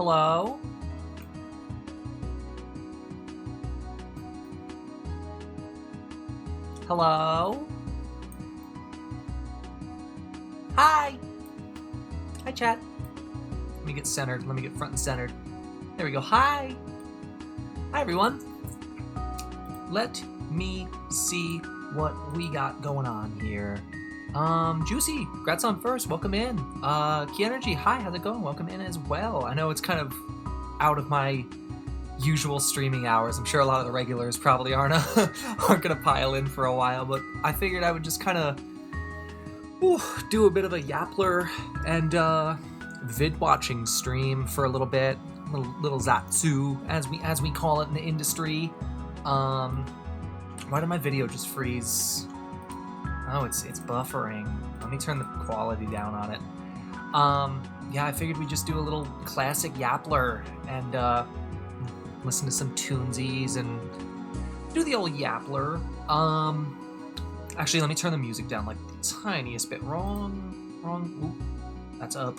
Hello? Hello? Hi! Hi, chat. Let me get centered. Let me get front and centered. There we go. Hi! Hi, everyone. Let me see what we got going on here. Juicy, congrats on first. Welcome in. Key Energy, hi, how's it going? Welcome in as well. I know it's kind of out of my usual streaming hours. I'm sure a lot of the regulars probably aren't gonna pile in for a while, but I figured I would just kind of do a bit of a Yapler and vid watching stream for a little bit, little Zatsu as we call it in the industry. Why did my video just freeze? Oh, it's buffering. Let me turn the quality down on it. Yeah, I figured we'd just do a little classic Yapler and listen to some tunesies and do the old Yapler. Actually, let me turn the music down like the tiniest bit. Wrong. Oop, that's up.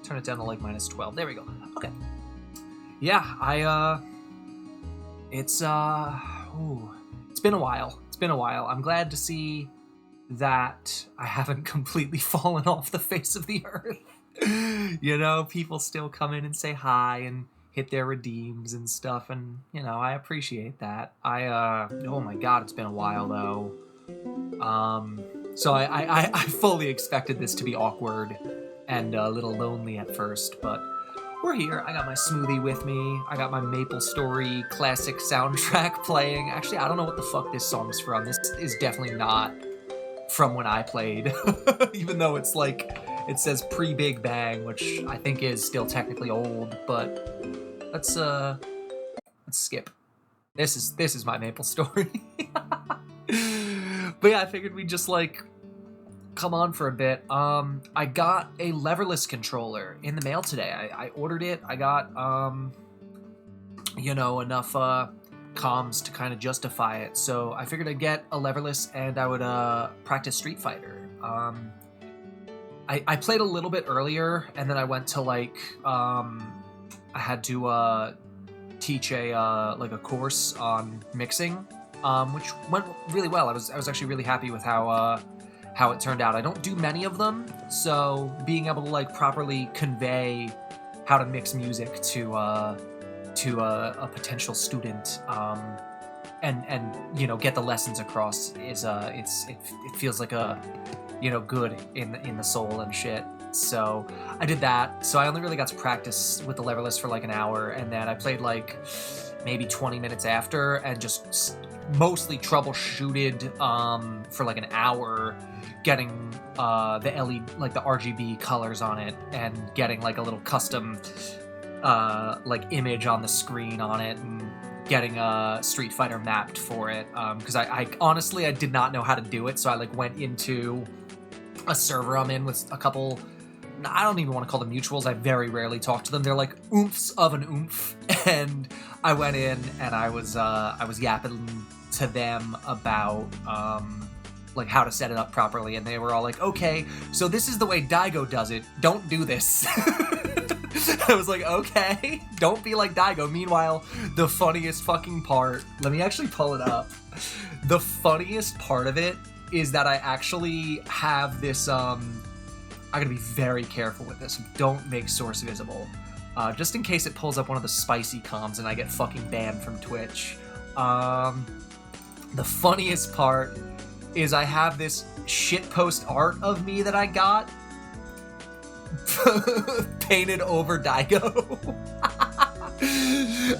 Turn it down to like -12. There we go. Okay. Yeah, it's been a while. It's been a while. I'm glad to see that I haven't completely fallen off the face of the earth. You know, people still come in and say hi and hit their redeems and stuff, and you know, I appreciate that. Oh my god, it's been a while though. So I fully expected this to be awkward and a little lonely at first, but we're here. I got my smoothie with me. I got my Maple Story classic soundtrack playing. Actually, I don't know what the fuck this song's from. This is definitely not from when I played, even though it's like, it says pre-Big Bang, which I think is still technically old, but let's skip. This is my Maple Story. But yeah, I figured we'd just like come on for a bit. I got a leverless controller in the mail today. I ordered it. I got you know, enough comms to kind of justify it, so I figured I'd get a leverless and I would practice Street Fighter. I played a little bit earlier, and then I went to like I had to teach a course on mixing, which went really well. I was actually really happy with how it turned out. I don't do many of them, so being able to like properly convey how to mix music to a potential student and you know, get the lessons across is it feels like a, you know, good in the soul and shit. So I did that. So I only really got to practice with the leverless for like an hour, and then I played like maybe 20 minutes after and just mostly troubleshooted for like an hour, getting the LED, like the RGB colors on it, and getting like a little custom like image on the screen on it, and getting a Street Fighter mapped for it, because I honestly I did not know how to do it, so I like went into a server I'm in with a couple, I don't even want to call them mutuals, I very rarely talk to them, they're like oomphs of an oomph, and I went in and I was yapping to them about like how to set it up properly, and they were all like, okay, so this is the way Daigo does it, don't do this. I was like, okay, don't be like Daigo. Meanwhile, the funniest fucking part, let me actually pull it up. The funniest part of it is that I actually have this, I gotta be very careful with this. Don't make source visible. Just in case it pulls up one of the spicy comms and I get fucking banned from Twitch. The funniest part is I have this shitpost art of me that I got painted over Daigo.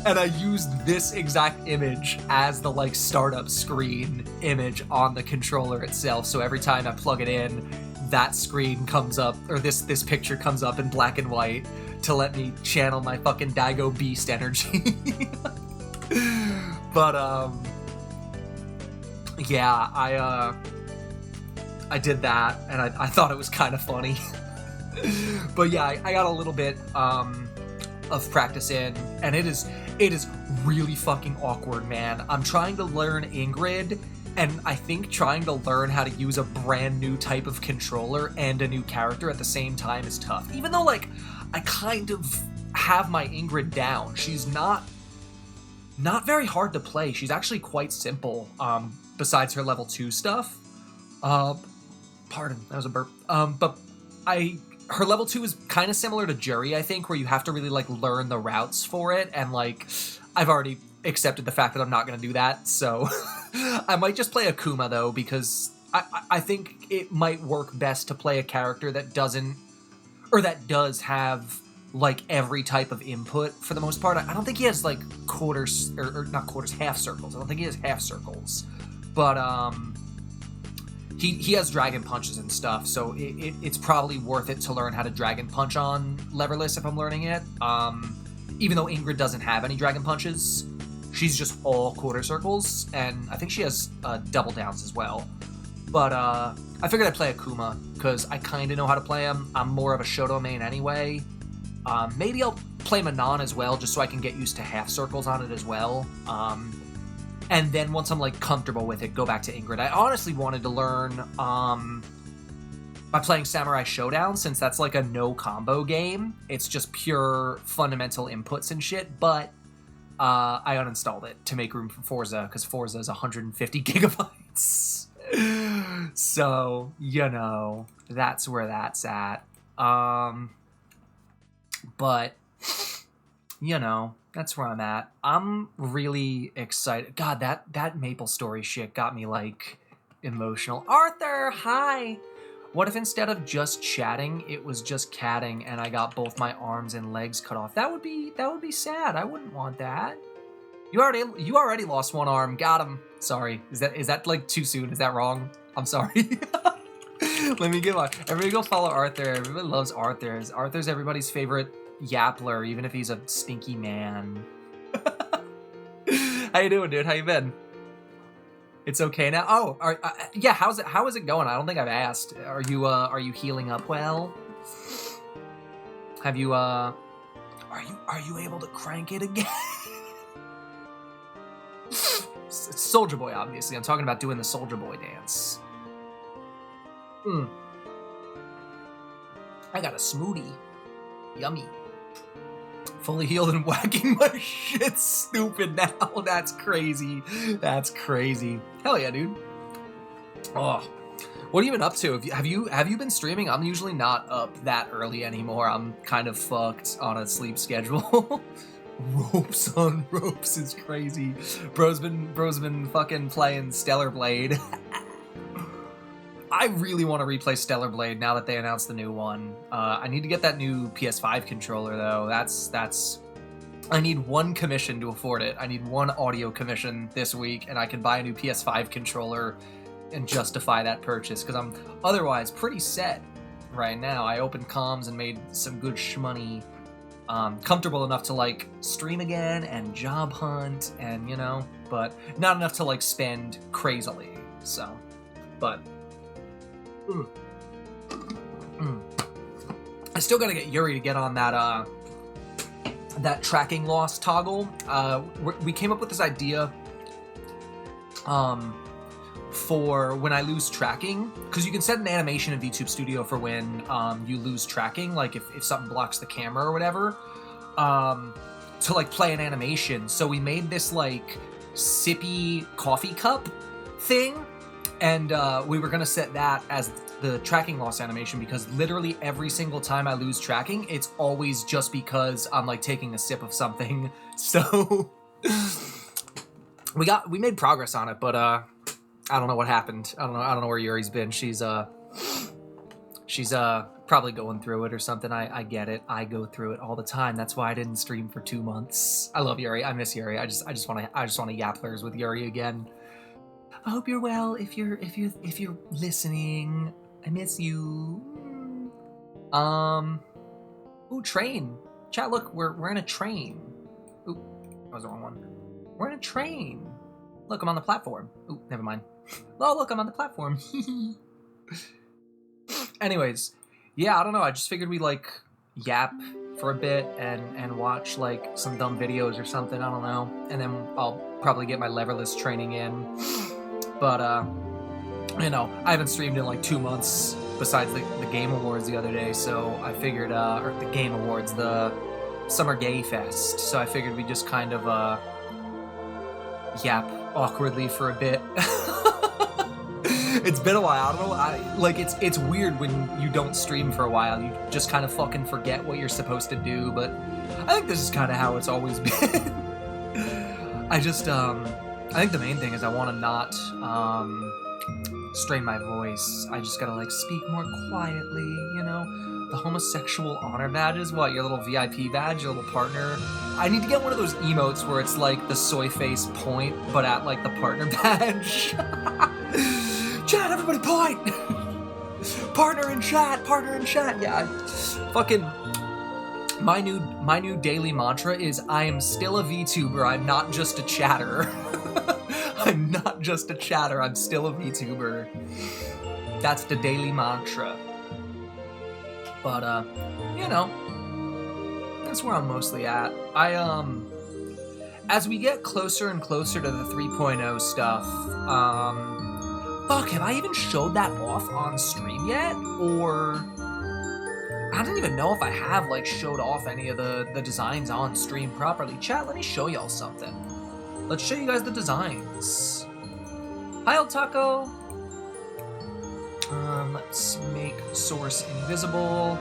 And I used this exact image as the like startup screen image on the controller itself, so every time I plug it in, that screen comes up, or this picture comes up in black and white to let me channel my fucking Daigo beast energy. But yeah, I did that, and I thought it was kind of funny. But yeah, I got a little bit of practice in, and it is really fucking awkward, man. I'm trying to learn Ingrid, and I think trying to learn how to use a brand new type of controller and a new character at the same time is tough. Even though, like, I kind of have my Ingrid down. She's not very hard to play. She's actually quite simple, besides her level 2 stuff. Pardon, that was a burp. But her level 2 is kind of similar to Jury, I think, where you have to really, like, learn the routes for it, and, like, I've already accepted the fact that I'm not going to do that, so I might just play Akuma, though, because I think it might work best to play a character that does have, like, every type of input for the most part. I don't think he has, like, quarters, or not quarters, half circles. I don't think he has half circles, but, He has Dragon Punches and stuff, so it's probably worth it to learn how to Dragon Punch on Leverless if I'm learning it. Even though Ingrid doesn't have any Dragon Punches, she's just all quarter circles, and I think she has double downs as well. But I figured I'd play Akuma, because I kind of know how to play him. I'm more of a Shoto main anyway. Maybe I'll play Manon as well, just so I can get used to half circles on it as well. And then once I'm, like, comfortable with it, go back to Ingrid. I honestly wanted to learn by playing Samurai Showdown, since that's, like, a no-combo game. It's just pure fundamental inputs and shit, but I uninstalled it to make room for Forza, because Forza is 150 gigabytes. So, you know, that's where that's at. But, you know, that's where I'm at. I'm really excited. God, that Maple Story shit got me, like, emotional. Arthur, hi! What if instead of just chatting, it was just catting and I got both my arms and legs cut off? That would be sad. I wouldn't want that. You already lost one arm. Got him. Sorry. Is that like too soon? Is that wrong? I'm sorry. Let me get one. Everybody go follow Arthur. Everybody loves Arthur. Arthur's everybody's favorite Yapler, even if he's a stinky man. How you doing, dude? How you been? It's okay now. Oh, yeah. How is it going? I don't think I've asked. Are you healing up well? Have you are you able to crank it again? It's Soldier Boy, obviously. I'm talking about doing the Soldier Boy dance. I got a smoothie. Yummy. Fully healed and whacking my shit stupid now. That's crazy. That's crazy. Hell yeah, dude. Oh, what have you been up to? Have you been streaming? I'm usually not up that early anymore. I'm kind of fucked on a sleep schedule. Ropes on ropes is crazy. Bro's been fucking playing Stellar Blade. I really want to replay Stellar Blade now that they announced the new one. I need to get that new PS5 controller, though. That's... I need one commission to afford it. I need one audio commission this week, and I can buy a new PS5 controller and justify that purchase, because I'm otherwise pretty set right now. I opened comms and made some good shmoney. Comfortable enough to, like, stream again and job hunt and, you know, but not enough to, like, spend crazily, so, but... I still gotta get Yuri to get on that that tracking loss toggle. We came up with this idea for when I lose tracking, because you can set an animation in VTube Studio for when you lose tracking, like if something blocks the camera or whatever, to like play an animation. So we made this like sippy coffee cup thing, and we were gonna set that as the tracking loss animation, because literally every single time I lose tracking, it's always just because I'm like taking a sip of something. So we made progress on it, but I don't know what happened. I don't know where Yuri's been. She's probably going through it or something. I get it. I go through it all the time. That's why I didn't stream for 2 months. I love Yuri. I miss Yuri. I just want to yaplers with Yuri again. I hope you're well. If you're listening, I miss you. Ooh, train. Chat, look, we're in a train. Ooh, that was the wrong one. We're in a train. Look, I'm on the platform. Ooh, never mind. Oh, look, I'm on the platform. Anyways, yeah, I don't know. I just figured we'd like yap for a bit and watch like some dumb videos or something. I don't know. And then I'll probably get my leverless training in. But, you know, I haven't streamed in like 2 months besides the Game Awards the other day. So I figured, or the Game Awards, the Summer Gay Fest, so I figured we'd just kind of yap awkwardly for a bit. It's been a while. I don't know. It's weird when you don't stream for a while. You just kind of fucking forget what you're supposed to do. But I think this is kind of how it's always been. I think the main thing is I want to not strain my voice. I just gotta like speak more quietly. You know, the homosexual honor badges. What, your little VIP badge, your little partner? I need to get one of those emotes where it's like the soy face point, but at like the partner badge. Chat, everybody point! Partner in chat, yeah. Fucking, my new daily mantra is I am still a VTuber, I'm not just a chatter. I'm not just a chatter, I'm still a VTuber. That's the daily mantra. But, you know, that's where I'm mostly at. As we get closer and closer to the 3.0 stuff, fuck, have I even showed that off on stream yet? Or I don't even know if I have like showed off any of the designs on stream properly. Chat, let me show y'all something. Let's show you guys the designs. Hi, El Taco. Let's make source invisible.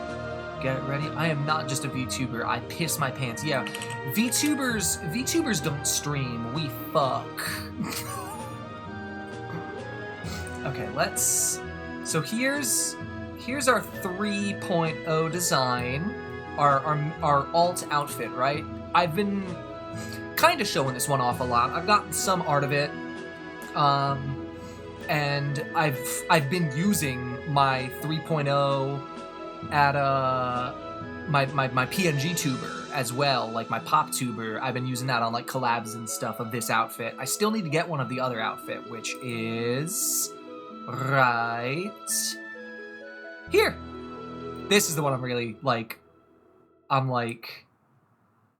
Get ready. I am not just a VTuber. I piss my pants. Yeah, VTubers don't stream. We fuck. Okay, so here's our 3.0 design, our alt outfit, right? I've been kind of showing this one off a lot. I've gotten some art of it, and I've been using my 3.0 at my PNG tuber as well, like my pop tuber. I've been using that on like collabs and stuff of this outfit. I still need to get one of the other outfit, which is right here. This is the one I'm really like,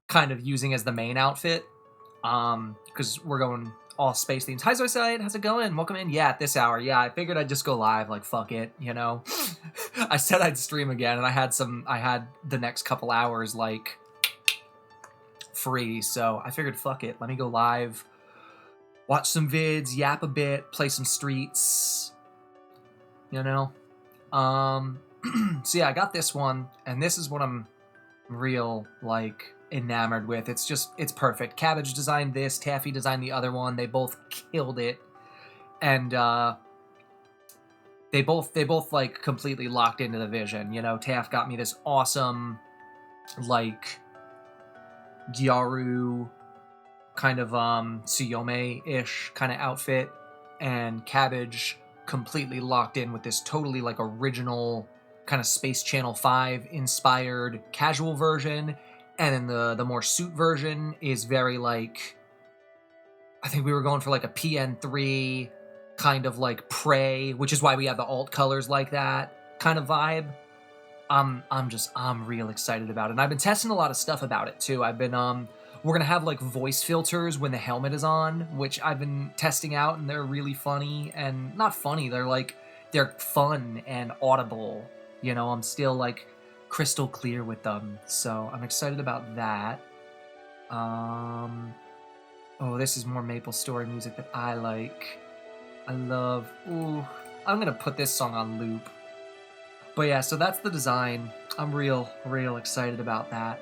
kind of using as the main outfit, because we're going all space themes. Hi Zoyside, how's it going? Welcome in. Yeah, at this hour. Yeah, I figured I'd just go live, like fuck it, you know. I said I'd stream again, and I had the next couple hours like free, so I figured fuck it, let me go live, watch some vids, yap a bit, play some streets, you know. So yeah, I got this one, and this is what I'm real like enamored with. It's perfect. Cabbage designed this, Taffy designed the other one. They both killed it, and they both like completely locked into the vision. You know, Taff got me this awesome like Gyaru kind of Tsuyome-ish kind of outfit, and Cabbage completely locked in with this totally like original kind of Space Channel 5 inspired casual version, and then the more suit version is very like, I think we were going for like a PN3 kind of like Prey, which is why we have the alt colors like that kind of vibe. I'm real excited about it. And I've been testing a lot of stuff about it too. I've been we're gonna have like voice filters when the helmet is on, which I've been testing out, and they're really funny, and not funny, they're fun and audible. You know, I'm still like crystal clear with them, so I'm excited about that. Oh, this is more Maple Story music that I like. I love. Ooh, I'm gonna put this song on loop. But yeah, so that's the design. I'm real excited about that.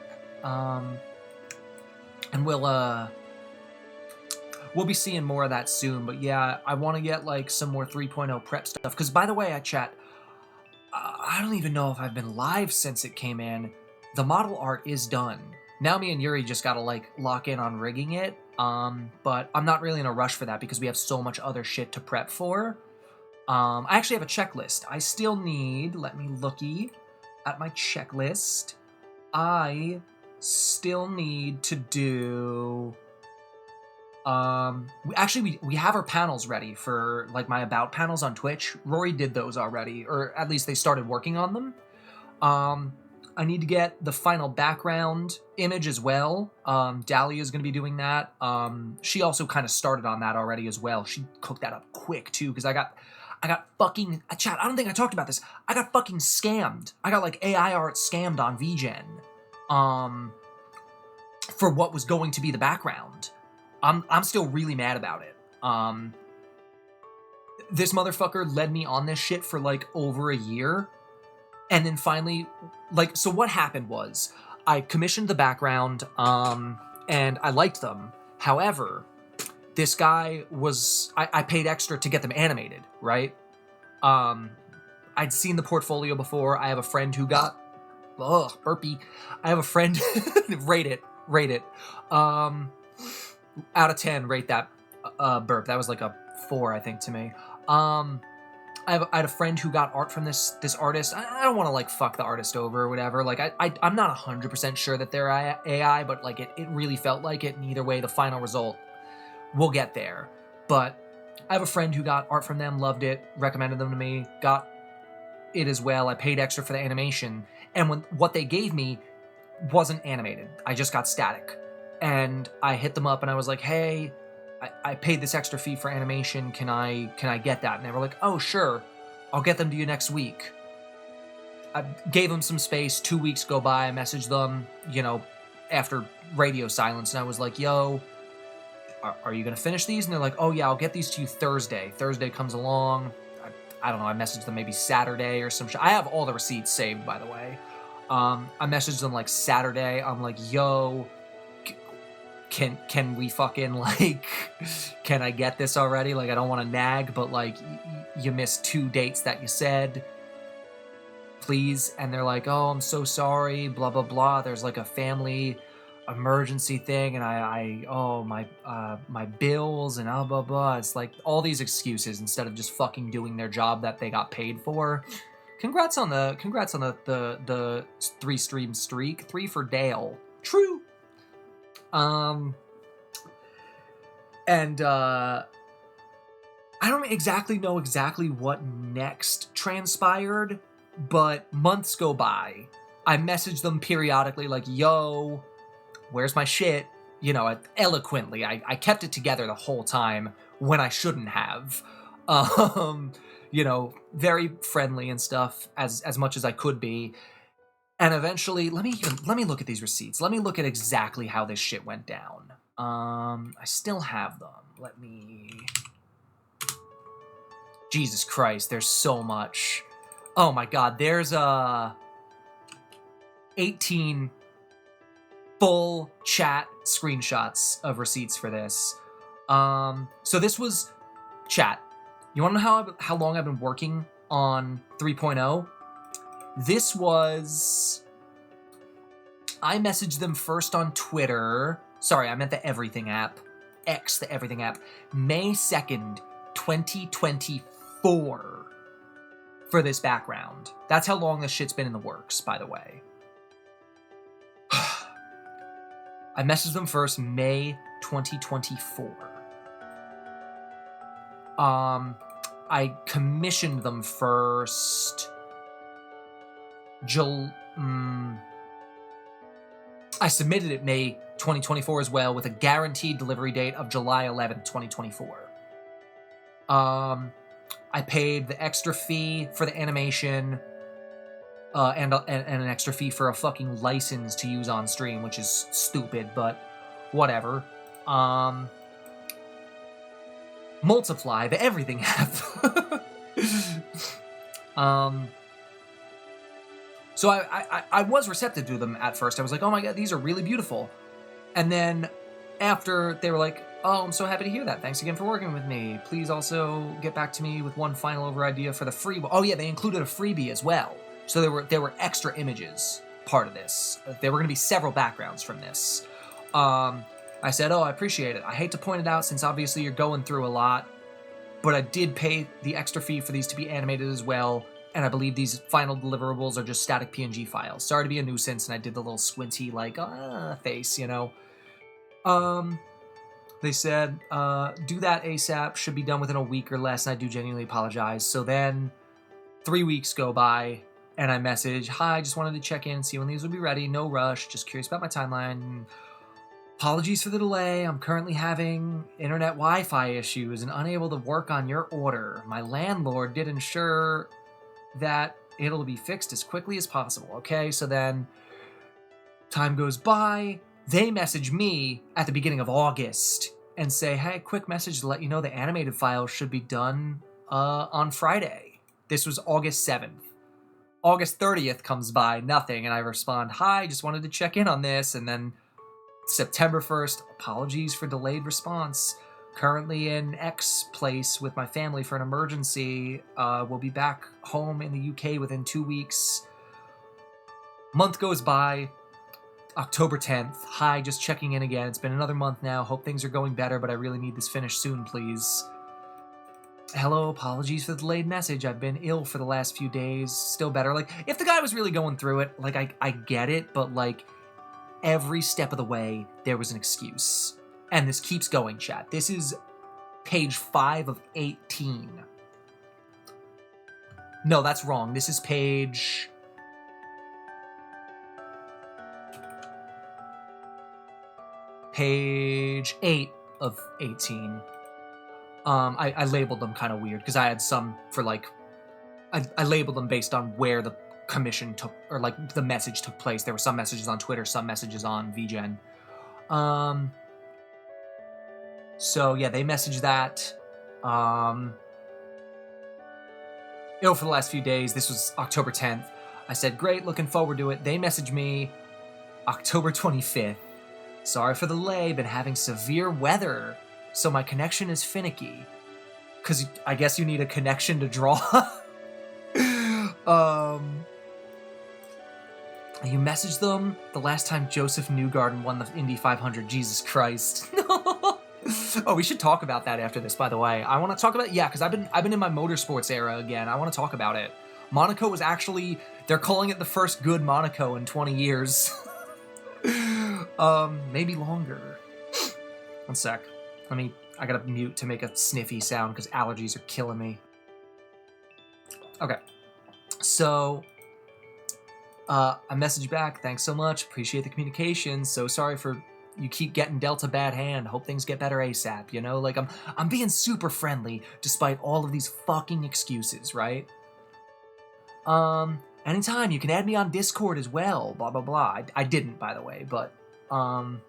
And we'll be seeing more of that soon. But yeah, I want to get like some more 3.0 prep stuff. Because by the way, I don't even know if I've been live since it came in. The model art is done. Now me and Yuri just gotta like lock in on rigging it. But I'm not really in a rush for that because we have so much other shit to prep for. I actually have a checklist. I still need, let me looky at my checklist. I still need to do, we have our panels ready for like my about panels on Twitch. Rory did those already, or at least they started working on them. I need to get the final background image as well. Dahlia is going to be doing that. She also kind of started on that already as well. She cooked that up quick too, because I got fucking, chat, I don't think I talked about this. I got fucking scammed. I got like AI art scammed on VGen. for what was going to be the background. I'm still really mad about it. This motherfucker led me on this shit for like over a year. And then finally, like, so what happened was I commissioned the background, and I liked them. However, this guy was, I paid extra to get them animated, right? I'd seen the portfolio before. I have a friend who got, burpee. I have a friend, rate it. Out of 10, rate that burp. That was like a 4, I think, to me. I had a friend who got art from this artist. I don't want to like fuck the artist over or whatever. Like I'm not 100% sure that they're AI, but like it really felt like it. And either way, the final result, we'll get there. But I have a friend who got art from them, loved it, recommended them to me, got it as well. I paid extra for the animation, and what they gave me wasn't animated. I just got static, and I hit them up and I was like, hey, I paid this extra fee for animation. Can I get that? And they were like, oh, sure. I'll get them to you next week. I gave them some space. 2 weeks go by. I messaged them, after radio silence. And I was like, yo, are you going to finish these? And they're like, oh, yeah, I'll get these to you Thursday. Thursday comes along. I don't know. I messaged them maybe Saturday or some shit. I have all the receipts saved, by the way. I messaged them like Saturday. I'm like, yo, can we fucking like, can I get this already? Like, I don't want to nag, but like, you missed 2 dates that you said, please. And they're like, oh, I'm so sorry, blah, blah, blah. There's like a family emergency thing. And my bills and blah, blah, blah. It's like all these excuses instead of just fucking doing their job that they got paid for. Congrats on the 3-stream streak. 3 for Dale. True. And I don't exactly know what next transpired, but months go by. I message them periodically like, yo, where's my shit? Eloquently. I kept it together the whole time when I shouldn't have. Very friendly and stuff as much as I could be. And eventually, let me look at these receipts. Let me look at exactly how this shit went down. I still have them. Jesus Christ, there's so much. Oh my God, there's 18 full chat screenshots of receipts for this. So this was chat. You want to know how long I've been working on 3.0? This was... I messaged them first on Twitter. Sorry, I meant the Everything app. X, the Everything app. May 2nd, 2024 for this background. That's how long this shit's been in the works, by the way. I messaged them first May 2024. I commissioned them first... I submitted it May 2024 as well, with a guaranteed delivery date of July 11th, 2024. I paid the extra fee for the animation, and an extra fee for a fucking license to use on stream, which is stupid, but whatever. Multiply, the Everything app. So I was receptive to them at first. I was like, oh my God, these are really beautiful. And then after they were like, oh, I'm so happy to hear that. Thanks again for working with me. Please also get back to me with one final over idea for the freebie. Oh yeah, they included a freebie as well. So there were extra images part of this. There were going to be several backgrounds from this. I said, oh, I appreciate it. I hate to point it out since obviously you're going through a lot, but I did pay the extra fee for these to be animated as well. And I believe these final deliverables are just static PNG files. Sorry to be a nuisance, and I did the little squinty, like, face, They said, do that ASAP, should be done within a week or less, and I do genuinely apologize. So then, 3 weeks go by, and I message, hi, just wanted to check in, see when these will be ready, no rush, just curious about my timeline. Apologies for the delay, I'm currently having internet Wi-Fi issues and unable to work on your order. My landlord did ensure that it'll be fixed as quickly as possible. Okay, so then time goes by. They message me at the beginning of August and say, hey, quick message to let you know the animated file should be done on Friday. This was August 7th. August 30th comes by, nothing, and I respond, hi, just wanted to check in on this, and then September 1st, apologies for delayed response. Currently in X place with my family for an emergency. We'll be back home in the UK within 2 weeks. Month goes by. October 10th. Hi, just checking in again. It's been another month now. Hope things are going better, but I really need this finished soon, please. Hello, apologies for the delayed message. I've been ill for the last few days. Still better. Like, if the guy was really going through it, like, I get it, but, like, every step of the way, there was an excuse. And this keeps going, chat. This is page 5 of 18. No, that's wrong. This is page... page 8 of 18. I labeled them kind of weird, because I had some for, like... I labeled them based on where the commission took, or, like, the message took place. There were some messages on Twitter, some messages on VGen. So, yeah, they messaged that. Ill for the last few days. This was October 10th. I said, great, looking forward to it. They messaged me October 25th. Sorry for the delay, been having severe weather, so my connection is finicky. Because I guess you need a connection to draw. You messaged them the last time Joseph Newgarden won the Indy 500. Jesus Christ. Oh, we should talk about that after this, by the way. I want to talk about... Yeah, because I've been in my motorsports era again. I want to talk about it. Monaco was actually... They're calling it the first good Monaco in 20 years. Maybe longer. One sec. I gotta mute to make a sniffy sound because allergies are killing me. Okay. So, I messaged back, thanks so much, appreciate the communication, so sorry for you keep getting dealt a bad hand, hope things get better ASAP, you know? Like, I'm being super friendly despite all of these fucking excuses, right? Anytime, you can add me on Discord as well, blah, blah, blah. I didn't, by the way, but, oh,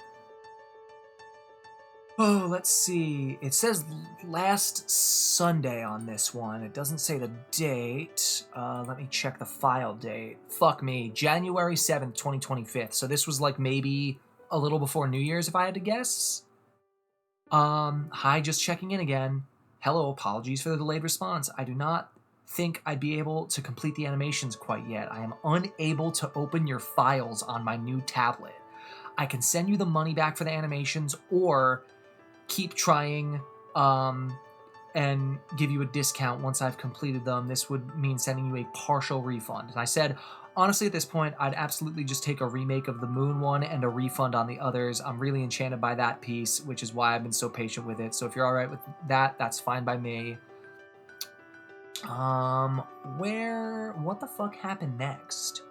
let's see. It says last Sunday on this one. It doesn't say the date. Let me check the file date. Fuck me. January 7th, 2025. So this was like maybe a little before New Year's, if I had to guess. Hi, just checking in again. Hello, apologies for the delayed response. I do not think I'd be able to complete the animations quite yet. I am unable to open your files on my new tablet. I can send you the money back for the animations, or keep trying and give you a discount once I've completed them. This would mean sending you a partial refund. And I said, honestly, at this point, I'd absolutely just take a remake of the Moon one and a refund on the others. I'm really enchanted by that piece, which is why I've been so patient with it. So if you're all right with that, that's fine by me. What the fuck happened next?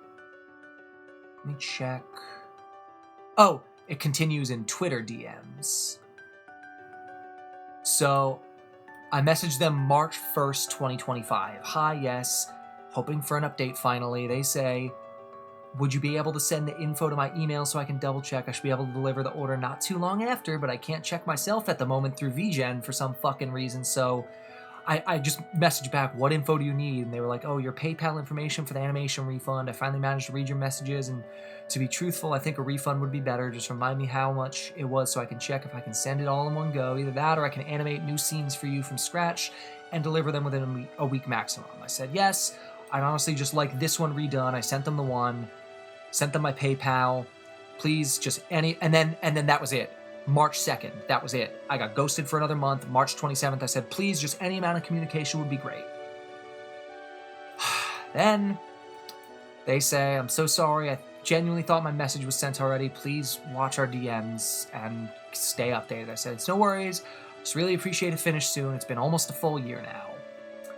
Let me check. Oh, it continues in Twitter DMs. So, I messaged them March 1st, 2025. Hi, yes. Hoping for an update finally. They say, would you be able to send the info to my email so I can double check? I should be able to deliver the order not too long after, but I can't check myself at the moment through VGen for some fucking reason, so I just messaged back, what info do you need? And they were like, oh, your PayPal information for the animation refund. I finally managed to read your messages, and to be truthful, I think a refund would be better. Just remind me how much it was so I can check if I can send it all in one go. Either that or I can animate new scenes for you from scratch and deliver them within a week maximum. I said yes. I'd honestly just like this one redone. I sent them the one, sent them my PayPal. Please, just any, and then that was it. March 2nd, that was it. I got ghosted for another month. March 27th, I said, please, just any amount of communication would be great. Then they say, I'm so sorry. I genuinely thought my message was sent already. Please watch our DMs and stay updated. I said, it's no worries. Just really appreciate it finished soon. It's been almost a full year now.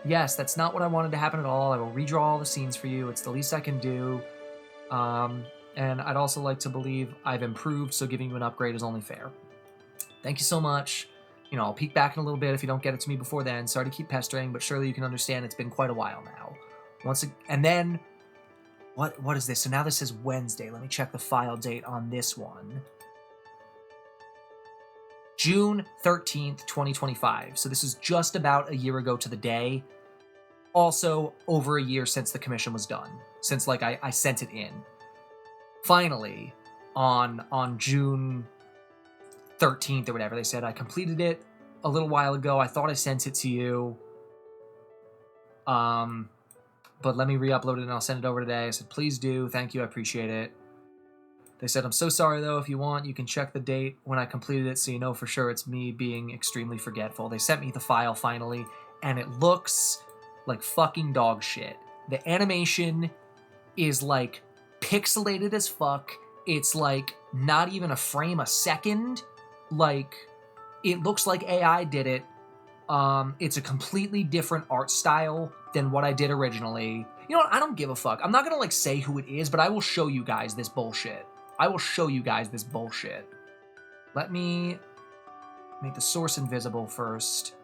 Yes, that's not what I wanted to happen at all. I will redraw all the scenes for you. It's the least I can do. And I'd also like to believe I've improved, so giving you an upgrade is only fair. Thank you so much. You know, I'll peek back in a little bit if you don't get it to me before then. Sorry to keep pestering, but surely you can understand it's been quite a while now. And then, what is this? So now this is Wednesday. Let me check the file date on this one. June 13th, 2025. So this is just about a year ago to the day. Also, over a year since the commission was done. Since, like, I sent it in. Finally, on June 13th or whatever, they said, I completed it a little while ago. I thought I sent it to you. But let me re-upload it and I'll send it over today. I said, please do. Thank you. I appreciate it. They said, I'm so sorry, though. If you want, you can check the date when I completed it so you know for sure it's me being extremely forgetful. They sent me the file finally, and it looks like fucking dog shit. The animation is, like, pixelated as fuck. It's, like, not even a frame a second. Like, it looks like AI did it. It's a completely different art style than what I did originally. You know what? I don't give a fuck. I'm not gonna, like, say who it is, but I will show you guys this bullshit. I will show you guys this bullshit. Let me make the source invisible first.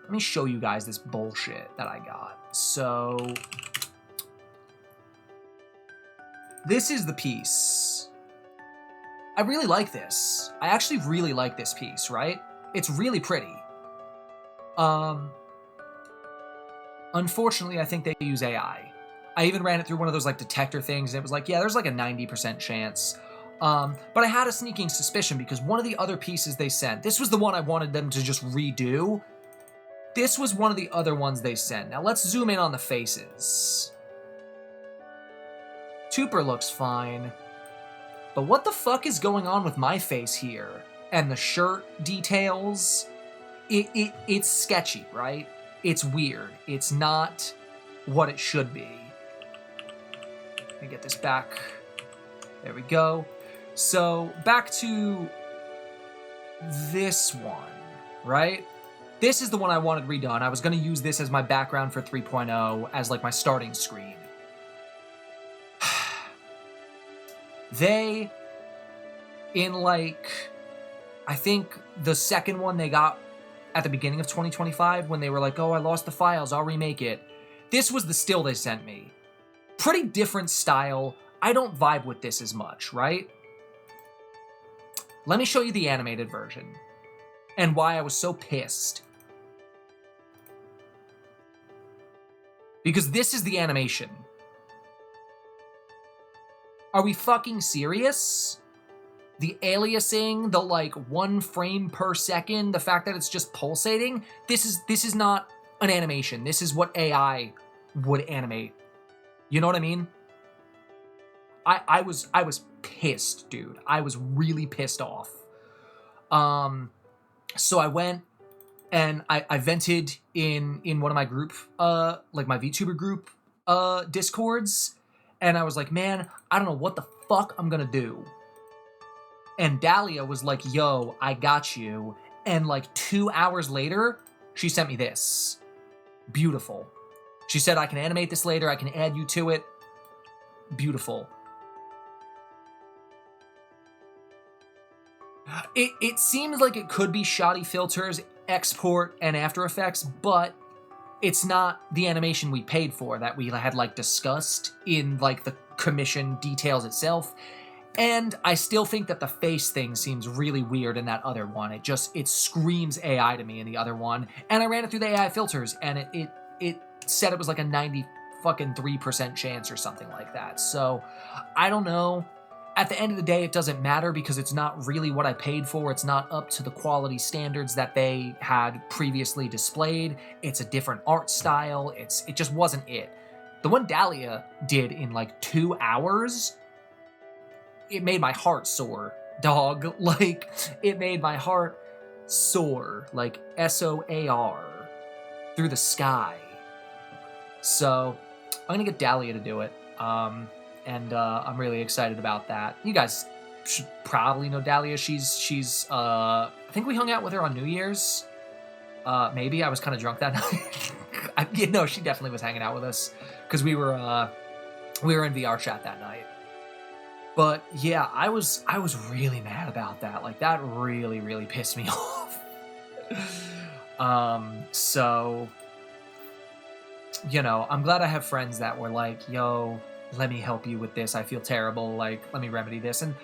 Let me show you guys this bullshit that I got. So, this is the piece. I really like this. I actually really like this piece, right? It's really pretty. Unfortunately, I think they use AI. I even ran it through one of those, like, detector things, and it was like, yeah, there's like a 90% chance. But I had a sneaking suspicion because one of the other pieces they sent, this was the one I wanted them to just redo. This was one of the other ones they sent. Now let's zoom in on the faces. Tooper looks fine. But what the fuck is going on with my face here? And the shirt details? It's sketchy, right? It's weird. It's not what it should be. Let me get this back. There we go. So, back to this one, right? This is the one I wanted redone. I was going to use this as my background for 3.0 as, like, my starting screen. They, in, like, I think the second one they got at the beginning of 2025 when they were like, oh, I lost the files, I'll remake it. This was the still they sent me. Pretty different style. I don't vibe with this as much, right? Let me show you the animated version and why I was so pissed. Because this is the animation. Are we fucking serious? The aliasing, the, like, 1 frame per second, the fact that it's just pulsating, this is not an animation. This is what AI would animate. You know what I mean? I was pissed, dude. I was really pissed off. So I went and I vented in one of my group, like my VTuber group Discords, and I was like, man, I don't know what the fuck I'm gonna do. And Dahlia was like, yo, I got you. And, like, 2 hours later, she sent me this. Beautiful. She said, I can animate this later. I can add you to it. Beautiful. It seems like it could be shoddy filters, export, and After Effects, but it's not the animation we paid for that we had, like, discussed in, like, the commission details itself. And I still think that the face thing seems really weird in that other one. It screams AI to me in the other one. And I ran it through the AI filters, and it said it was like a 93% chance or something like that. So, I don't know. At the end of the day, it doesn't matter because it's not really what I paid for. It's not up to the quality standards that they had previously displayed. It's a different art style. It just wasn't it. The one Dahlia did in, like, 2 hours, it made my heart soar, dog. Like, it made my heart soar, like SOAR, through the sky. So, I'm gonna get Dahlia to do it, and I'm really excited about that. You guys should probably know Dahlia. She's I think we hung out with her on New Year's. Maybe I was kind of drunk that night. No, she definitely was hanging out with us because we were in VR chat that night. But yeah, I was really mad about that. Like, that really, really pissed me off. So, you know, I'm glad I have friends that were like, yo, let me help you with this. I feel terrible. Like, let me remedy this. And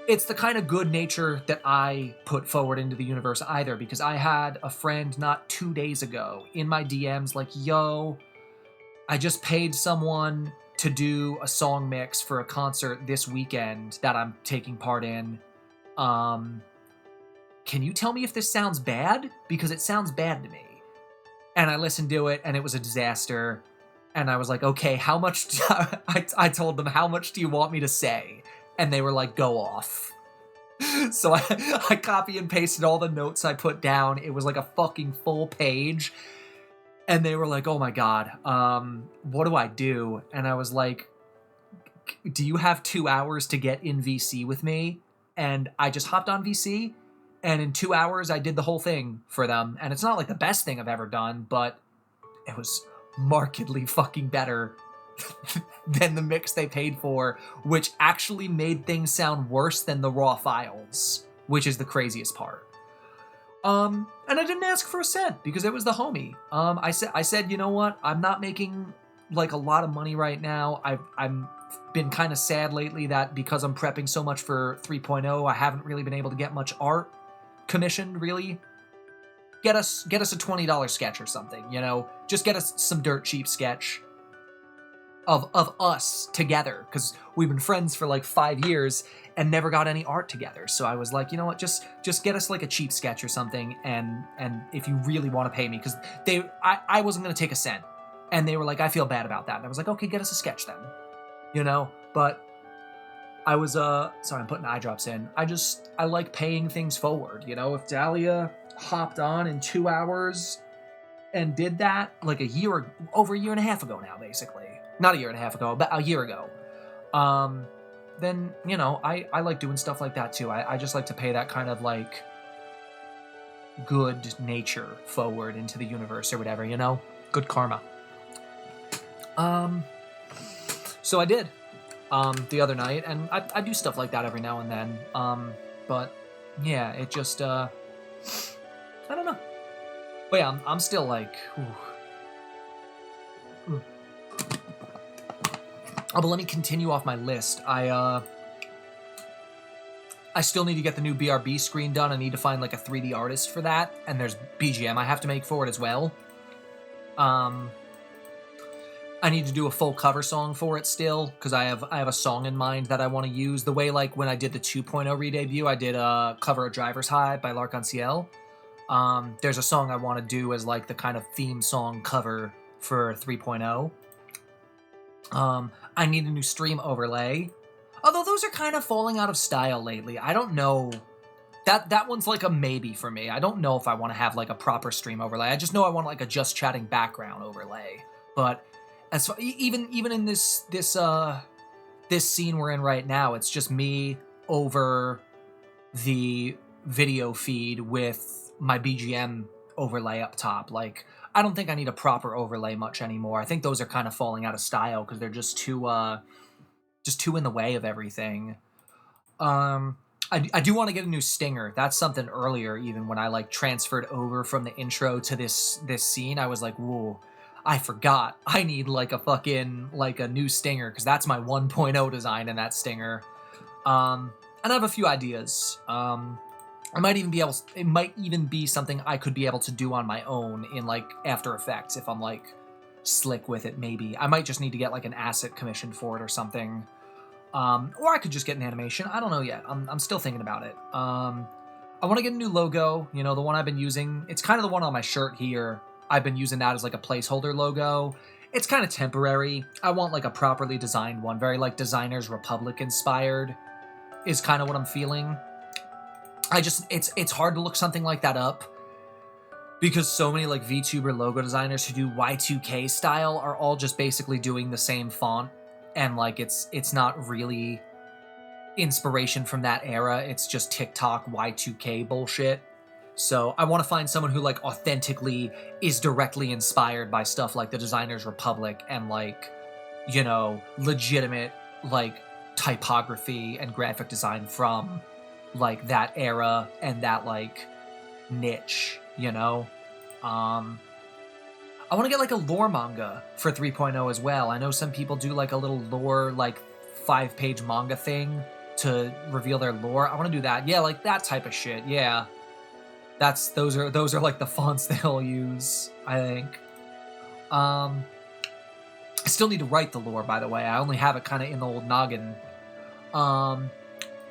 it's the kind of good nature that I put forward into the universe either, because I had a friend not 2 days ago in my DMs like, yo, I just paid someone to do a song mix for a concert this weekend that I'm taking part in. Can you tell me if this sounds bad? Because it sounds bad to me. And I listened to it, and it was a disaster. And I was like, okay, how much... I told them, how much do you want me to say? And they were like, go off. So I copy and pasted all the notes I put down. It was like a fucking full page. And they were like, oh my god, what do I do? And I was like, do you have 2 hours to get in VC with me? And I just hopped on VC, and in 2 hours I did the whole thing for them. And it's not like the best thing I've ever done, but it was markedly fucking better than the mix they paid for, which actually made things sound worse than the raw files, which is the craziest part. And I didn't ask for a cent because it was the homie. I said, you know what? I'm not making like a lot of money right now. I'm been kind of sad lately that because I'm prepping so much for 3.0, I haven't really been able to get much art commissioned, really. Get us a $20 sketch or something, you know? Just get us some dirt cheap sketch of us together, because we've been friends for like 5 years and never got any art together. So I was like, you know what, just get us like a cheap sketch or something, and if you really want to pay me, because I wasn't going to take a cent, and they were like, I feel bad about that, and I was like, okay, get us a sketch then, you know? But I was sorry, I'm putting eye drops in. I like paying things forward, you know? If Dahlia hopped on in 2 hours and did that like over a year and a half ago now, basically. Not a year and a half ago, but a year ago. Then, you know, I like doing stuff like that too. I just like to pay that kind of like good nature forward into the universe or whatever, you know? Good karma. So I did the other night, and I do stuff like that every now and then. But yeah, it just I don't know. But yeah, I'm still like, ooh. Oh, but let me continue off my list. I still need to get the new BRB screen done. I need to find like a 3D artist for that, and there's BGM I have to make for it as well. I need to do a full cover song for it still, because I have a song in mind that I want to use. The way like when I did the 2.0 re-debut, I did a cover of Driver's High by L'Arc-en-Ciel. There's a song I want to do as like the kind of theme song cover for 3.0. I need a new stream overlay. Although those are kind of falling out of style lately. I don't know. That one's like a maybe for me. I don't know if I want to have like a proper stream overlay. I just know I want like a just chatting background overlay. But as far, even in this scene we're in right now, it's just me over the video feed with my BGM overlay up top. Like, I don't think I need a proper overlay much anymore. I think those are kind of falling out of style because they're just too in the way of everything. I do want to get a new stinger. That's something earlier, even when I like transferred over from the intro to this scene, I was like, whoa, I forgot. I need like a fucking like a new stinger, because that's my 1.0 design in that stinger. And I have a few ideas. It might even be something I could be able to do on my own in like After Effects if I'm like slick with it. Maybe I might just need to get like an asset commissioned for it or something, or I could just get an animation. I don't know yet. I'm still thinking about it. I want to get a new logo. You know, the one I've been using. It's kind of the one on my shirt here. I've been using that as like a placeholder logo. It's kind of temporary. I want like a properly designed one, very like Designers Republic inspired. Is kind of what I'm feeling. It's hard to look something like that up because so many like VTuber logo designers who do Y2K style are all just basically doing the same font, and like it's not really inspiration from that era. It's just TikTok Y2K bullshit. So I want to find someone who like authentically is directly inspired by stuff like the Designers Republic and like, you know, legitimate like typography and graphic design from like that era and that like niche, you know? I want to get like a lore manga for 3.0 as well. I know some people do like a little lore like 5-page manga thing to reveal their lore. I want to do that. Yeah, like that type of shit. Yeah. Those are like the fonts they'll use, I think. I still need to write the lore, by the way. I only have it kind of in the old noggin.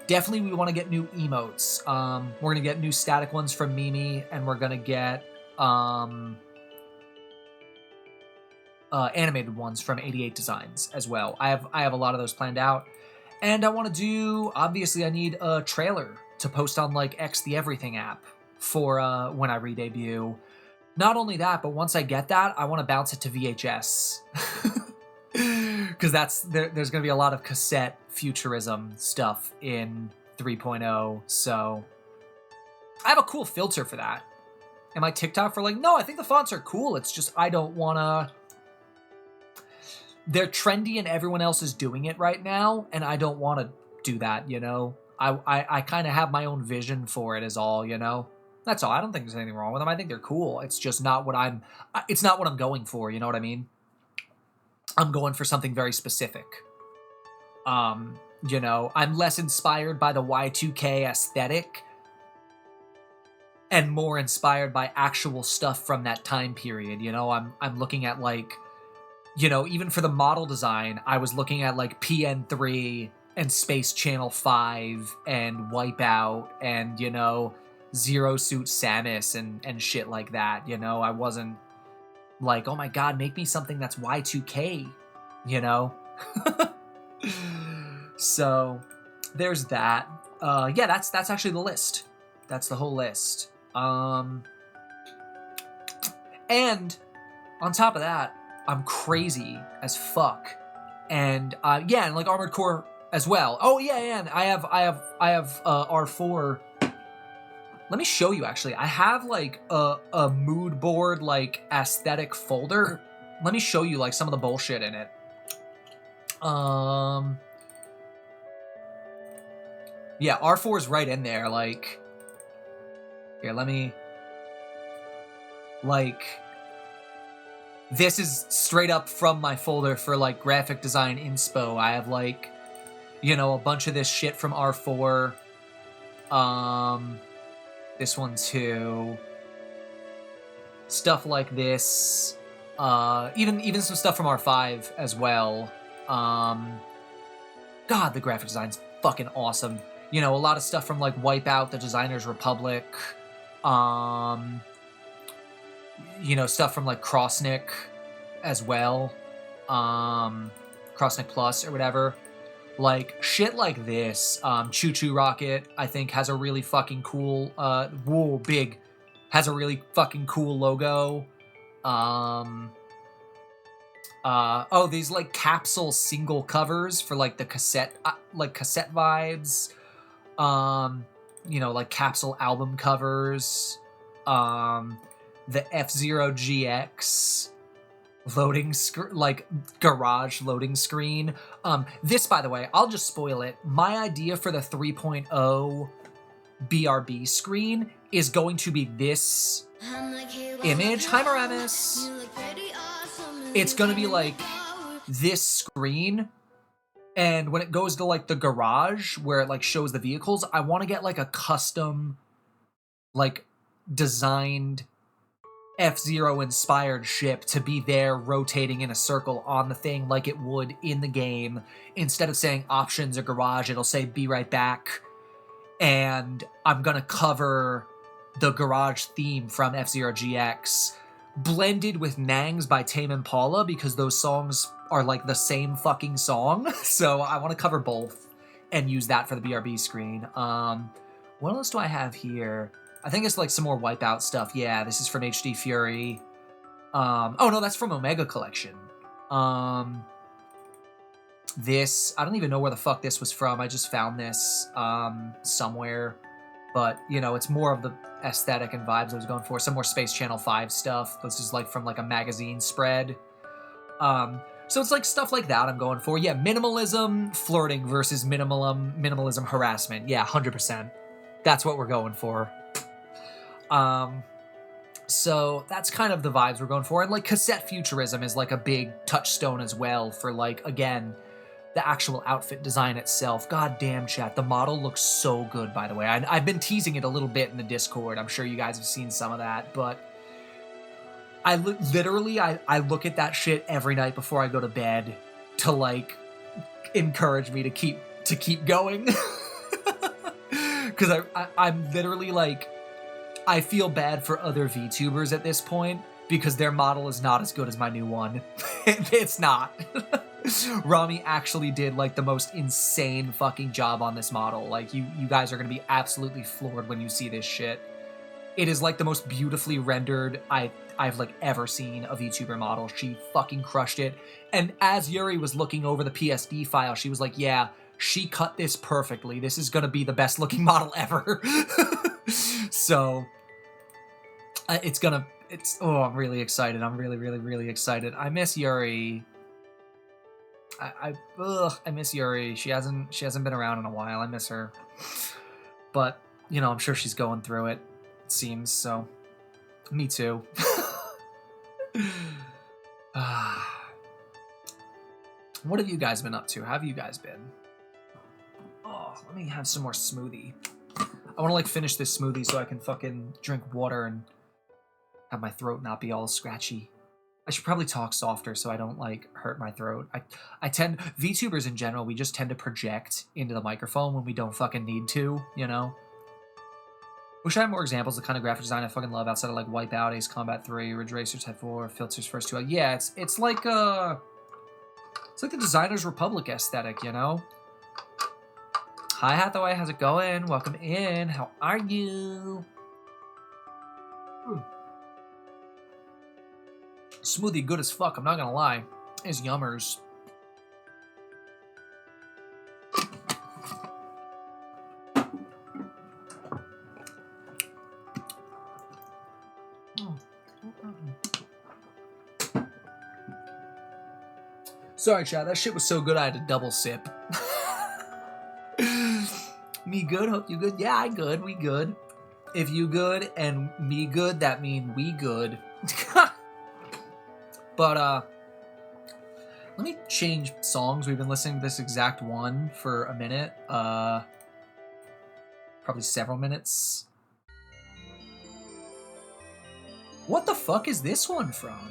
Definitely we want to get new emotes. We're going to get new static ones from Mimi, and we're going to get animated ones from 88 Designs as well. I have a lot of those planned out. And I want to do, obviously I need a trailer to post on like X the Everything app for when I re-debut. Not only that, but once I get that, I want to bounce it to VHS. Because there's going to be a lot of cassette futurism stuff in 3.0, so I have a cool filter for that. Am I TikTok for like, no, I think the fonts are cool, it's just I don't want to... They're trendy and everyone else is doing it right now, and I don't want to do that, you know? I kind of have my own vision for it is all, you know? That's all. I don't think there's anything wrong with them. I think they're cool. It's just not what I'm going for, you know what I mean? I'm going for something very specific. You know, I'm less inspired by the Y2K aesthetic and more inspired by actual stuff from that time period. You know, I'm looking at like, you know, even for the model design, I was looking at like PN3 and Space Channel 5 and Wipeout and, you know, Zero Suit Samus and shit like that. You know, I wasn't like, oh my god, make me something that's Y2K, you know? So, there's that. Yeah, that's actually the list. That's the whole list. And, on top of that, I'm crazy as fuck. And, yeah, and like Armored Core as well. Oh, yeah, and I have R4... Let me show you, actually. I have, like, a mood board, like, aesthetic folder. Let me show you, like, some of the bullshit in it. Yeah, R4 is right in there, like... Here, let me... Like... This is straight up from my folder for, like, graphic design inspo. I have, like, you know, a bunch of this shit from R4. This one too. Stuff like this. Even some stuff from R5 as well. God, the graphic design's fucking awesome. You know, a lot of stuff from like Wipeout, the Designers Republic. You know, stuff from like Crossnick as well. Crossnick Plus or whatever. Like, shit like this. Choo Choo Rocket, I think, has a really fucking cool, has a really fucking cool logo. These, like, capsule single covers for, like, the cassette, cassette vibes. You know, like, capsule album covers. The F-Zero GX loading garage loading screen. This, by the way, I'll just spoil it. My idea for the 3.0 BRB screen is going to be this image. Hi, Maramis. It's going to be like this screen, and when it goes to like the garage where it like shows the vehicles, I want to get like a custom like designed F-Zero inspired ship to be there rotating in a circle on the thing like it would in the game. Instead of saying options or garage, it'll say be right back. And I'm gonna cover the garage theme from F-Zero GX blended with Nangs by Tame Impala because those songs are like the same fucking song. So I want to cover both and use that for the BRB screen. What else do I have here? I think it's like some more Wipeout stuff. Yeah, this is from HD Fury. Oh no, that's from Omega Collection. This, I don't even know where the fuck this was from. I just found this somewhere. But, you know, it's more of the aesthetic and vibes I was going for. Some more Space Channel 5 stuff. This is like from like a magazine spread. So it's like stuff like that I'm going for. Yeah, minimalism flirting versus minimalism harassment. Yeah, 100%. That's what we're going for. So that's kind of the vibes we're going for. And like cassette futurism is like a big touchstone as well for like, again, the actual outfit design itself. God damn, chat. The model looks so good, by the way. I've been teasing it a little bit in the Discord. I'm sure you guys have seen some of that, but I look at that shit every night before I go to bed to, like, encourage me to keep going. Because I'm literally, like, I feel bad for other VTubers at this point because their model is not as good as my new one. It's not. Rami actually did, like, the most insane fucking job on this model. Like, you guys are gonna be absolutely floored when you see this shit. It is, like, the most beautifully rendered I've like ever seen a VTuber model. She fucking crushed it. And as Yuri was looking over the PSD file, she was like, yeah, she cut this perfectly. This is gonna be the best looking model ever. So I'm really excited. I'm really excited. I miss Yuri. I miss Yuri. She hasn't been around in a while. I miss her. But, you know, I'm sure she's going through it seems, so me too. What have you guys been up to? How have you guys been? Oh, let me have some more smoothie. I want to, like, finish this smoothie so I can fucking drink water and have my throat not be all scratchy. I should probably talk softer so I don't, like, hurt my throat. VTubers in general, we just tend to project into the microphone when we don't fucking need to, you know? Wish I had more examples of the kind of graphic design I fucking love outside of, like, Wipeout, Ace Combat 3, Ridge Racer Type 4, Filters First 2. Yeah, it's like the Designers Republic aesthetic, you know? Hi, Hathaway, how's it going? Welcome in. How are you? Smoothie good as fuck, I'm not gonna lie. It's yummers. Sorry, chat, that shit was so good I had to double sip. Me good, hope you good. Yeah, I good, we good. If you good and me good, that mean we good. But, let me change songs. We've been listening to this exact one for a minute. Probably several minutes. What the fuck is this one from?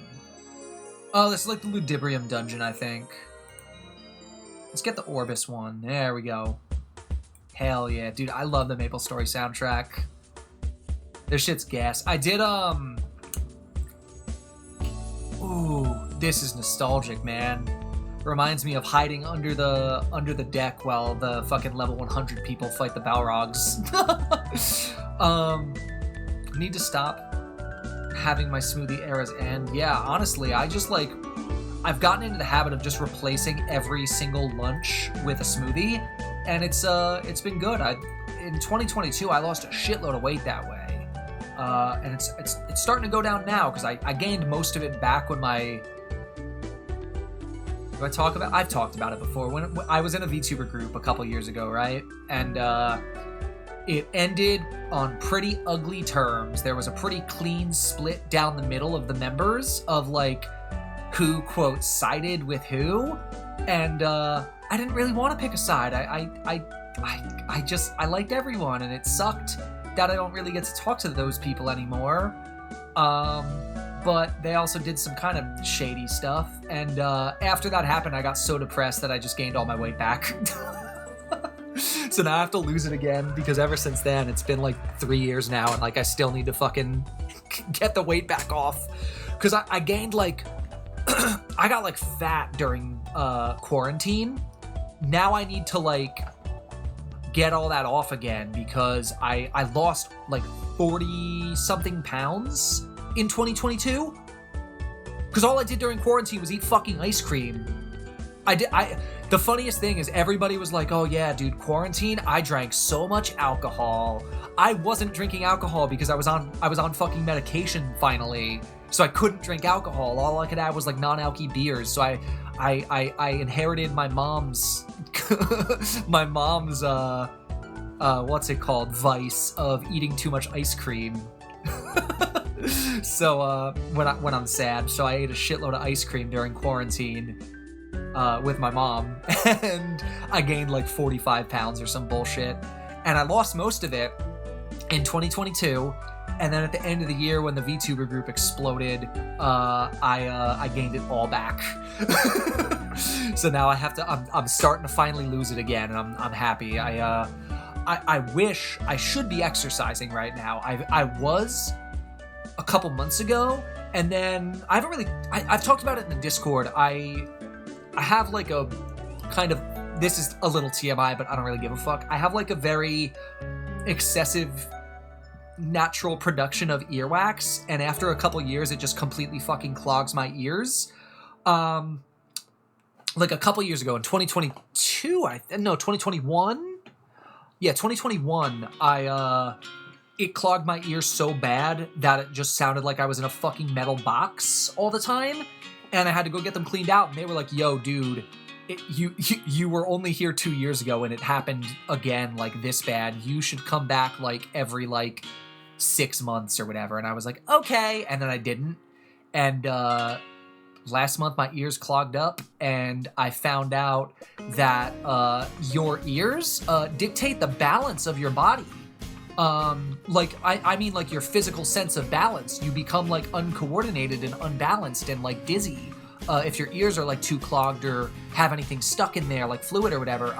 Oh, this is like the Ludibrium dungeon, I think. Let's get the Orbis one. There we go. Hell yeah. Dude, I love the Maple Story soundtrack. This shit's gas. I did, Ooh, this is nostalgic, man. Reminds me of hiding under the deck while the fucking level 100 people fight the Balrogs. Need to stop having my smoothie eras end. Yeah, honestly, I've gotten into the habit of just replacing every single lunch with a smoothie, and it's been good. In 2022, I lost a shitload of weight that way, and it's starting to go down now because I gained most of it back when my. Do I talk about? I've talked about it before. When I was in a VTuber group a couple years ago, right, and it ended on pretty ugly terms. There was a pretty clean split down the middle of the members of, like, who, quote, sided with who, and I didn't really want to pick a side. I liked everyone, and it sucked that I don't really get to talk to those people anymore. But they also did some kind of shady stuff, and after that happened, I got so depressed that I just gained all my weight back. So now I have to lose it again, because ever since then, it's been like 3 years now, and, like, I still need to fucking get the weight back off. Because I gained, like, I got, like, fat during quarantine. Now I need to, like, get all that off again, because I lost, like, 40-something pounds in 2022. Because all I did during quarantine was eat fucking ice cream. The funniest thing is everybody was like, oh yeah, dude, quarantine, I drank so much alcohol. I wasn't drinking alcohol because I was on fucking medication finally. So I couldn't drink alcohol. All I could have was, like, non-alky beers. So I inherited my mom's what's it called, vice of eating too much ice cream. So when I'm sad, so I ate a shitload of ice cream during quarantine. with my mom, and I gained like 45 pounds or some bullshit, and I lost most of it in 2022. And then at the end of the year, when the VTuber group exploded, I gained it all back. So now I have to. I'm starting to finally lose it again, and I'm happy. I wish I should be exercising right now. I was a couple months ago, and then I haven't really. I've talked about it in the Discord. I have like a kind of. This is a little TMI, but I don't really give a fuck. I have like a very excessive natural production of earwax, and after a couple years it just completely fucking clogs my ears. Like a couple years ago in 2022, 2021, yeah, 2021, it clogged my ears so bad that it just sounded like I was in a fucking metal box all the time, and I had to go get them cleaned out, and they were like, yo dude, you were only here 2 years ago and it happened again like this bad. You should come back like every like 6 months or whatever. And I was like, okay. And then I didn't. And last month my ears clogged up, and I found out that your ears dictate the balance of your body. Like I mean like your physical sense of balance. You become like uncoordinated and unbalanced and like dizzy if your ears are like too clogged or have anything stuck in there like fluid or whatever.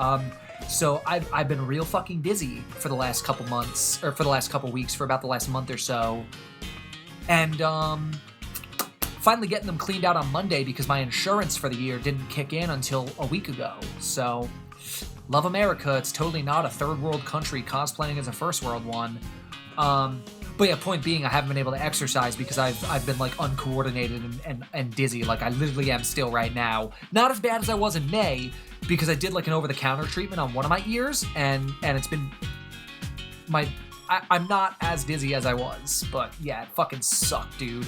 So I've been real fucking dizzy for the last couple months, or for the last couple weeks, for about the last month or so. And finally getting them cleaned out on Monday because my insurance for the year didn't kick in until a week ago. So love America. It's totally not a third world country cosplaying as a first world one. But yeah, point being, I haven't been able to exercise because I've been like uncoordinated and dizzy. Like I literally am still right now. Not as bad as I was in May, because I did like an over-the-counter treatment on one of my ears, and it's been I'm not as dizzy as I was. But yeah, it fucking sucked, dude.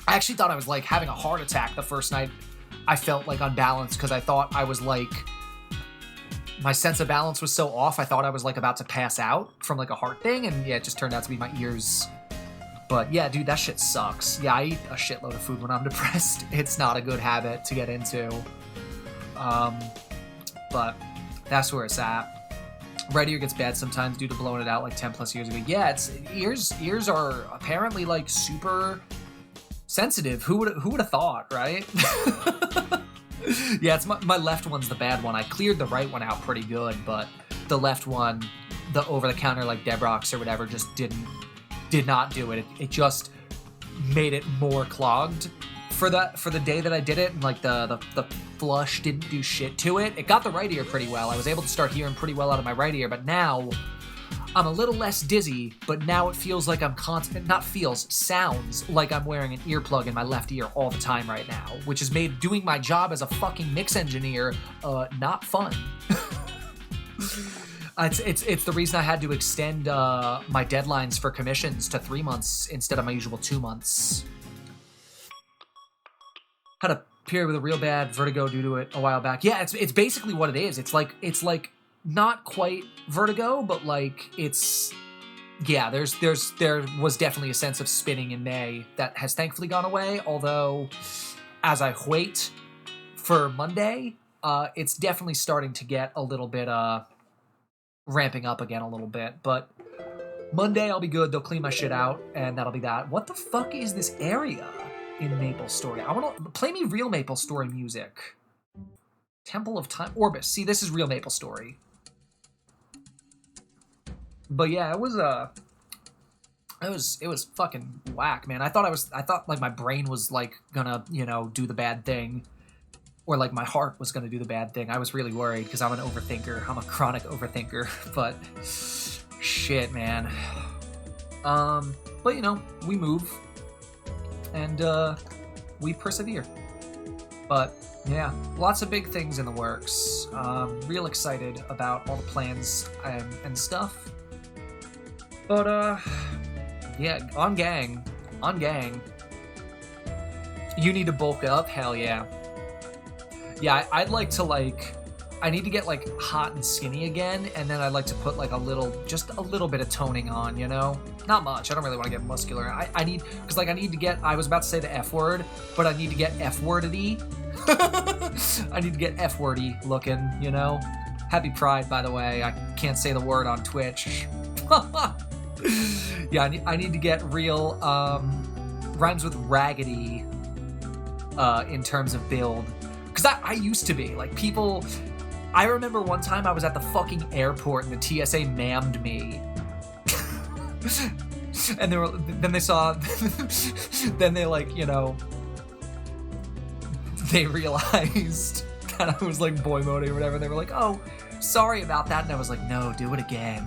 I actually thought I was like having a heart attack the first night I felt like unbalanced, because I thought I was like, my sense of balance was so off, I thought I was like about to pass out from like a heart thing, and yeah, it just turned out to be my ears. But yeah, dude, that shit sucks. Yeah, I eat a shitload of food when I'm depressed. It's not a good habit to get into. But that's where it's at. Right ear gets bad sometimes due to blowing it out like 10 plus years ago. Yeah, it's ears are apparently like super sensitive. Who would have thought, right? Yeah, it's my left one's the bad one. I cleared the right one out pretty good, but the left one, the over-the-counter like Debrox or whatever, just did not do it. It just made it more clogged for the day that I did it, and like the flush didn't do shit to it. It got the right ear pretty well. I was able to start hearing pretty well out of my right ear, but now I'm a little less dizzy, but now it feels like I'm sounds like I'm wearing an earplug in my left ear all the time right now, which has made doing my job as a fucking mix engineer not fun. It's the reason I had to extend my deadlines for commissions to 3 months instead of my usual 2 months. Had a period with a real bad vertigo due to it a while back. Yeah, it's basically what it is. It's like not quite vertigo, but like it's, yeah, there was definitely a sense of spinning in May that has thankfully gone away, although as I wait for Monday, it's definitely starting to get a little bit ramping up again a little bit. But Monday I'll be good. They'll clean my shit out, and that'll be that. What the fuck is this area in Maple Story? I want to play me real Maple Story music. Temple of Time, Orbis. See, this is real Maple Story. But yeah, it was fucking whack, man. I thought like my brain was like gonna, do the bad thing, or like my heart was gonna do the bad thing. I was really worried because I'm an overthinker. I'm a chronic overthinker. But shit, man. But we move and we persevere. But yeah, lots of big things in the works. Real excited about all the plans and stuff. But, yeah, on gang. You need to bulk up? Hell yeah. Yeah, I'd like to, I need to get, hot and skinny again, and then I'd like to put, just a little bit of toning on, Not much. I don't really want to get muscular. I need to get, I was about to say the F word, but I need to get F-wordedy. I need to get F-wordy looking, you know? Happy Pride, by the way. I can't say the word on Twitch. Yeah, I need to get real, rhymes with raggedy, in terms of build. Because I used to be, like, people... I remember one time I was at the fucking airport and the TSA ma'amed me. And then they saw... then they, like, you know... They realized that I was, like, boy moding or whatever. They were like, oh, sorry about that. And I was like, no, do it again.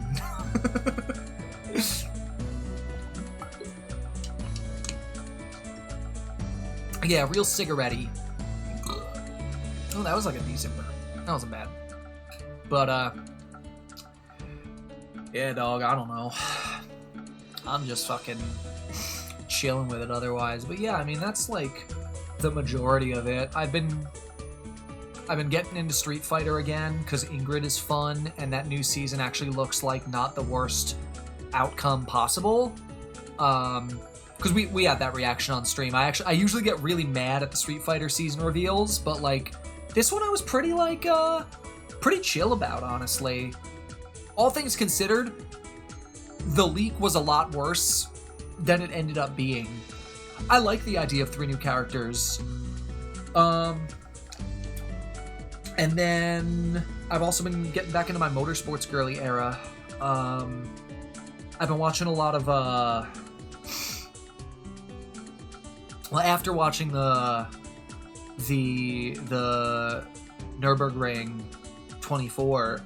Yeah, real cigarette-y. Oh, that was like a decent burn. That wasn't bad. But, yeah, dog, I don't know. I'm just fucking chilling with it otherwise. But yeah, I mean, that's like the majority of it. I've been getting into Street Fighter again because Ingrid is fun, and that new season actually looks like not the worst outcome possible. Because we had that reaction on stream. I usually get really mad at the Street Fighter season reveals, but like this one I was pretty like pretty chill about, honestly. All things considered, the leak was a lot worse than it ended up being. I like the idea of 3 new characters. And then I've also been getting back into my motorsports girly era. I've been watching a lot of well, after watching the Nürburgring 24,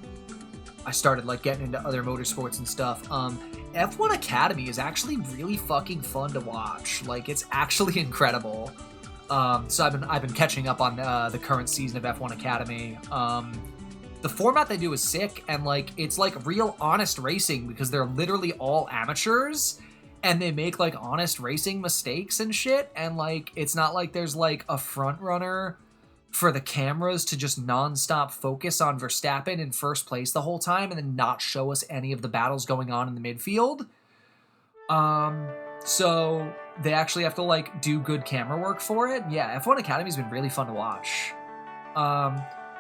I started like getting into other motorsports and stuff. F1 Academy is actually really fucking fun to watch. Like, it's actually incredible. So I've been catching up on the current season of F1 Academy. The format they do is sick, and like it's like real honest racing because they're literally all amateurs. And they make, like, honest racing mistakes and shit, and, like, it's not like there's, like, a front runner for the cameras to just non-stop focus on Verstappen in first place the whole time and then not show us any of the battles going on in the midfield. So they actually have to, like, do good camera work for it. Yeah, F1 Academy's been really fun to watch.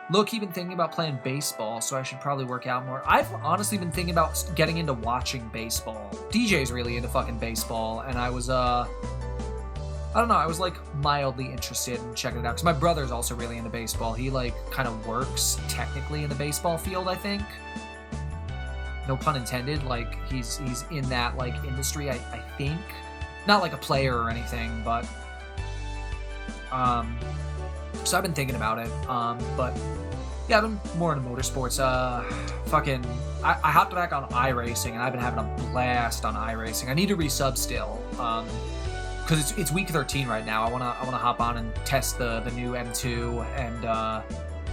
Low-key been thinking about playing baseball, so I should probably work out more. I've honestly been thinking about getting into watching baseball. DJ's really into fucking baseball, and I was, I don't know, I was, like, mildly interested in checking it out, because my brother's also really into baseball. He, like, kind of works, technically, in the baseball field, I think. No pun intended, like, he's in that, like, industry, I think. Not, like, a player or anything, but, so I've been thinking about it, but yeah, I've been more into motorsports. I hopped back on iRacing, and I've been having a blast on iRacing. I need to resub still, because it's week 13 right now. I wanna hop on and test the new M2 and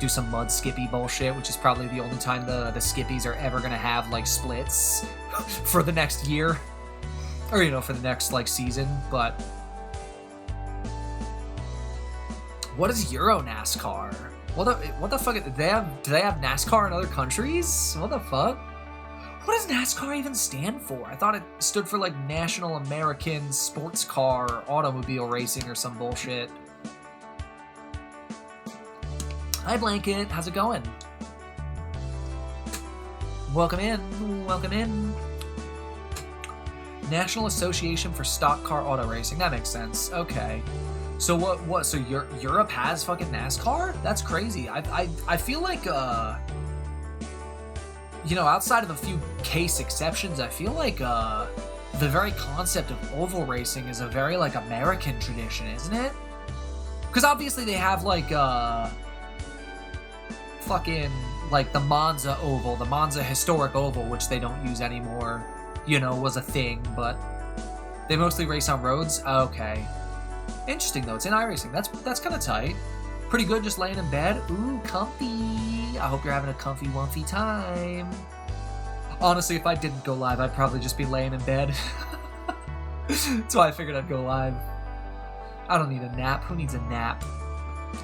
do some mud skippy bullshit, which is probably the only time the skippies are ever gonna have like splits for the next year, or you know, for the next like season, but. What is Euro NASCAR? What the fuck? Do they have NASCAR in other countries? What the fuck? What does NASCAR even stand for? I thought it stood for like National American Sports Car Automobile Racing or some bullshit. Hi Blanket, how's it going? Welcome in, welcome in. National Association for Stock Car Auto Racing. That makes sense. Okay. So what? So Europe has fucking NASCAR? That's crazy. I feel like you know, outside of a few case exceptions, I feel like the very concept of oval racing is a very like American tradition, isn't it? Because obviously they have like fucking like the Monza oval, the Monza historic oval, which they don't use anymore. You know, was a thing, but they mostly race on roads. Okay. Interesting though, it's in iRacing. That's kind of tight. Pretty good just laying in bed. Ooh, comfy. I hope you're having a comfy, wumpy time. Honestly, if I didn't go live, I'd probably just be laying in bed. That's why I figured I'd go live. I don't need a nap. Who needs a nap?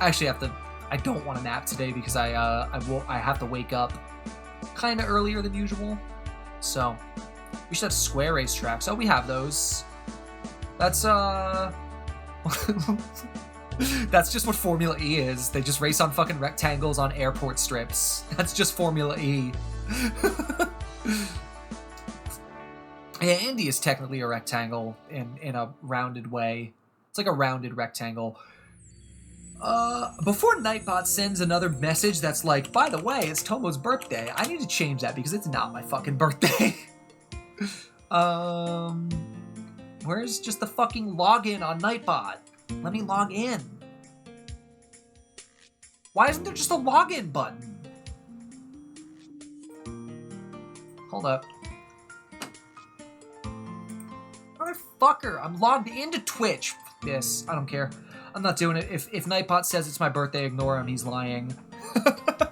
I actually I don't want a nap today because I have to wake up kind of earlier than usual. So, we should have square racetracks. Oh, we have those. That's, That's just what Formula E is. They just race on fucking rectangles on airport strips. That's just Formula E. Yeah, Indy is technically a rectangle in a rounded way. It's like a rounded rectangle. Before Nightbot sends another message that's like, by the way, it's Tomo's birthday, I need to change that because it's not my fucking birthday. Where's just the fucking login on Nightbot? Let me log in. Why isn't there just a login button? Hold up. Motherfucker, I'm logged into Twitch. This, I don't care. I'm not doing it. If Nightbot says it's my birthday, ignore him. He's lying. I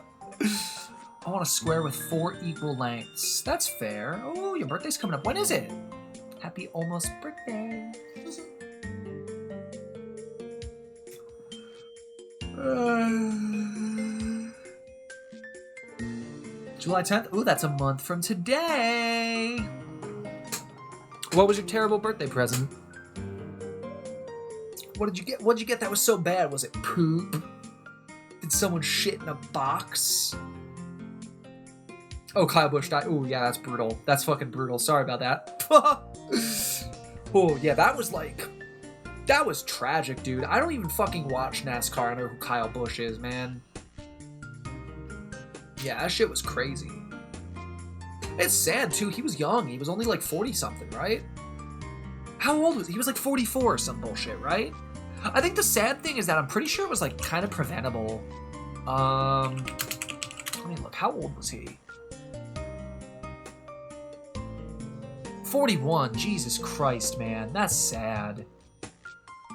want a square with 4 equal lengths. That's fair. Oh, your birthday's coming up. When is it? Happy almost birthday. July 10th? Ooh, that's a month from today. What was your terrible birthday present? What did you get? What did you get that was so bad? Was it poop? Did someone shit in a box? Oh, Kyle Busch died. Oh, yeah, that's brutal. That's fucking brutal. Sorry about that. Oh, yeah, that was tragic, dude. I don't even fucking watch NASCAR. I know who Kyle Busch is, man. Yeah, that shit was crazy. It's sad, too. He was young. He was only like 40-something, right? How old was he? He was like 44 or some bullshit, right? I think the sad thing is that I'm pretty sure it was like kind of preventable. Let me look. How old was he? 41. Jesus Christ, man. That's sad.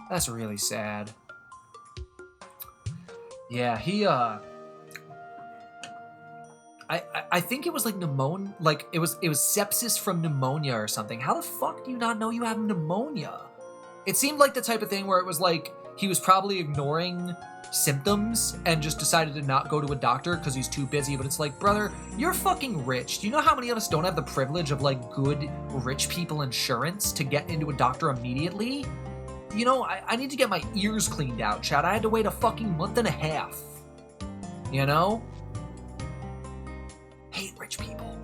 That's really sad. Yeah, he, I think it was like pneumonia, like it was sepsis from pneumonia or something. How the fuck do you not know you have pneumonia? It seemed like the type of thing where it was like he was probably ignoring symptoms and just decided to not go to a doctor because he's too busy. But it's like, brother, you're fucking rich. Do you know how many of us don't have the privilege of like good rich people insurance to get into a doctor immediately? You know, I need to get my ears cleaned out, Chad. I had to wait a fucking month and a half. You know? Hate rich people.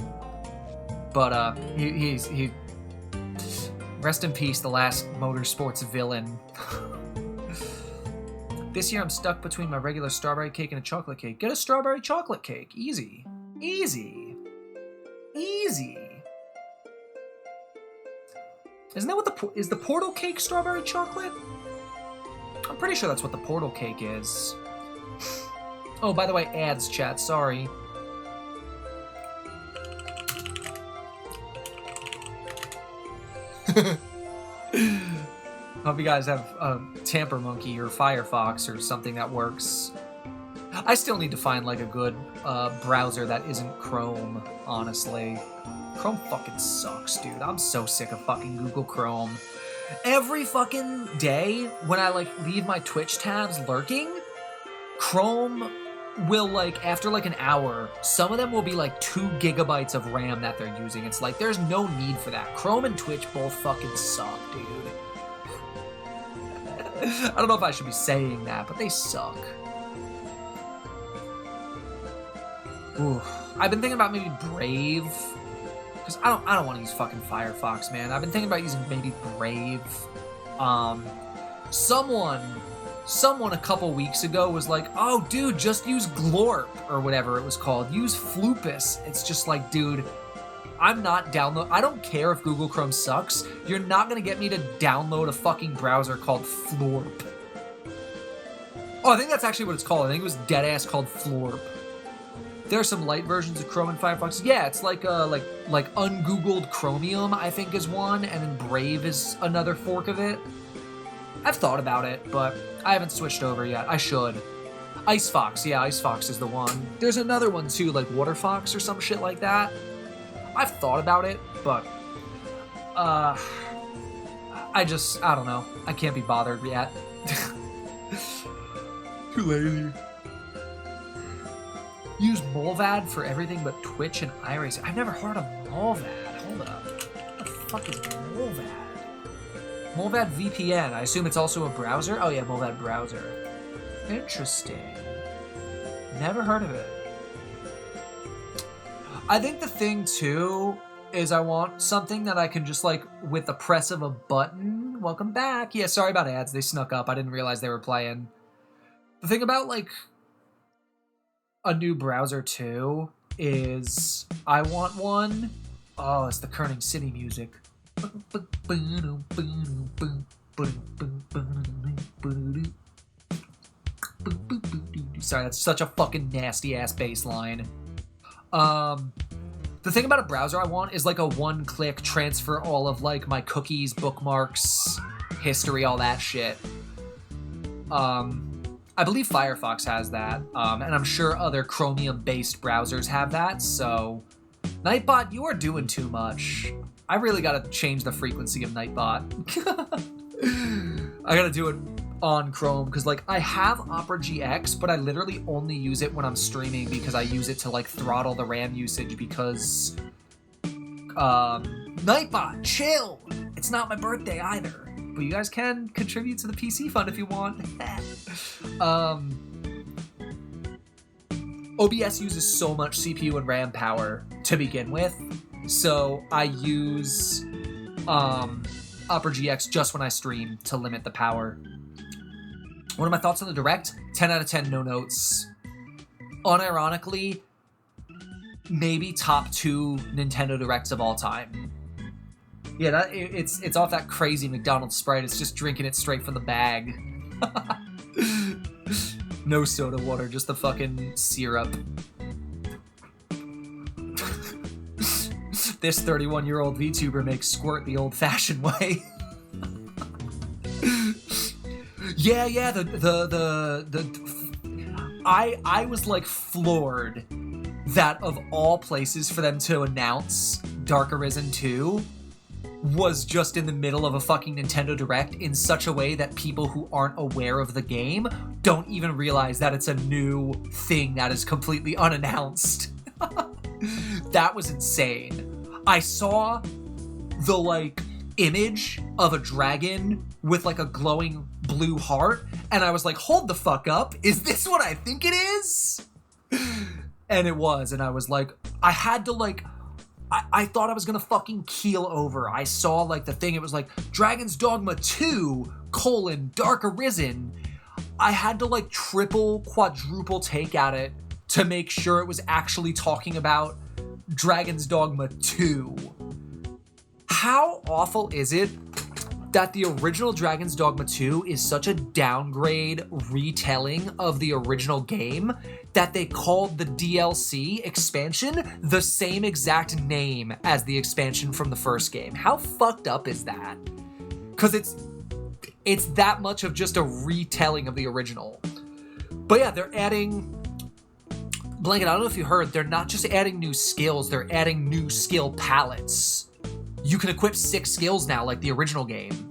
But he rest in peace, the last motorsports villain. This year I'm stuck between my regular strawberry cake and a chocolate cake. Get a strawberry chocolate cake. Easy. Easy. Easy. Isn't that what is the portal cake strawberry chocolate? I'm pretty sure that's what the portal cake is. Oh, by the way, ads, chat. Sorry. Hope you guys have a Tamper Monkey or Firefox or something that works. I still need to find like a good browser that isn't Chrome, honestly. Chrome fucking sucks, dude. I'm so sick of fucking Google Chrome. Every fucking day when I like leave my Twitch tabs lurking, Chrome will like, after like an hour, some of them will be like 2 gigabytes of RAM that they're using. It's like, there's no need for that. Chrome and Twitch both fucking suck, dude. I don't know if I should be saying that, but they suck. Ooh. I've been thinking about maybe Brave, because I don't want to use fucking Firefox, man. I've been thinking about using maybe Brave. Someone a couple weeks ago was like, oh, dude, just use Glorp, or whatever it was called. Use Floopus. It's just like, dude, I'm not I don't care if Google Chrome sucks. You're not going to get me to download a fucking browser called Florp. Oh, I think that's actually what it's called. I think it was deadass called Florp. There are some light versions of Chrome and Firefox. Yeah, it's like ungoogled Chromium, I think, is one, and then Brave is another fork of it. I've thought about it, but I haven't switched over yet. I should. Icefox, yeah, Icefox is the one. There's another one too, like Waterfox or some shit like that. I've thought about it, but I don't know. I can't be bothered yet. Too lazy. Use Molvad for everything but Twitch and iRacing. I've never heard of Molvad. Hold up. What the fuck is Molvad? Mulvad VPN. I assume it's also a browser? Oh yeah, Mulvad browser. Interesting. Never heard of it. I think the thing, too, is I want something that I can just, like, with the press of a button... Welcome back! Yeah, sorry about ads. They snuck up. I didn't realize they were playing. The thing about, like, a new browser, too, is I want one... Oh, it's the Kerning City music. Sorry, that's such a fucking nasty-ass bass line. The thing about a browser I want is like a one-click transfer all of like my cookies, bookmarks, history, all that shit. I believe Firefox has that, and I'm sure other Chromium-based browsers have that, so... Nightbot, you are doing too much. I really gotta change the frequency of Nightbot. I gotta do it on Chrome, because, like, I have Opera GX, but I literally only use it when I'm streaming because I use it to, like, throttle the RAM usage because... Nightbot, chill! It's not my birthday either. But you guys can contribute to the PC fund if you want. OBS uses so much CPU and RAM power to begin with, so I use Opera GX just when I stream to limit the power. What are my thoughts on the Direct? 10 out of 10, no notes. Unironically, maybe top 2 Nintendo Directs of all time. Yeah, it's off that crazy McDonald's Sprite. It's just drinking it straight from the bag. No soda water, just the fucking syrup. This 31-year-old VTuber makes squirt the old-fashioned way. Yeah, I was like floored that of all places for them to announce Dark Arisen 2 was just in the middle of a fucking Nintendo Direct in such a way that people who aren't aware of the game don't even realize that it's a new thing that is completely unannounced. That was insane. I saw the, like, image of a dragon with, like, a glowing blue heart, and I was like, hold the fuck up, is this what I think it is? And it was, and I was like, I had to, like... I thought I was gonna fucking keel over. I saw, like, the thing, it was like, Dragon's Dogma 2, Dark Arisen. I had to, like, triple, quadruple take at it to make sure it was actually talking about Dragon's Dogma 2. How awful is it that the original Dragon's Dogma 2 is such a downgrade retelling of the original game that they called the DLC expansion the same exact name as the expansion from the first game? How fucked up is that? Because it's that much of just a retelling of the original. But yeah, they're adding... Blanket, I don't know if you heard, they're not just adding new skills, they're adding new skill palettes. You can equip 6 skills now, like the original game.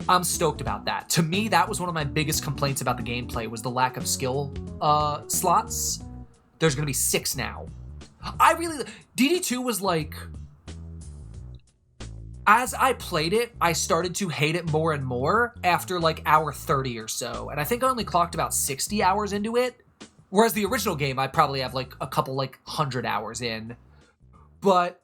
I'm stoked about that. To me, that was one of my biggest complaints about the gameplay, was the lack of skill slots. There's gonna be 6 now. DD2 was like... As I played it, I started to hate it more and more after like hour 30 or so. And I think I only clocked about 60 hours into it. Whereas the original game, I probably have like a couple like 100 hours in. But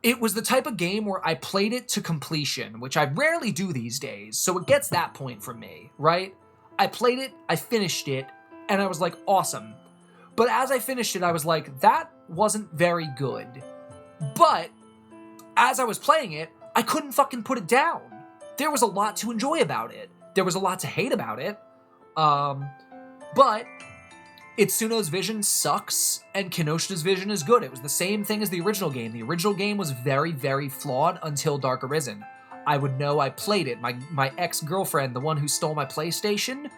it was the type of game where I played it to completion, which I rarely do these days, so it gets that point from me, right? I played it, I finished it, and I was like, awesome. But as I finished it, I was like, that wasn't very good. But as I was playing it, I couldn't fucking put it down. There was a lot to enjoy about it. There was a lot to hate about it. But Itsuno's vision sucks, and Kinoshita's vision is good. It was the same thing as the original game. The original game was very, very flawed until Dark Arisen. I would know I played it. My ex-girlfriend, the one who stole my PlayStation,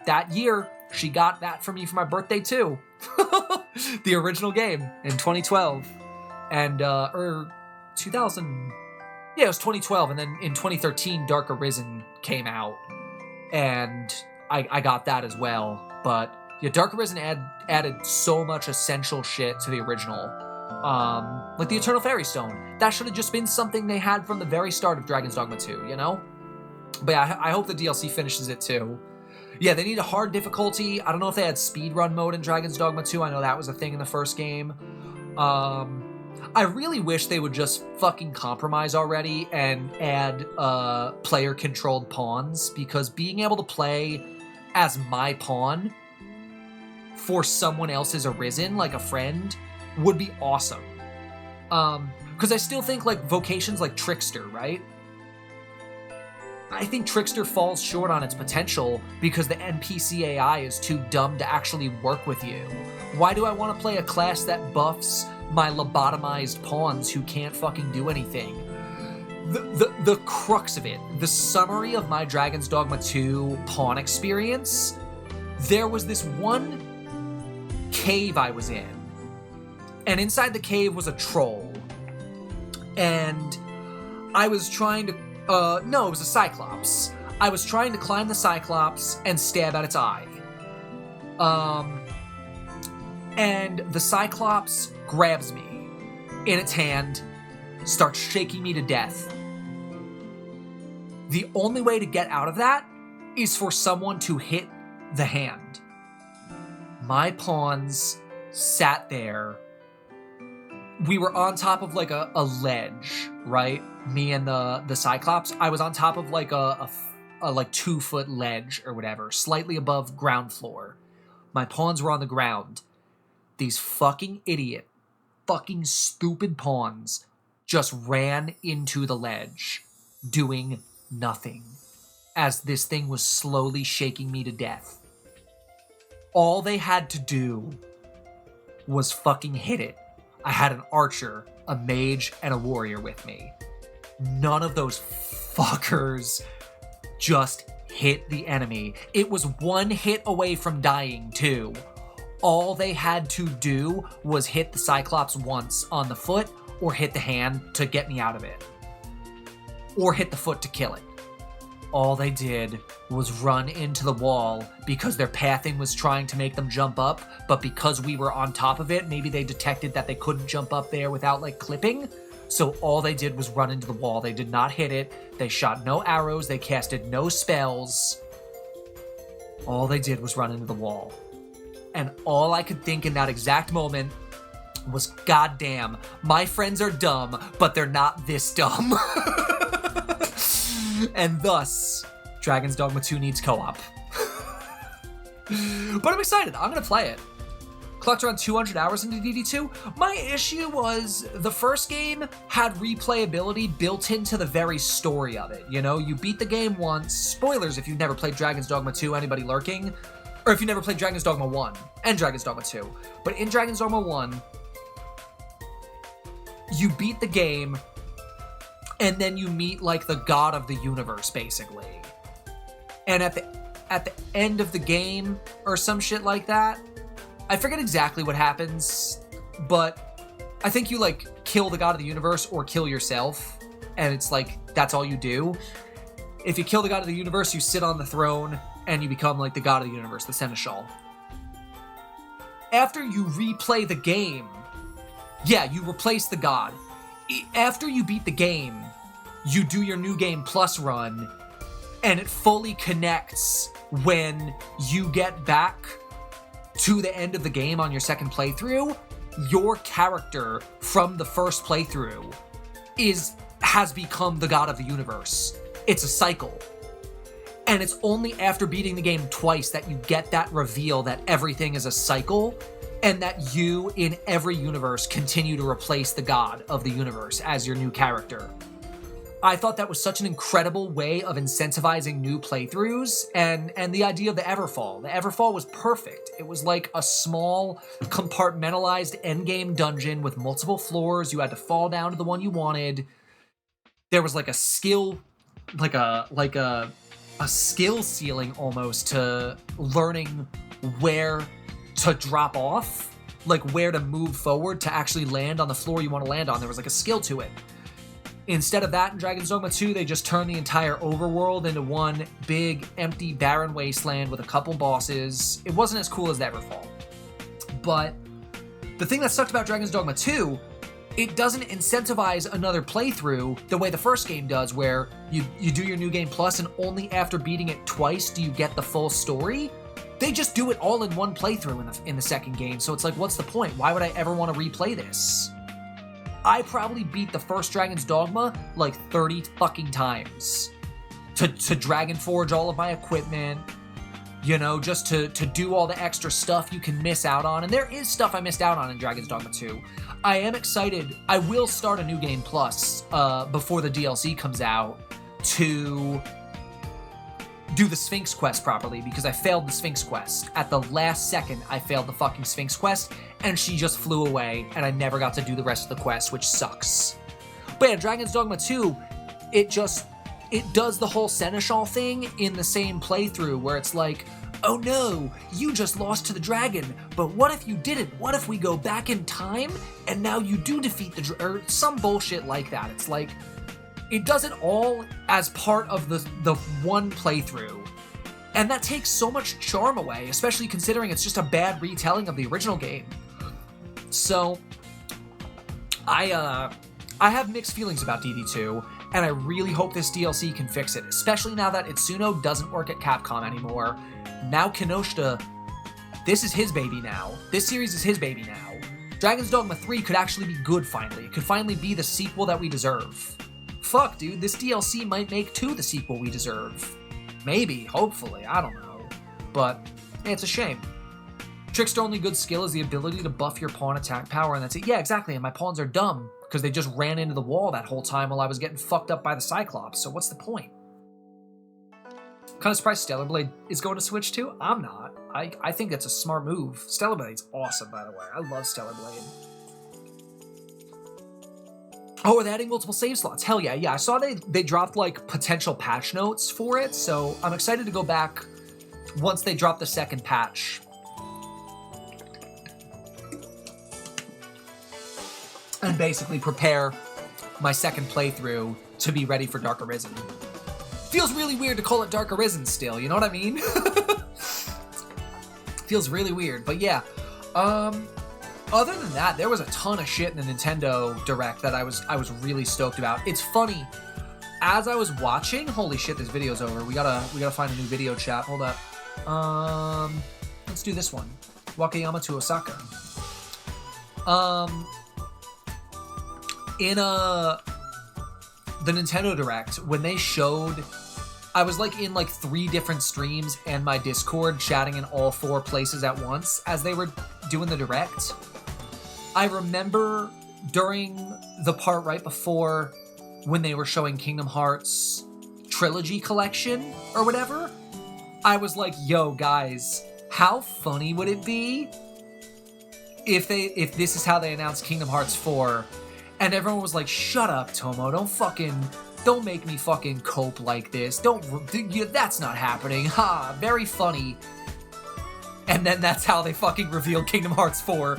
that year, she got that for me for my birthday too. The original game in 2012. And, 2000... Yeah, it was 2012, and then in 2013, Dark Arisen came out. And I got that as well, but... Yeah, Dark Arisen added so much essential shit to the original. Like the Eternal Fairy Stone. That should have just been something they had from the very start of Dragon's Dogma 2, you know? But yeah, I hope the DLC finishes it too. Yeah, they need a hard difficulty. I don't know if they had speedrun mode in Dragon's Dogma 2. I know that was a thing in the first game. I really wish they would just fucking compromise already and add player-controlled pawns, because being able to play as my pawn for someone else's Arisen, like a friend, would be awesome. Because I still think, like, vocations like Trickster, right? I think Trickster falls short on its potential because the NPC AI is too dumb to actually work with you. Why do I want to play a class that buffs my lobotomized pawns who can't fucking do anything? The crux of it, the summary of my Dragon's Dogma 2 pawn experience, there was this one cave I was in, and inside the cave was a troll, and I was trying to no, it was a Cyclops. I was trying to climb the Cyclops and stab at its eye. And the Cyclops grabs me in its hand, starts shaking me to death. The only way to get out of that is for someone to hit the hand. My pawns sat there. We were on top of like a ledge, right? Me and the Cyclops. I was on top of like a like 2-foot ledge or whatever, slightly above ground floor. My pawns were on the ground. These fucking idiot, fucking stupid pawns just ran into the ledge, doing nothing, as this thing was slowly shaking me to death. All they had to do was fucking hit it. I had an archer, a mage, and a warrior with me. None of those fuckers just hit the enemy. It was one hit away from dying, too. All they had to do was hit the Cyclops once on the foot, or hit the hand to get me out of it. Or hit the foot to kill it. All they did was run into the wall because their pathing was trying to make them jump up, but because we were on top of it, maybe they detected that they couldn't jump up there without, like, clipping. So all they did was run into the wall. They did not hit it. They shot no arrows. They casted no spells. All they did was run into the wall. And all I could think in that exact moment was, goddamn, my friends are dumb, but they're not this dumb. And thus, Dragon's Dogma 2 needs co-op. But I'm excited. I'm going to play it. Clocked around 200 hours into DD2. My issue was the first game had replayability built into the very story of it. You know, you beat the game once. Spoilers if you've never played Dragon's Dogma 2, anybody lurking. Or if you never played Dragon's Dogma 1 and Dragon's Dogma 2. But in Dragon's Dogma 1, you beat the game, and then you meet, like, the god of the universe, basically. And at the end of the game, or some shit like that, I forget exactly what happens, but I think you, like, kill the god of the universe or kill yourself, and it's like, that's all you do. If you kill the god of the universe, you sit on the throne, and you become, like, the god of the universe, the Seneschal. After you replay the game, yeah, you replace the god. After you beat the game, you do your New Game Plus run, and it fully connects when you get back to the end of the game on your second playthrough. Your character from the first playthrough has become the god of the universe. It's a cycle. And it's only after beating the game twice that you get that reveal that everything is a cycle, and that you, in every universe, continue to replace the god of the universe as your new character. I thought that was such an incredible way of incentivizing new playthroughs, and the idea of the Everfall. The Everfall was perfect. It was like a small, compartmentalized endgame dungeon with multiple floors. You had to fall down to the one you wanted. There was like a skill, like a skill ceiling almost to learning where to drop off, like where to move forward to actually land on the floor you want to land on. There was like a skill to it. Instead of that, in Dragon's Dogma 2, they just turned the entire overworld into one big, empty, barren wasteland with a couple bosses. It wasn't as cool as the Everfall. But The thing that sucked about Dragon's Dogma 2, it doesn't incentivize another playthrough the way the first game does, where you do your New Game Plus and only after beating it twice do you get the full story. They just do it all in one playthrough in the second game, so it's like, what's the point? Why would I ever want to replay this? I probably beat the first Dragon's Dogma like 30 fucking times to Dragon Forge all of my equipment, you know, just to do all the extra stuff you can miss out on. And there is stuff I missed out on in Dragon's Dogma 2. I am excited. I will start a New Game Plus before the DLC comes out to do the Sphinx quest properly, because I failed the Sphinx quest. At the last second, I failed the fucking Sphinx quest, and she just flew away, and I never got to do the rest of the quest, which sucks. But yeah, Dragon's Dogma 2, it does the whole Seneschal thing in the same playthrough, where it's like, oh no, you just lost to the dragon, but what if you didn't? What if we go back in time, and now you do defeat the or some bullshit like that. It's like, it does it all as part of the one playthrough. And that takes so much charm away, especially considering it's just a bad retelling of the original game. So, I have mixed feelings about DD2, and I really hope this DLC can fix it, especially now that Itsuno doesn't work at Capcom anymore. Now Kinoshita, this is his baby now. This series is his baby now. Dragon's Dogma 3 could actually be good finally. It could finally be the sequel that we deserve. Fuck, dude, this DLC might make 2 the sequel we deserve. Maybe, hopefully, I don't know. But, it's a shame. Trickster only good skill is the ability to buff your pawn attack power, and that's it. Yeah, exactly, and my pawns are dumb, because they just ran into the wall that whole time while I was getting fucked up by the Cyclops, so what's the point? Kind of surprised Stellar Blade is going to Switch too? I'm not. I think it's a smart move. Stellar Blade's awesome, by the way. I love Stellar Blade. Oh, are they adding multiple save slots? Hell yeah, yeah. I saw they dropped, like, potential patch notes for it, so I'm excited to go back once they drop the second patch. And basically prepare my second playthrough to be ready for Dark Arisen. Feels really weird to call it Dark Arisen still, you know what I mean? Feels really weird, but yeah. Other than that, there was a ton of shit in the Nintendo Direct that I was really stoked about. It's funny, as I was watching, holy shit, this video's over. We gotta find a new video chat. Hold up. Let's do this one. Wakayama to Osaka. In the Nintendo Direct, when they showed, I was like in like 3 different streams and my Discord chatting in all 4 places at once as they were doing the Direct. I remember during the part right before when they were showing Kingdom Hearts Trilogy Collection or whatever, I was like, yo guys, how funny would it be if this is how they announced Kingdom Hearts 4? And everyone was like, shut up, Tomo, don't make me fucking cope like this. That's not happening. Ha, very funny. And then that's how they fucking revealed Kingdom Hearts 4.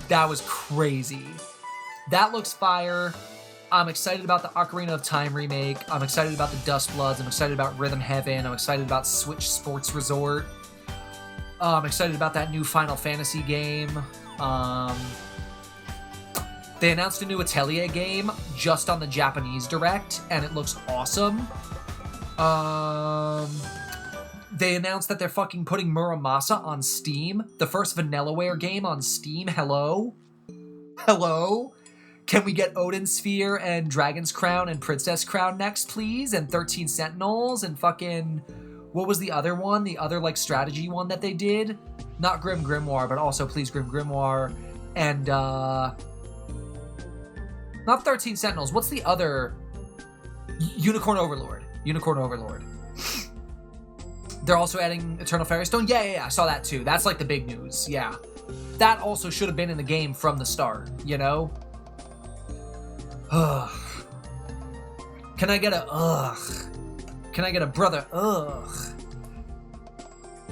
That was crazy. That looks fire. I'm excited about the Ocarina of Time remake. I'm excited about the Dust Bloods. I'm excited about Rhythm Heaven. I'm excited about Switch Sports Resort. I'm excited about that new Final Fantasy game. They announced a new Atelier game just on the Japanese Direct, and it looks awesome. They announced that they're fucking putting Muramasa on Steam. The first Vanillaware game on Steam. Hello? Hello? Can we get Odin Sphere and Dragon's Crown and Princess Crown next, please? And 13 Sentinels and fucking... What was the other one? The other, like, strategy one that they did? Not Grim Grimoire, but also please Grim Grimoire. And, not 13 Sentinels. What's the other? Unicorn Overlord. Unicorn Overlord. They're also adding Eternal Fairy Stone. Yeah, I saw that too. That's like the big news. Yeah. That also should have been in the game from the start, you know? Ugh. Can I get a ugh? Can I get a brother ugh?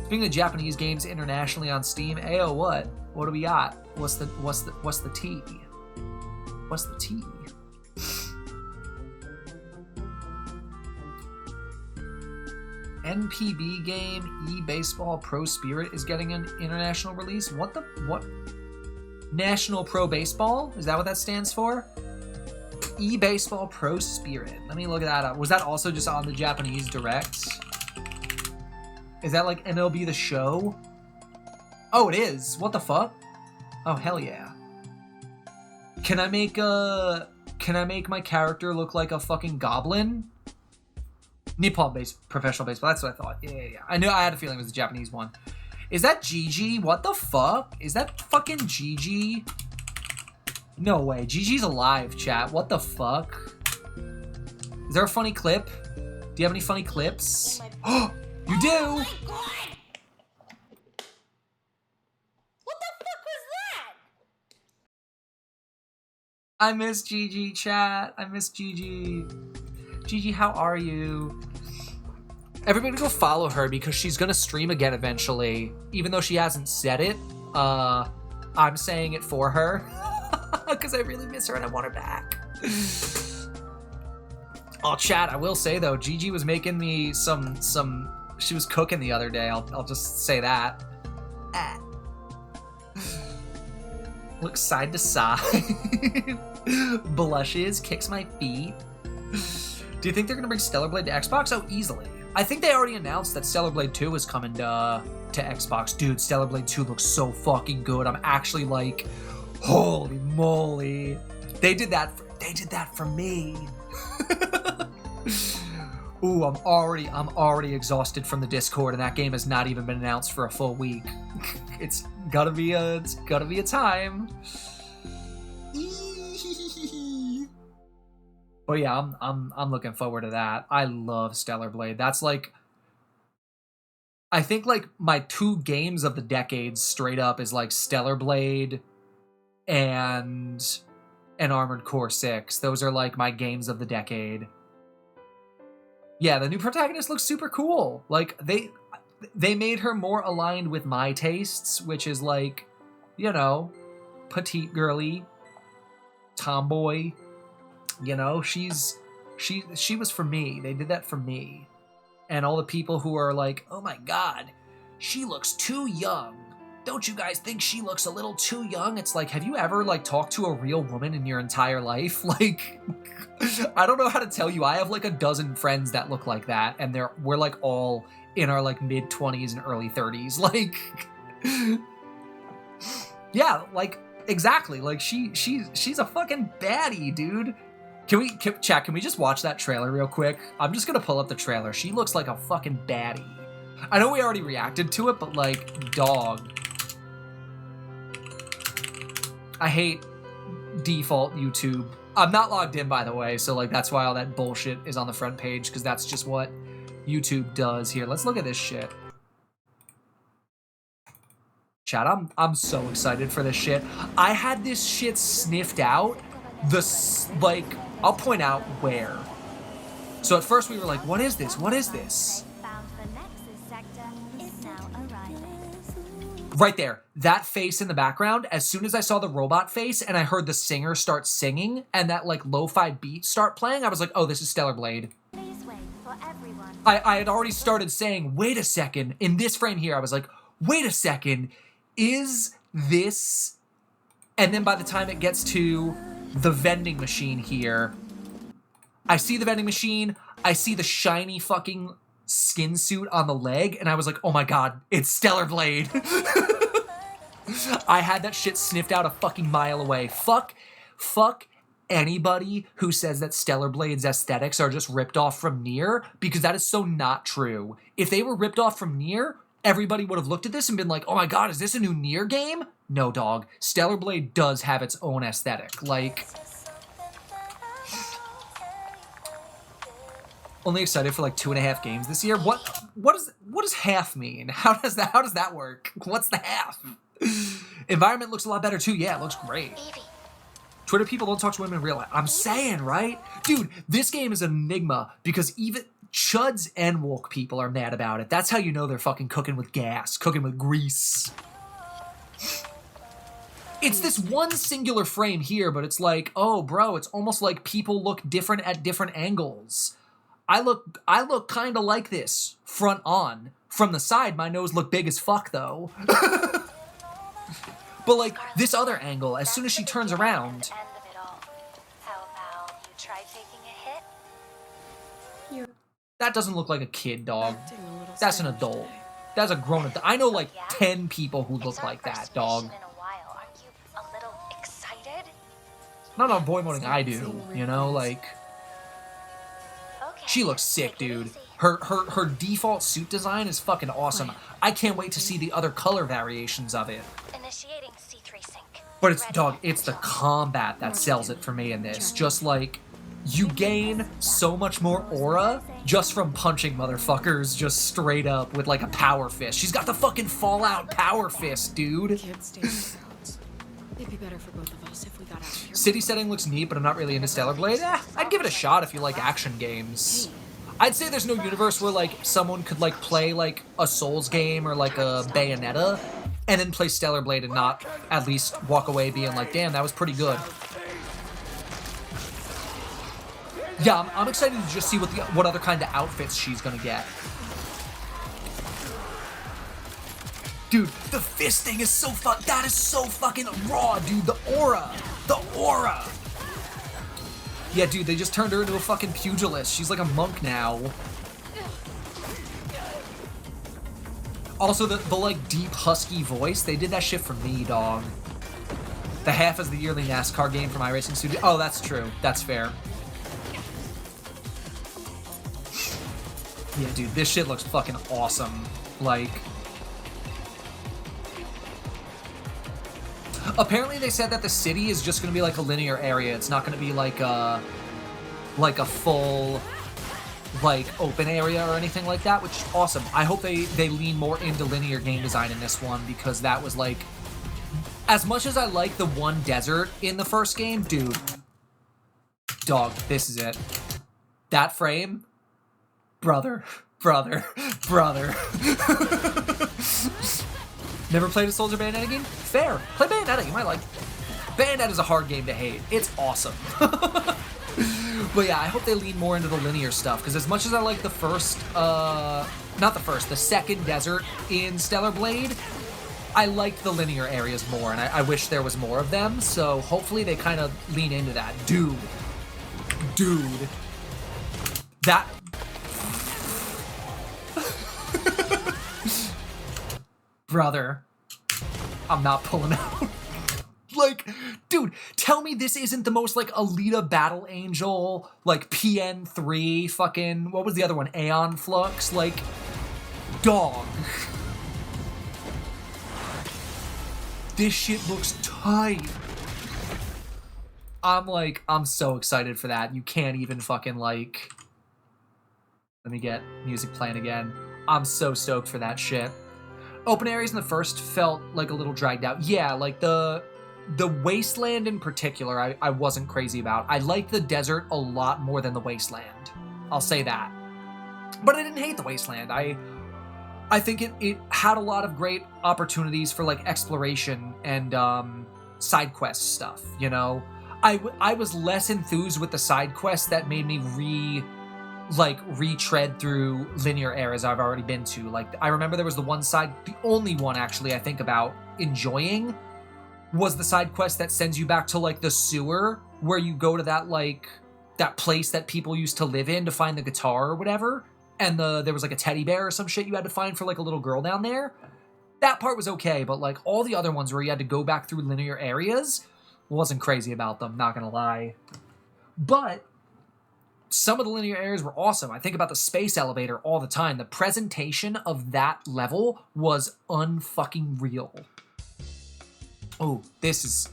Speaking of Japanese games internationally on Steam, ayo, what? What do we got? What's the tea? What's the tea? NPB game, e-baseball Pro Spirit is getting an international release. What? National Pro Baseball? Is that what that stands for? E-baseball Pro Spirit. Let me look that up. Was that also just on the Japanese Direct? Is that like MLB The Show? Oh, it is. What the fuck? Oh, hell yeah. Can I make my character look like a fucking goblin? Nippon professional baseball. That's what I thought. Yeah. I knew. I had a feeling it was the Japanese one. Is that Gigi? What the fuck? Is that fucking Gigi? No way. Gigi's alive, chat. What the fuck? Is there a funny clip? Do you have any funny clips? Oh, you do! Oh my God! What the fuck was that? I miss Gigi, chat. I miss Gigi. Gigi, how are you? Everybody go follow her because she's gonna stream again eventually. Even though she hasn't said it, I'm saying it for her. Because I really miss her and I want her back. Oh, chat, I will say though, Gigi was making me some she was cooking the other day. I'll just say that. Look side to side. Blushes, kicks my feet. Do you think they're gonna bring Stellar Blade to Xbox? Oh, easily. I think they already announced that Stellar Blade 2 is coming to Xbox. Dude, Stellar Blade 2 looks so fucking good. I'm actually like, holy moly. They did that for me. Ooh, I'm already exhausted from the Discord, and that game has not even been announced for a full week. It's gotta be a time. But yeah, I'm looking forward to that. I love Stellar Blade. That's like, I think like my 2 games of the decade straight up is like Stellar Blade and Armored Core 6. Those are like my games of the decade. Yeah, the new protagonist looks super cool. Like they made her more aligned with my tastes, which is like, you know, petite girly, tomboy. You know, she was for me. They did that for me. And all the people who are like, oh my god, she looks too young. Don't you guys think she looks a little too young? It's like, have you ever like talked to a real woman in your entire life? Like, I don't know how to tell you. I have like a dozen friends that look like that, and we're like all in our like mid-20s and early 30s. Like, yeah, like exactly. Like she's a fucking baddie, dude. Chat, can we just watch that trailer real quick? I'm just gonna pull up the trailer. She looks like a fucking baddie. I know we already reacted to it, but like, dog. I hate default YouTube. I'm not logged in, by the way, so like that's why all that bullshit is on the front page, because that's just what YouTube does. Here, let's look at this shit. Chat, I'm so excited for this shit. I had this shit sniffed out. Like, I'll point out where. So at first we were like, what is this? What is this? Right there, that face in the background, as soon as I saw the robot face and I heard the singer start singing and that like lo-fi beat start playing, I was like, oh, this is Stellar Blade. I had already started saying, wait a second, in this frame here, I was like, wait a second, is this... And then by the time it gets to the vending machine here, I see the vending machine, I see the shiny fucking skin suit on the leg, and I was like, oh my god, it's Stellar Blade. I had that shit sniffed out a fucking mile away. Fuck anybody who says that Stellar Blade's aesthetics are just ripped off from Nier, because that is so not true. If they were ripped off from Nier, everybody would have looked at this and been like, oh my god, is this a new Nier game? No, dog. Stellar Blade does have its own aesthetic. Like... Only excited for like 2.5 games this year. What does half mean? How does that work? What's the half? Environment looks a lot better too. Yeah, it looks great. Twitter people don't talk to women in real life. I'm saying, right? Dude, this game is an enigma because even chuds and woke people are mad about it. That's how you know they're fucking cooking with gas, cooking with grease. It's this one singular frame here, but it's like, oh, bro, it's almost like people look different at different angles. I look kind of like this front on. From the side, my nose looked big as fuck though. But like this other angle, as soon as she turns around. That doesn't look like a kid, dog. That's an adult. That's a grown adult. I know like 10 people who look like that, dog. Not on boy moding I do, you know, like. She looks sick, dude. Her default suit design is fucking awesome. I can't wait to see the other color variations of it. Initiating C3 sync. But it's, dog, it's the combat that sells it for me in this. Just like, you gain so much more aura just from punching motherfuckers just straight up with like a power fist. She's got the fucking Fallout power fist, dude. It'd be better for both of us if we got out of here. City setting looks neat, but I'm not really into Stellar Blade. I'd give it a shot if you like action games. I'd say there's no universe where like someone could like play like a Souls game or like a Bayonetta and then play Stellar Blade and not at least walk away being like, damn, that was pretty good. Yeah, I'm excited to just see what other kind of outfits she's gonna get. Dude, the fisting is so that is so fucking raw, dude. The aura. Yeah, dude, they just turned her into a fucking pugilist. She's like a monk now. Also, the like deep husky voice, they did that shit for me, dog. The half is the yearly NASCAR game from iRacing Studio. Oh, that's true. That's fair. Yeah, dude, this shit looks fucking awesome. Like, apparently they said that the city is just gonna be like a linear area. It's not gonna be like a full like open area or anything like that, which is awesome. I hope they lean more into linear game design in this one, because that was like, as much as I like the one desert in the first game, dude, dog, this is it. That frame, brother. Never played a Soldier Bayonetta game? Fair. Play Bayonetta, you might like it. Bayonetta's a hard game to hate. It's awesome. But yeah, I hope they lean more into the linear stuff, because as much as I like the first, the second desert in Stellar Blade, I liked the linear areas more, and I wish there was more of them, so hopefully they kind of lean into that. Dude. That... Brother, I'm not pulling out. Like, dude, tell me this isn't the most, like, Alita Battle Angel, like, PN3, fucking, what was the other one, Aeon Flux? Like, dog. This shit looks tight. I'm so excited for that. You can't even fucking, like... Let me get music playing again. I'm so stoked for that shit. Open areas in the first felt like a little dragged out. Yeah, like the wasteland in particular, I wasn't crazy about. I liked the desert a lot more than the wasteland. I'll say that. But I didn't hate the wasteland. I think it had a lot of great opportunities for like exploration and side quest stuff, you know? I was less enthused with the side quests that made me retread through linear areas I've already been to. Like, I remember there was the only one actually I think about enjoying was the side quest that sends you back to like the sewer, where you go to that place that people used to live in to find the guitar or whatever, and there was like a teddy bear or some shit you had to find for like a little girl down there. That part was okay, but like all the other ones where you had to go back through linear areas, wasn't crazy about them, not gonna lie. But some of the linear areas were awesome. I think about the space elevator all the time. The presentation of that level was unfucking real. Oh, this is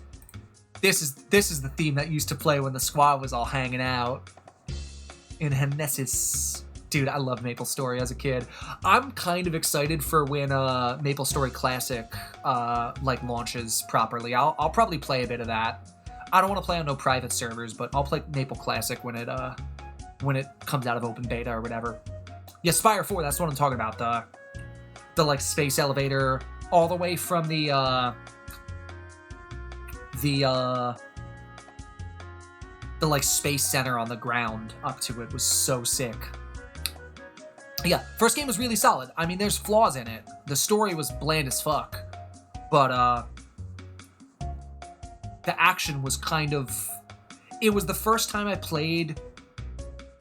the theme that used to play when the squad was all hanging out in Hennessis. Dude, I love MapleStory as a kid. I'm kind of excited for when MapleStory Classic launches properly. I'll probably play a bit of that. I don't want to play on no private servers, but I'll play Maple Classic when it comes out of open beta or whatever. Yeah, Spire 4, that's what I'm talking about. The like space elevator all the way from the like space center on the ground up to it was so sick. Yeah, first game was really solid. I mean, there's flaws in it. The story was bland as fuck. But, the action was kind of... It was the first time I played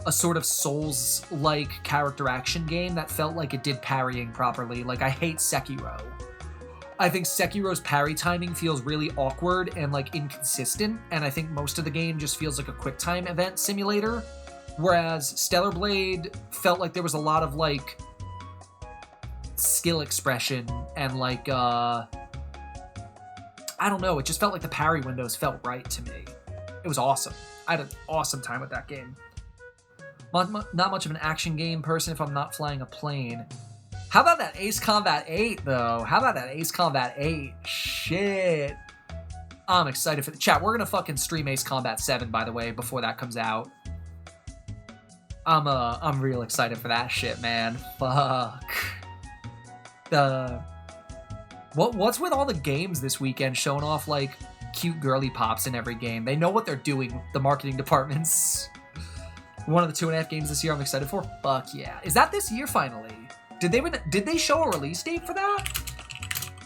a sort of Souls-like character action game that felt like it did parrying properly. Like, I hate Sekiro. I think Sekiro's parry timing feels really awkward and, like, inconsistent, and I think most of the game just feels like a quick-time event simulator. Whereas Stellar Blade felt like there was a lot of, like, skill expression and, like, I don't know, it just felt like the parry windows felt right to me. It was awesome. I had an awesome time with that game. Not much of an action game person if I'm not flying a plane. How about that Ace Combat 8, though? How about that Ace Combat 8? Shit. I'm excited for the chat. We're gonna fucking stream Ace Combat 7, by the way, before that comes out. I'm real excited for that shit, man. Fuck. What's with all the games this weekend showing off, like, cute girly pops in every game? They know what they're doing, the marketing departments. One of the 2.5 games this year I'm excited for? Fuck yeah. Is that this year, finally? Did they show a release date for that?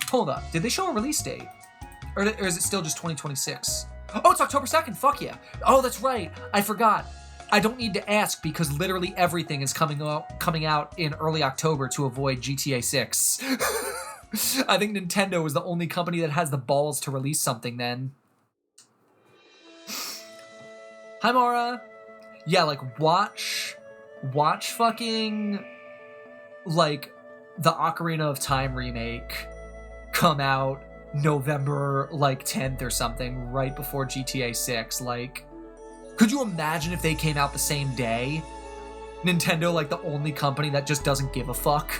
Hold up. Did they show a release date? Or is it still just 2026? Oh, it's October 2nd. Fuck yeah. Oh, that's right. I forgot. I don't need to ask because literally everything is coming out in early October to avoid GTA 6. I think Nintendo is the only company that has the balls to release something then. Hi, Mara. Yeah, like, watch fucking, like, the Ocarina of Time remake come out November, like, 10th or something, right before GTA 6. Like, could you imagine if they came out the same day? Nintendo, like, the only company that just doesn't give a fuck.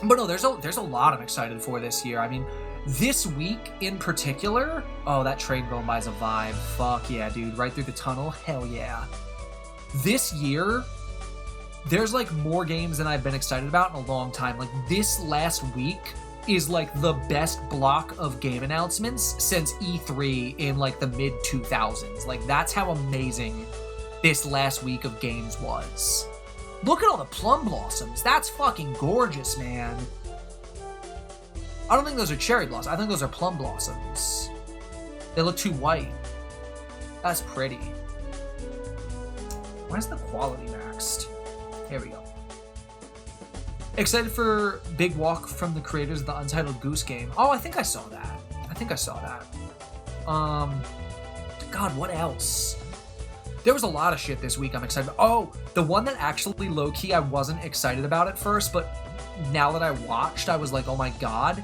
But no, there's a lot I'm excited for this year. I mean, this week in particular, oh, that train going by is a vibe. Fuck yeah, dude. Right through the tunnel? Hell yeah. This year, there's, like, more games than I've been excited about in a long time. Like, this last week is, like, the best block of game announcements since E3 in, like, the mid-2000s. Like, that's how amazing this last week of games was. Look at all the plum blossoms. That's fucking gorgeous, man. I don't think those are cherry blossoms. I think those are plum blossoms. They look too white. That's pretty. Where's the quality maxed? Here we go. Excited for Big Walk from the creators of the Untitled Goose Game. Oh, I think I saw that. God, what else? There was a lot of shit this week I'm excited about. Oh, the one that actually low-key I wasn't excited about at first, but now that I watched, I was like, oh my god.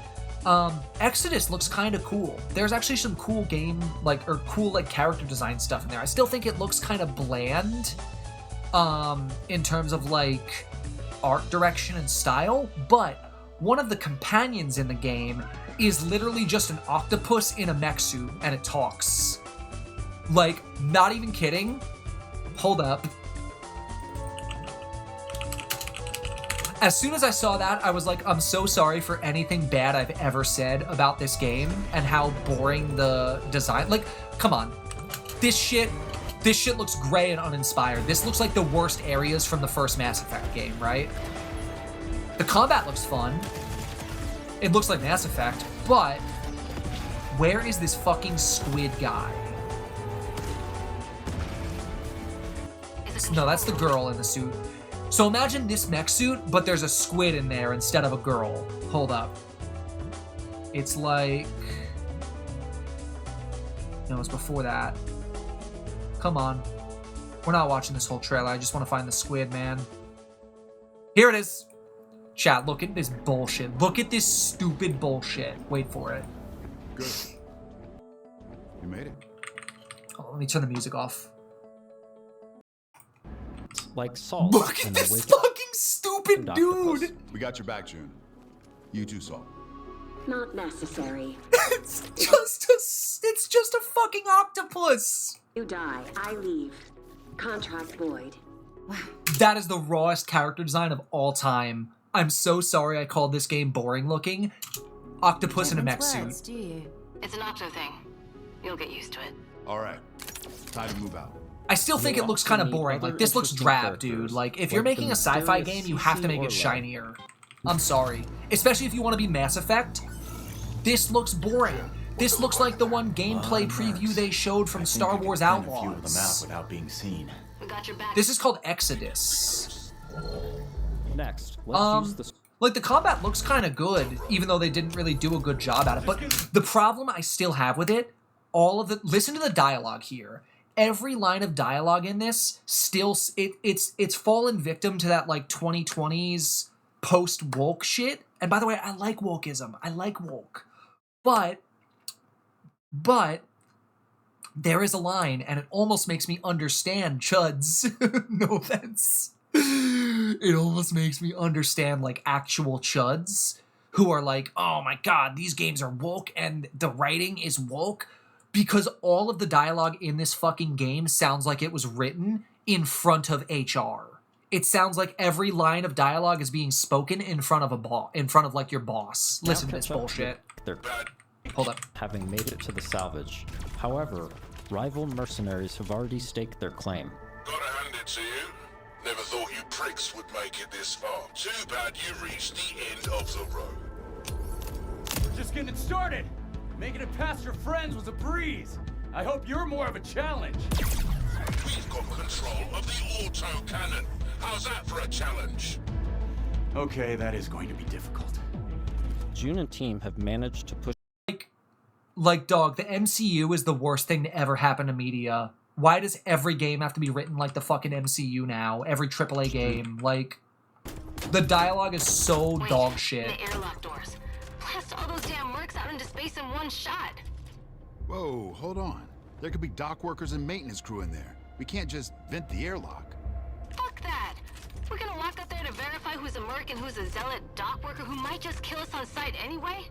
Exodus looks kind of cool. There's actually some cool game, like, or cool, like, character design stuff in there. I still think it looks kind of bland, in terms of, like, art direction and style, but one of the companions in the game is literally just an octopus in a mech suit, and it talks. Like, not even kidding. Hold up. As soon as I saw that, I was like, I'm so sorry for anything bad I've ever said about this game and how boring the design... Like, come on. This shit looks gray and uninspired. This looks like the worst areas from the first Mass Effect game, right? The combat looks fun. It looks like Mass Effect, but where is this fucking squid guy? No, that's the girl in the suit. So imagine this mech suit, but there's a squid in there instead of a girl. Hold up. It's like... No, it's before that. Come on. We're not watching this whole trailer. I just want to find the squid, man. Here it is. Chat, look at this bullshit. Look at this stupid bullshit. Wait for it. Good. You made it. Oh, let me turn the music off. Like salt. Look at this fucking stupid dude. We got your back, June. You too, Saul. Not necessary. It's just a fucking octopus. You die, I leave. Contract void. That is the rawest character design of all time. I'm so sorry I called this game boring looking. Octopus in a mech suit. Do you? It's an octo thing. You'll get used to it. All right. Time to move out. I still think it looks kind of boring. Like, this looks drab, dude. Like, if you're making a sci-fi game, you have to make it shinier. I'm sorry. Especially if you want to be Mass Effect. This looks boring. This looks like the one gameplay preview they showed from Star Wars Outlaws. Without being seen. This is called Exodus. Next, let's use the... Like, the combat looks kind of good, even though they didn't really do a good job at it. But the problem I still have with it, listen to the dialogue here. Every line of dialogue in this still, it's fallen victim to that, like, 2020s post-woke shit. And by the way, I like wokeism. I like woke. But there is a line, and it almost makes me understand chuds. No offense. It almost makes me understand, like, actual chuds who are like, oh my god, these games are woke and the writing is woke, because all of the dialogue in this fucking game sounds like it was written in front of HR. It sounds like every line of dialogue is being spoken in front of like your boss. Listen to this bullshit. Hold up. Having made it to the salvage. However, rival mercenaries have already staked their claim. Gotta hand it to you. Never thought you pricks would make it this far. Too bad you reached the end of the road. We're just getting started. Making it past your friends was a breeze. I hope you're more of a challenge. We've got control of the auto-cannon. How's that for a challenge? Okay, that is going to be difficult. June and team have managed to push... Like, dog, the MCU is the worst thing to ever happen to media. Why does every game have to be written like the fucking MCU now? Every AAA game. Like, the dialogue is so dog shit. The airlock doors. Blast all those damn mercs out into space in one shot. Whoa, hold on. There could be dock workers and maintenance crew in there. We can't just vent the airlock. Fuck that. We're gonna walk up there to verify who's a merc and who's a zealot dock worker who might just kill us on sight anyway?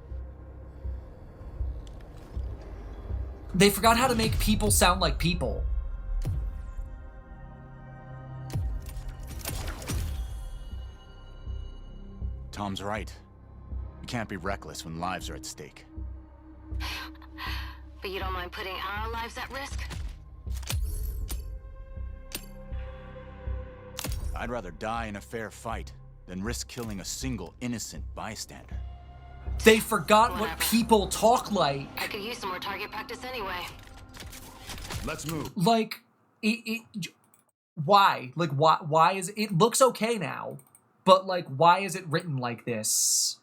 They forgot how to make people sound like people. Tom's right. We can't be reckless when lives are at stake. But you don't mind putting our lives at risk? I'd rather die in a fair fight than risk killing a single innocent bystander. They forgot what people talk like. I could use some more target practice anyway. Let's move. Like, why? Like, why is it looks okay now, but like, why is it written like this?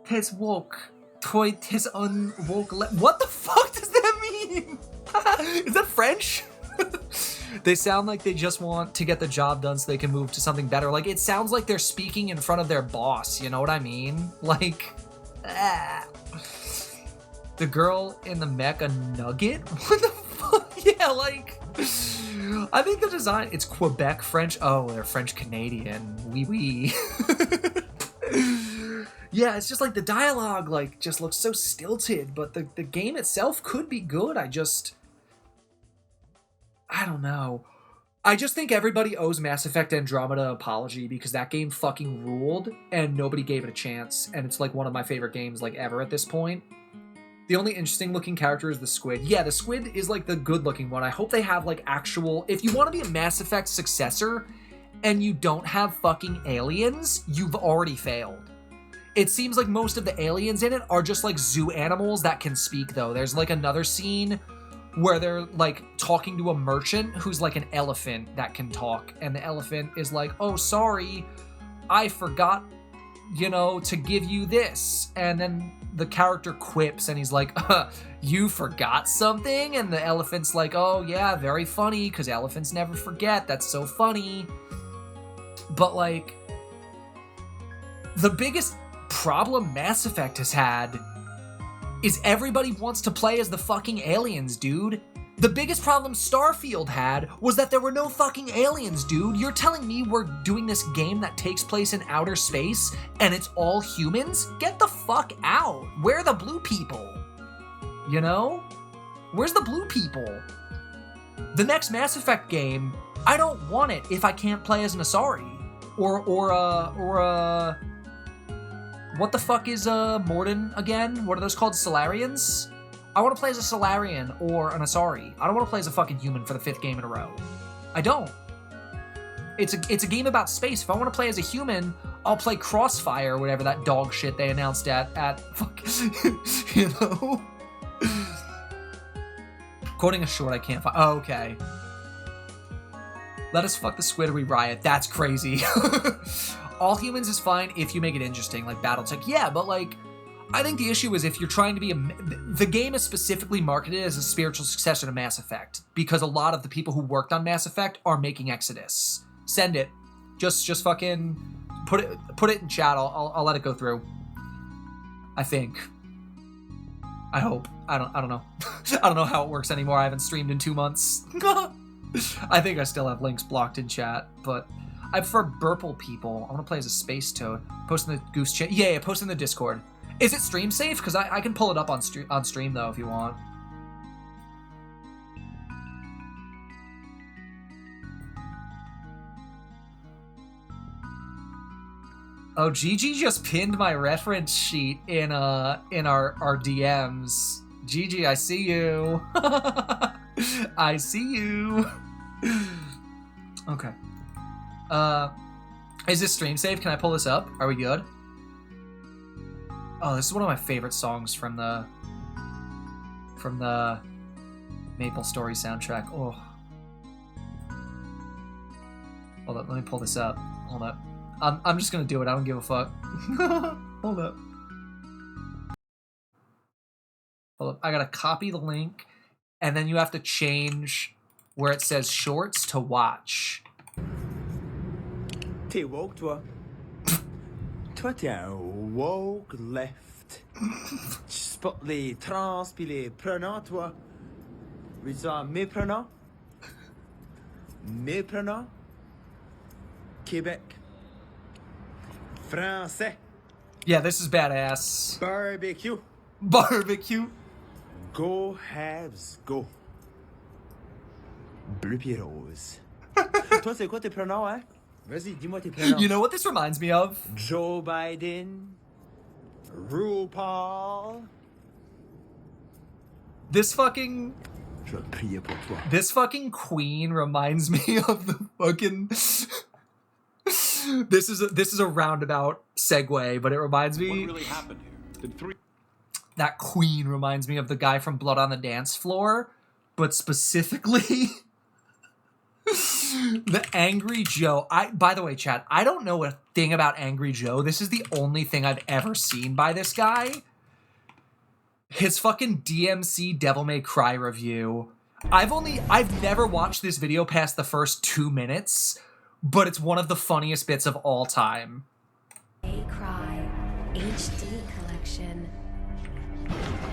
Tis woke. Toy tis unwoke. What the fuck does that mean? Is that French? They sound like they just want to get the job done so they can move to something better. Like, it sounds like they're speaking in front of their boss, you know what I mean? Like, the girl in the mech a nugget? What the fuck? Yeah, like, I think the design, it's Quebec French. Oh, they're French Canadian. Oui, oui. Yeah, it's just like the dialogue, like, just looks so stilted, but the game itself could be good. I don't know. I just think everybody owes Mass Effect Andromeda an apology because that game fucking ruled and nobody gave it a chance, and it's like one of my favorite games like ever at this point. The only interesting looking character is the squid. Yeah, the squid is like the good looking one. I hope they have like actual... If you want to be a Mass Effect successor and you don't have fucking aliens, you've already failed. It seems like most of the aliens in it are just like zoo animals that can speak though. There's like another scene where they're like talking to a merchant who's like an elephant that can talk, and the elephant is like, oh, sorry, I forgot, you know, to give you this. And then the character quips and he's like, you forgot something? And the elephant's like, oh yeah, very funny, because elephants never forget, that's so funny. But like, the biggest problem Mass Effect has had is everybody wants to play as the fucking aliens, dude. The biggest problem Starfield had was that there were no fucking aliens, dude. You're telling me we're doing this game that takes place in outer space and it's all humans? Get the fuck out. Where are the blue people? You know? Where's the blue people? The next Mass Effect game, I don't want it if I can't play as an Asari. What the fuck is Morden again? What are those called? Solarians? I want to play as a Solarian or an Asari. I don't want to play as a fucking human for the 5th game in a row. I don't. It's a game about space. If I want to play as a human, I'll play Crossfire or whatever that dog shit they announced at fuck, you know? Quoting a short I can't find. Oh, okay. Let us fuck the squid or we riot. That's crazy. All humans is fine if you make it interesting, like Battletech. Yeah, but like, I think the issue is if you're trying to be the game is specifically marketed as a spiritual successor to Mass Effect because a lot of the people who worked on Mass Effect are making Exodus. Send it. Just fucking put it in chat. I'll let it go through. I think. I hope. I don't know. I don't know how it works anymore. I haven't streamed in 2 months. I think I still have links blocked in chat, but I prefer Burple people. I want to play as a space toad. Post in the Goose chat. Yeah, post in the Discord. Is it stream safe? Because I can pull it up on stream though if you want. Oh, Gigi just pinned my reference sheet in our DMs. Gigi, I see you. I see you. Okay. Is this stream safe? Can I pull this up? Are we good? Oh, this is one of my favorite songs from the Maple Story soundtrack. Oh. Hold up, let me pull this up. Hold up. I'm just gonna do it. I don't give a fuck. Hold up. Hold up. I gotta copy the link, and then you have to change where it says shorts to watch. T'es woke, toi. Toi, t'es un woke left. Tu supportes les trans pis les prenants, toi. Veux-tu dire méprenant? Méprenant? Québec. Français. Yeah, this is badass. Barbecue. Barbecue. Go Habs, go. Bleu pis rose. Toi, c'est quoi tes pronoms, hein? Vas-y, dis-moi tes pronoms. You know what this reminds me of? Joe Biden. RuPaul. This fucking... Je vais prier pour toi. This fucking queen reminds me of the fucking... This is a roundabout segue, but it reminds me... What really happened here? Did three... That queen reminds me of the guy from Blood on the Dance Floor, but specifically... the Angry Joe. By the way, chat, I don't know a thing about Angry Joe. This is the only thing I've ever seen by this guy. His fucking DMC Devil May Cry review. I've never watched this video past the first 2 minutes, but it's one of the funniest bits of all time. May Cry HD collection.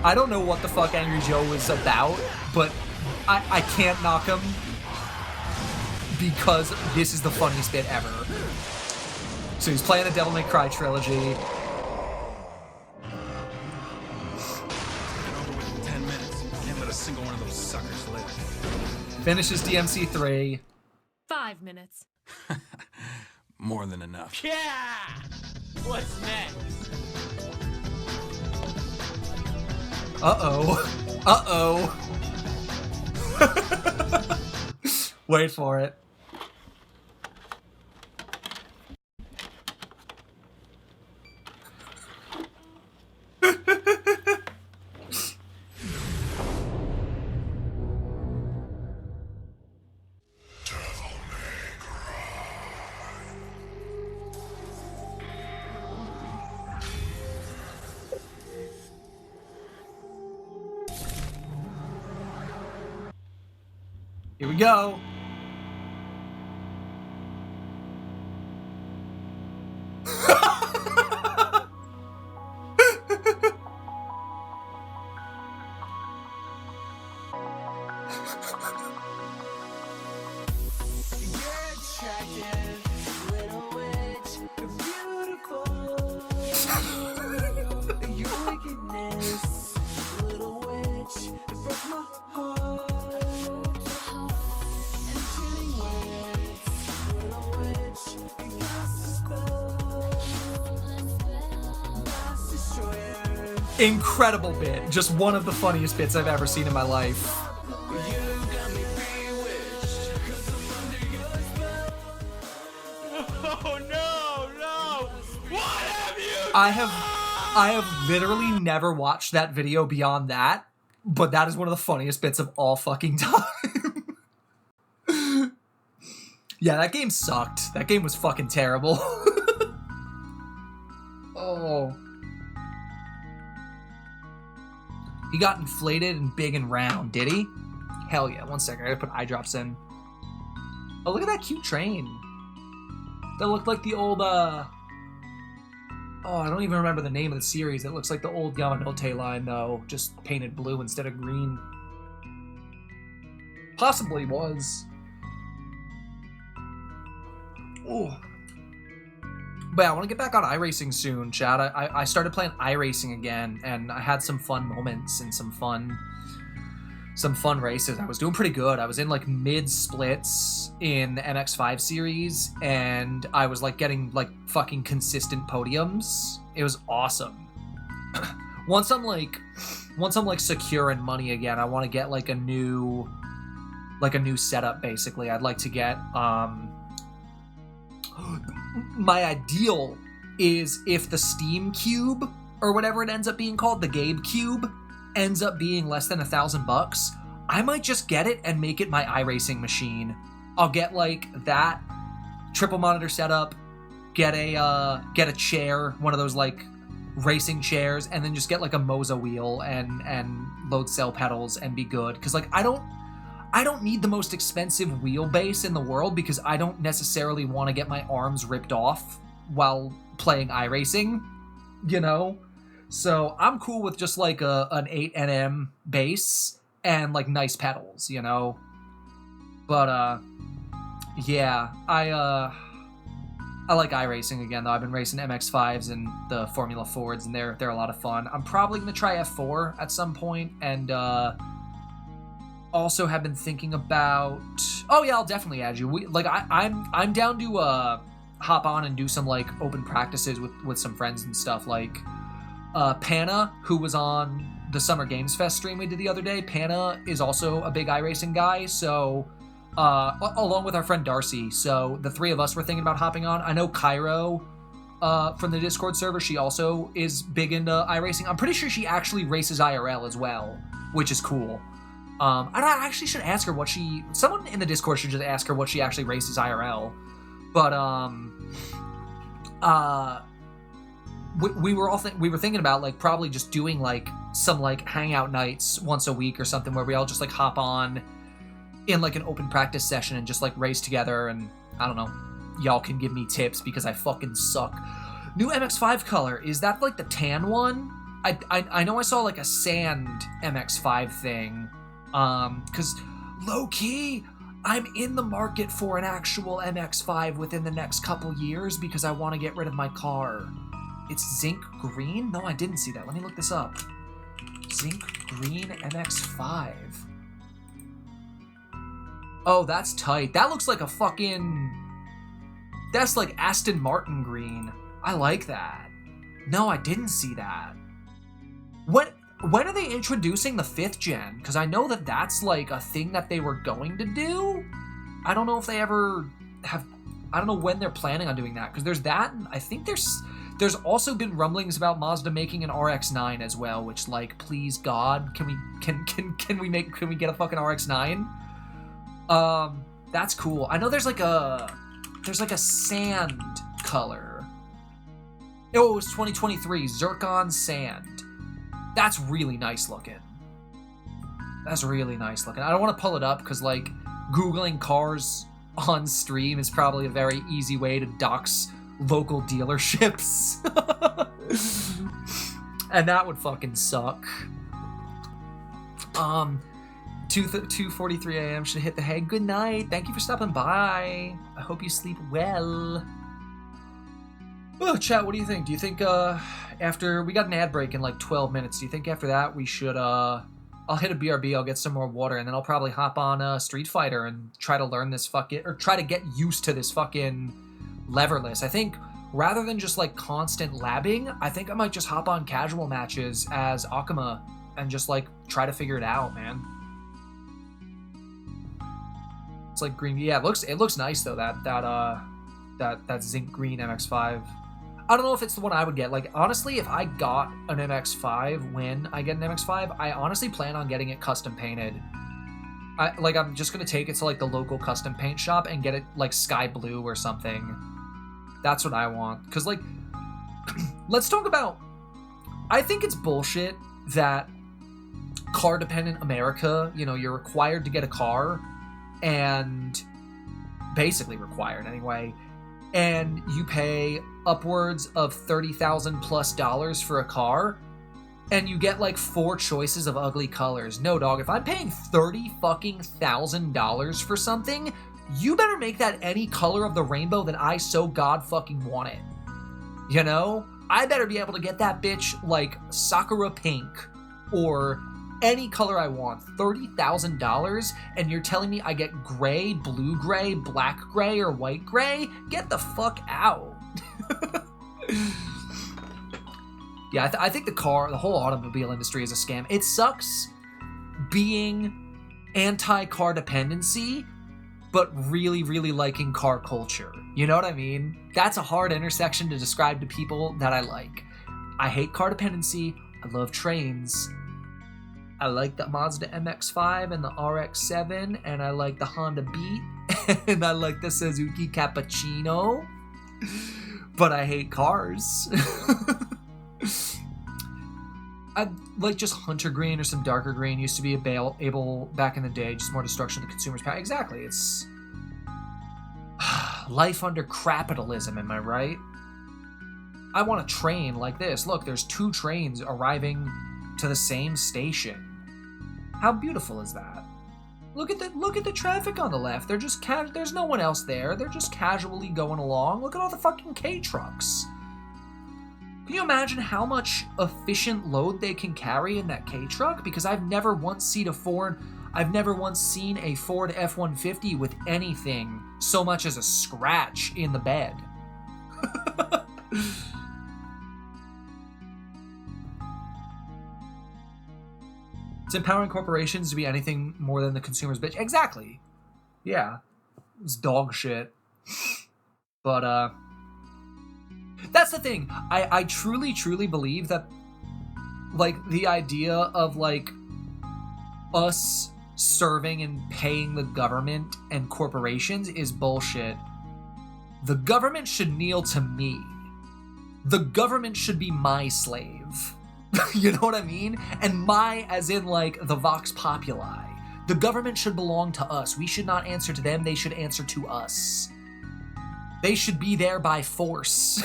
I don't know what the fuck Angry Joe was about, but I can't knock him because this is the funniest bit ever. So he's playing the Devil May Cry trilogy. Get over with in 10 minutes. Can't let a single one of those suckers live. Finishes DMC 3. 5 minutes. More than enough. Yeah! What's next? Uh-oh. Uh-oh. Wait for it. Here we go. Incredible bit. Just one of the funniest bits I've ever seen in my life. Oh no! What have you I have literally never watched that video beyond that, but that is one of the funniest bits of all fucking time. Yeah, that game sucked. That game was fucking terrible. Oh. He got inflated and big and round, did he? Hell yeah. One second, I gotta put eye drops in. Oh, look at that cute train. That looked like the old, oh, I don't even remember the name of the series. It looks like the old Yamanote line, though, just painted blue instead of green. Possibly was. Oh. But yeah, I want to get back on iRacing soon, Chad. I started playing iRacing again, and I had some fun moments and some fun races. I was doing pretty good. I was in like mid splits in the MX5 series, and I was like getting like fucking consistent podiums. It was awesome. Once I'm like secure in money again, I want to get like a new setup. Basically, I'd like to get my ideal is if the Steam Cube or whatever it ends up being called, the Gabe Cube, ends up being less than $1,000, I might just get it and make it my iRacing machine. I'll get like that triple monitor setup, get a chair, one of those like racing chairs, and then just get like a Moza wheel and load cell pedals and be good. Because like I don't need the most expensive wheelbase in the world because I don't necessarily want to get my arms ripped off while playing iRacing, you know? So I'm cool with just like an 8NM base and like nice pedals, you know? But yeah, I like iRacing again though. I've been racing MX5s and the Formula Fords, and they're a lot of fun. I'm probably gonna try F4 at some point, and also have been thinking about. Oh yeah, I'll definitely add you. I'm down to hop on and do some like open practices with some friends and stuff. Like Panna, who was on the Summer Games Fest stream we did the other day. Panna is also a big iRacing guy, so along with our friend Darcy. So the three of us were thinking about hopping on. I know Cairo from the Discord server. She also is big into iRacing. I'm pretty sure she actually races IRL as well, which is cool. I actually should ask her someone in the Discord should just ask her what she actually races IRL. But we were thinking about like probably just doing like some like hangout nights once a week or something where we all just like hop on in like an open practice session and just like race together, and I don't know, y'all can give me tips because I fucking suck. New MX5 color, is that like the tan one? I know I saw like a sand MX5 thing. Because low-key, I'm in the market for an actual MX-5 within the next couple years because I want to get rid of my car. It's zinc green? No, I didn't see that. Let me look this up. Zinc green MX-5. Oh, that's tight. That looks like a fucking... That's like Aston Martin green. I like that. No, I didn't see that. When are they introducing the 5th gen? Because I know that that's like a thing that they were going to do. I don't know if they ever have... I don't know when they're planning on doing that. Because there's that, and I think there's also been rumblings about Mazda making an RX-9 as well. Which, like, please God, can we get a fucking RX-9? That's cool. I know there's like a sand color. Oh, it was 2023 Zircon Sand. That's really nice looking. That's really nice looking. I don't want to pull it up because, like, Googling cars on stream is probably a very easy way to dox local dealerships. And that would fucking suck. 2:43 a.m. should hit the hay. Good night. Thank you for stopping by. I hope you sleep well. Oh, chat, what do you think? Do you think after we got an ad break in like 12 minutes, do you think after that we should I'll hit a BRB, I'll get some more water, and then I'll probably hop on Street Fighter and try to learn this fucking, or try to get used to this fucking leverless. I think rather than just like constant labbing, I think I might just hop on casual matches as Akuma and just like try to figure it out, man. It's like green. Yeah, it looks nice though. That zinc green MX-5. I don't know if it's the one I would get. Like, honestly, if I got an MX-5 when I get an MX-5, I honestly plan on getting it custom painted. I'm just gonna take it to like the local custom paint shop and get it like sky blue or something. That's what I want. Cause like, let's talk about, I think it's bullshit that car dependent America, you know, you're required to get a car, and basically required anyway, and you pay upwards of $30,000+ for a car, and you get like 4 choices of ugly colors. No, dog, if I'm paying $30,000 for something, you better make that any color of the rainbow that I so god fucking want it. You know? I better be able to get that bitch like Sakura pink or any color I want. $30,000, and you're telling me I get gray, blue gray, black gray, or white gray? Get the fuck out. Yeah, I think the whole automobile industry is a scam. It sucks being anti-car dependency, but really, really liking car culture. You know what I mean? That's a hard intersection to describe to people that I like. I hate car dependency. I love trains. I like the Mazda MX-5 and the RX-7, and I like the Honda Beat, and I like the Suzuki Cappuccino, but I hate cars. I like just hunter green or some darker green. Used to be able back in the day, just more destruction to consumers' power. Exactly, it's life under capitalism, am I right? I want a train like this. Look, there's 2 trains arriving to the same station. How beautiful is that? Look at the traffic on the left. They're just there's no one else there. They're just casually going along. Look at all the fucking K trucks. Can you imagine how much efficient load they can carry in that K truck? Because I've never once seen a Ford F-150 with anything so much as a scratch in the bed. It's empowering corporations to be anything more than the consumer's bitch. Exactly. Yeah. It's dog shit. But, that's the thing. I truly, truly believe that, like, the idea of, like, us serving and paying the government and corporations is bullshit. The government should kneel to me. The government should be my slave. You know what I mean? And my, as in, like, the Vox Populi. The government should belong to us. We should not answer to them. They should answer to us. They should be there by force.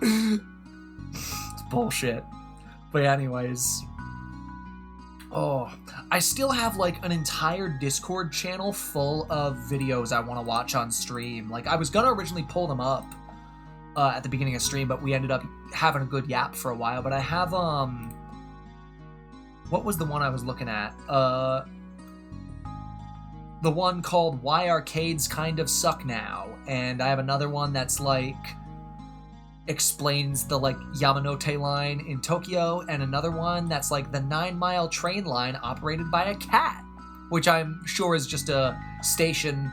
It's bullshit. But anyways. Oh, I still have like an entire Discord channel full of videos I want to watch on stream. Like, I was gonna originally pull them up at the beginning of stream, but we ended up having a good yap for a while. But I have, what was the one I was looking at? The one called Why Arcades Kind of Suck Now, and I have another one that's like explains the like Yamanote line in Tokyo, and another one that's like the 9-mile train line operated by a cat, which I'm sure is just a station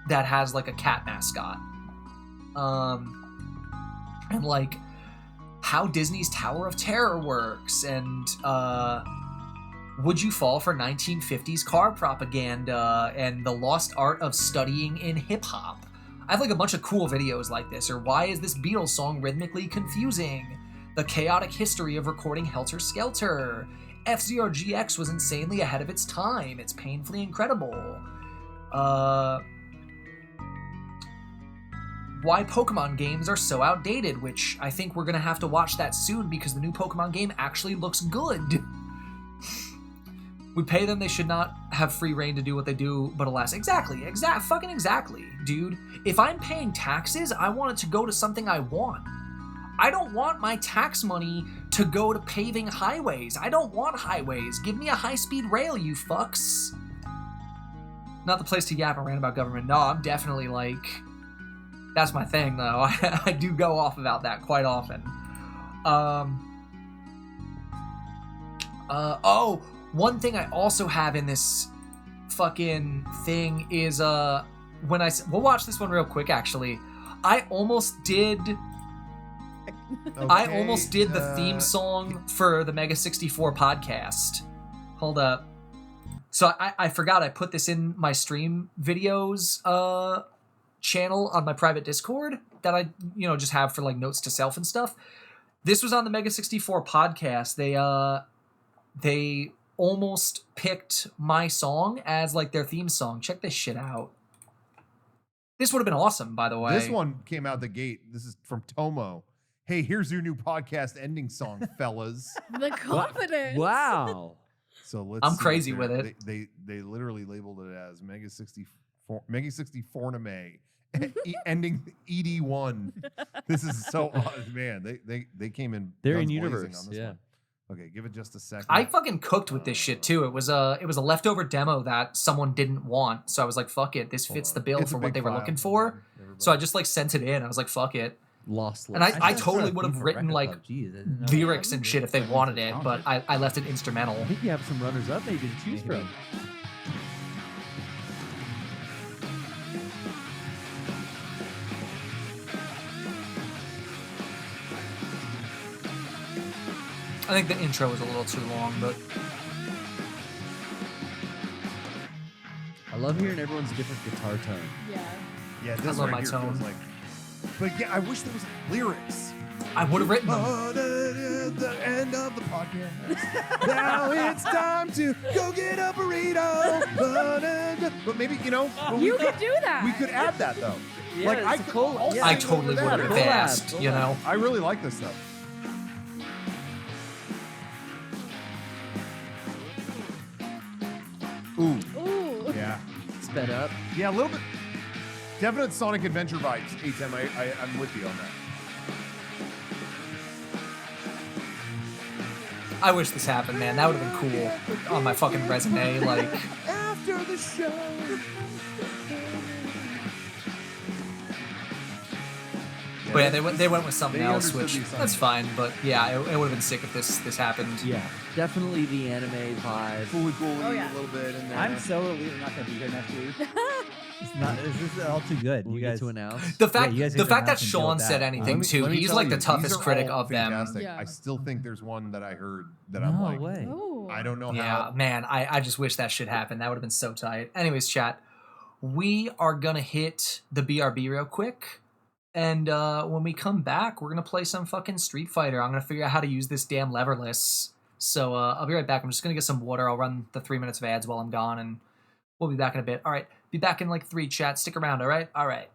that has like a cat mascot. And like how Disney's Tower of Terror works, and Would You Fall for 1950s car propaganda, and the lost art of studying in hip-hop. I have like a bunch of cool videos like this, or why is this Beatles song rhythmically confusing? The chaotic history of recording Helter Skelter. F-Zero GX was insanely ahead of its time. It's painfully incredible. Why Pokemon games are so outdated, which I think we're gonna have to watch that soon because the new Pokemon game actually looks good. We pay them, they should not have free reign to do what they do, but alas. Exactly, fucking exactly, dude. If I'm paying taxes, I want it to go to something I want. I don't want my tax money to go to paving highways. I don't want highways. Give me a high-speed rail, you fucks. Not the place to yap and rant about government. No, I'm definitely like... That's my thing, though. I do go off about that quite often. Oh, one thing I also have in this fucking thing is we'll watch this one real quick. Actually, I almost did the theme song for the Mega 64 podcast. Hold up. So I forgot I put this in my stream videos channel on my private Discord that I just have for like notes to self and stuff. This was on the Mega 64 podcast. They almost picked my song as like their theme song. Check this shit out. This would have been awesome, by the way. This one came out the gate. This is from Tomo. Hey, here's your new podcast ending song, fellas. The confidence. Wow. So let's. I'm see crazy what with it. They literally labeled it as Mega 64 May ending ED1. This is so odd, man. They came in. They're in guns blazing universe. on this Yeah. one. Okay, give it just a second. I fucking cooked with this shit too. It was a leftover demo that someone didn't want, so I was like, "Fuck it, this fits the bill It's a for what big they were file. looking for." So I just like sent it in. I was like, "Fuck it," Lost. and I totally would have written like lyrics and shit if they wanted it, but I left it instrumental. I think you have some runners up that you can choose from. I think the intro was a little too long, but I love hearing everyone's different guitar tone. Yeah. Yeah, this I love right my here tone. feels like. But yeah, I wish there was lyrics. I would have written them. The end of the podcast. Now it's time to go get a burrito. But maybe You could do that. We could add that though. Yeah, like it's I a could cool- also yeah, I go totally with would that. have Collab, asked, you know. I really like this stuff. Ooh. Ooh. Yeah. Sped up. Yeah, a little bit. Definite Sonic Adventure vibes. A10, I'm with you on that. I wish this happened, man. That would have been cool on my fucking resume. Like, After the show. but yeah, they went with something They else, understood which these songs. that's fine. But yeah, it would have been sick if this happened. Yeah, definitely the anime vibe. Fully cool Oh, yeah. a little bit in there. I'm so relieved I'm not going to be here next week. This is all too good. We You get guys to announce. The fact you guys the get to fact that announce and deal Sean with said that. anything too, Let me he's tell like the you, toughest these are critic all of them. fantastic. Yeah. I still think there's one that I heard that I'm No like, way. Ooh. I don't know Yeah, how. man, I just wish that shit happened. That would have been so tight. Anyways, chat, we are gonna hit the BRB real quick. And when we come back, we're gonna play some fucking Street Fighter. I'm gonna figure out how to use this damn leverless. So I'll be right back. I'm just gonna get some water. I'll run the 3 minutes of ads while I'm gone, and we'll be back in a bit. All right, be back in like 3, chat. Stick around. All right. All right.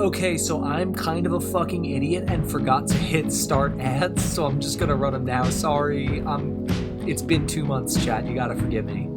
Okay, so I'm kind of a fucking idiot and forgot to hit start ads, so I'm just gonna run them now. Sorry, it's been 2 months, chat. You gotta forgive me.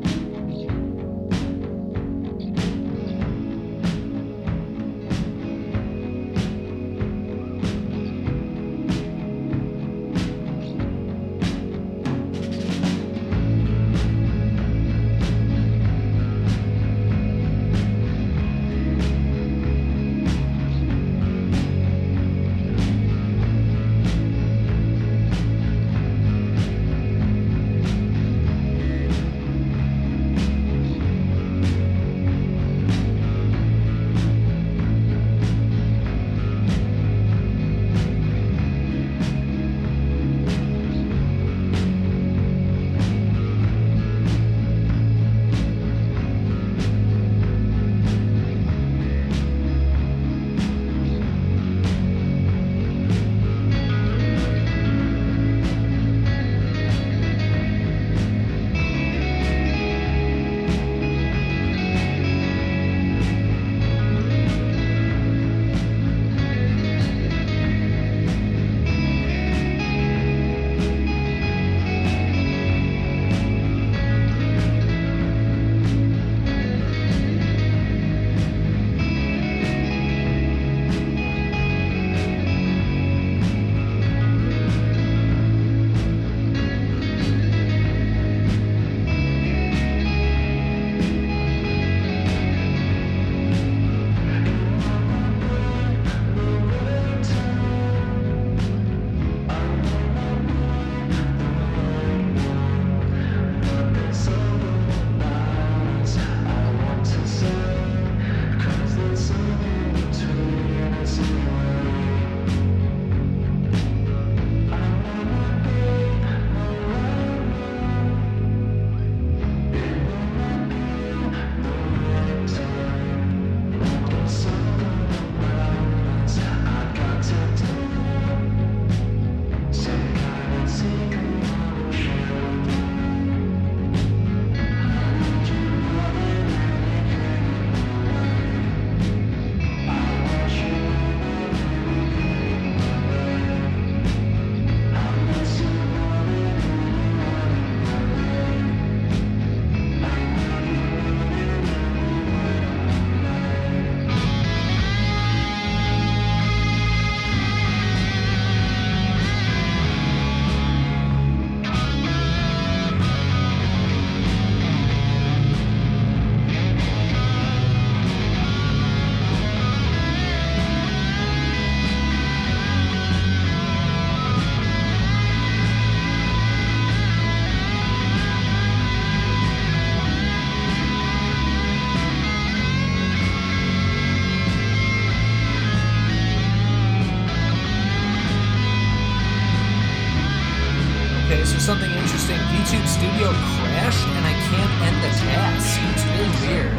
Something interesting. VTube Studio crashed and I can't end the task. It's really weird.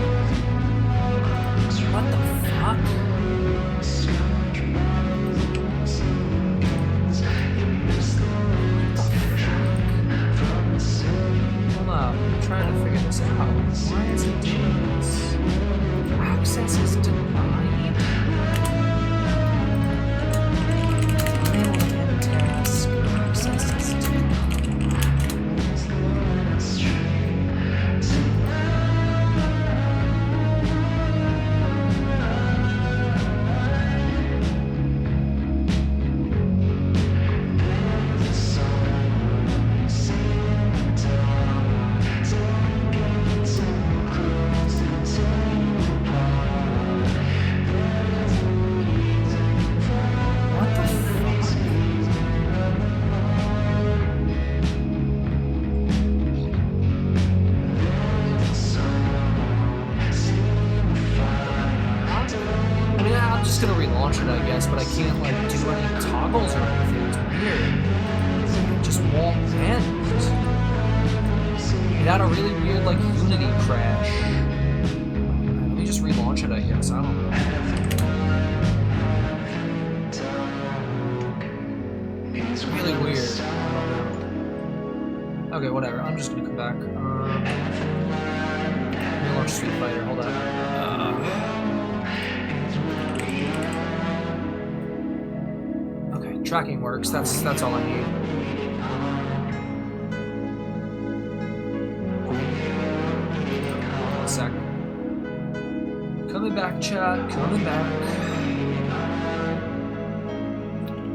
What the fuck? Hold up. I'm trying to figure this out. Why is it doing this? Access is denied. Unable to end task. Access is denied. But I can't like do any toggles or anything. It's weird. It just won't end. It had a really weird like Unity crash. Let me just relaunch it, I guess. I don't know. It's really weird. Okay, whatever. I'm just gonna come back. Let me launch Street Fighter. Hold on. Tracking works. That's all I need. One sec. Coming back, chat. Coming back.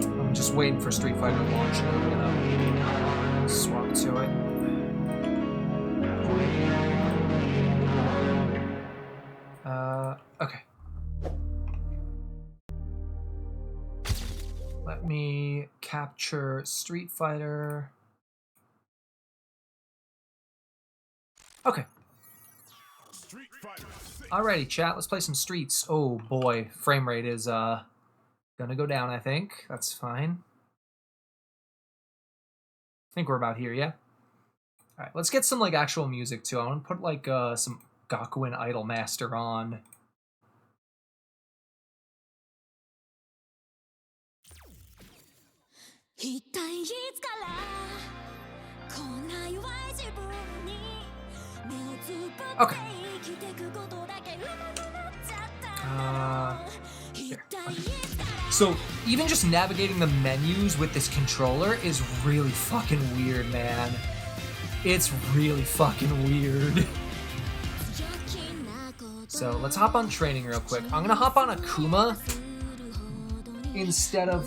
I'm just waiting for Street Fighter to launch, and I'm gonna swap to it. Okay. Let me capture Street Fighter. Okay. Alrighty, chat. Let's play some Streets. Oh boy, frame rate is gonna go down. I think that's fine. I think we're about here, yeah. All right, let's get some like actual music too. I want to put like some Gakuen Idol Master on. Okay. Here. Okay. So even just navigating the menus with this controller is really fucking weird, man. It's really fucking weird. So let's hop on training real quick. I'm gonna hop on Akuma instead of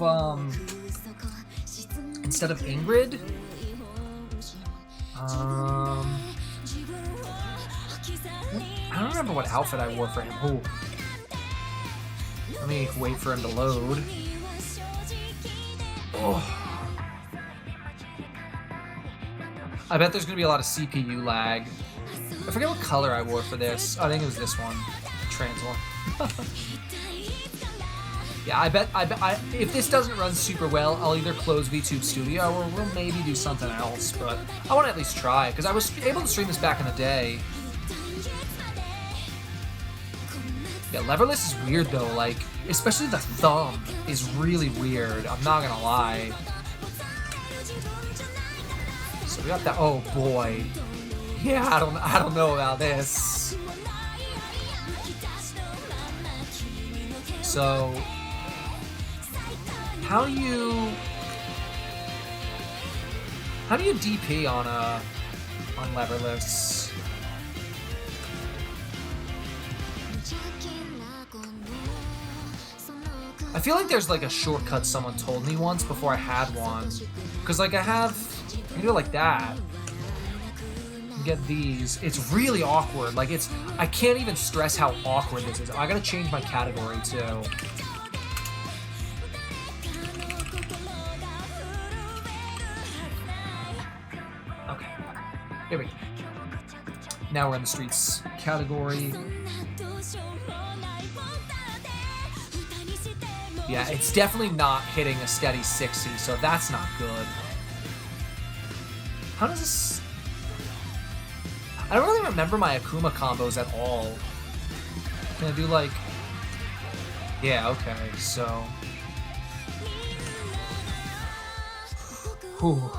Ingrid. I don't remember what outfit I wore for him. Oh. Let me wait for him to load. Oh. I bet there's gonna be a lot of CPU lag. I forget what color I wore for this. Oh, I think it was this one. Trans one. Yeah, I bet if this doesn't run super well, I'll either close VTube Studio or we'll maybe do something else, but I want to at least try, because I was able to stream this back in the day. Yeah, leverless is weird though, like, especially the thumb is really weird, I'm not gonna lie. So we got that, oh boy. Yeah, I don't know about this. So how do you DP on leverless? I feel like there's like a shortcut someone told me once before I had one. Cause like I can do it like that. Get these. It's really awkward. Like I can't even stress how awkward this is. I gotta change my category too. Okay. Here we go. Now we're in the Streets category. Yeah, it's definitely not hitting a steady 60, so that's not good. How does this... I don't really remember my Akuma combos at all. Can I do like... Yeah, okay, so... Whew.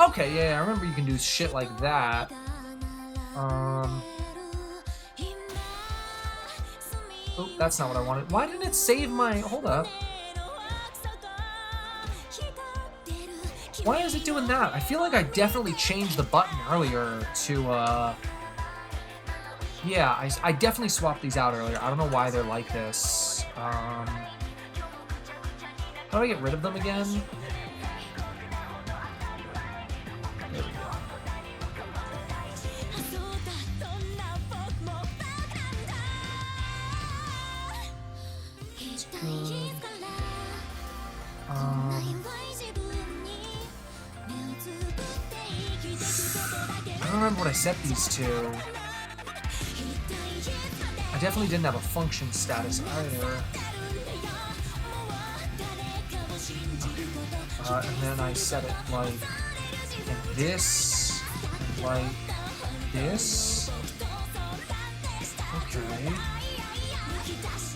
Okay, yeah, I remember you can do shit like that. Oh, that's not what I wanted. Why didn't it save my... Hold up. Why is it doing that? I feel like I definitely changed the button earlier to, Yeah, I definitely swapped these out earlier. I don't know why they're like this. How do I get rid of them again? There we go. That's good. I don't remember what I set these to. I definitely didn't have a function status either. And then I set it like this, and like this. Okay.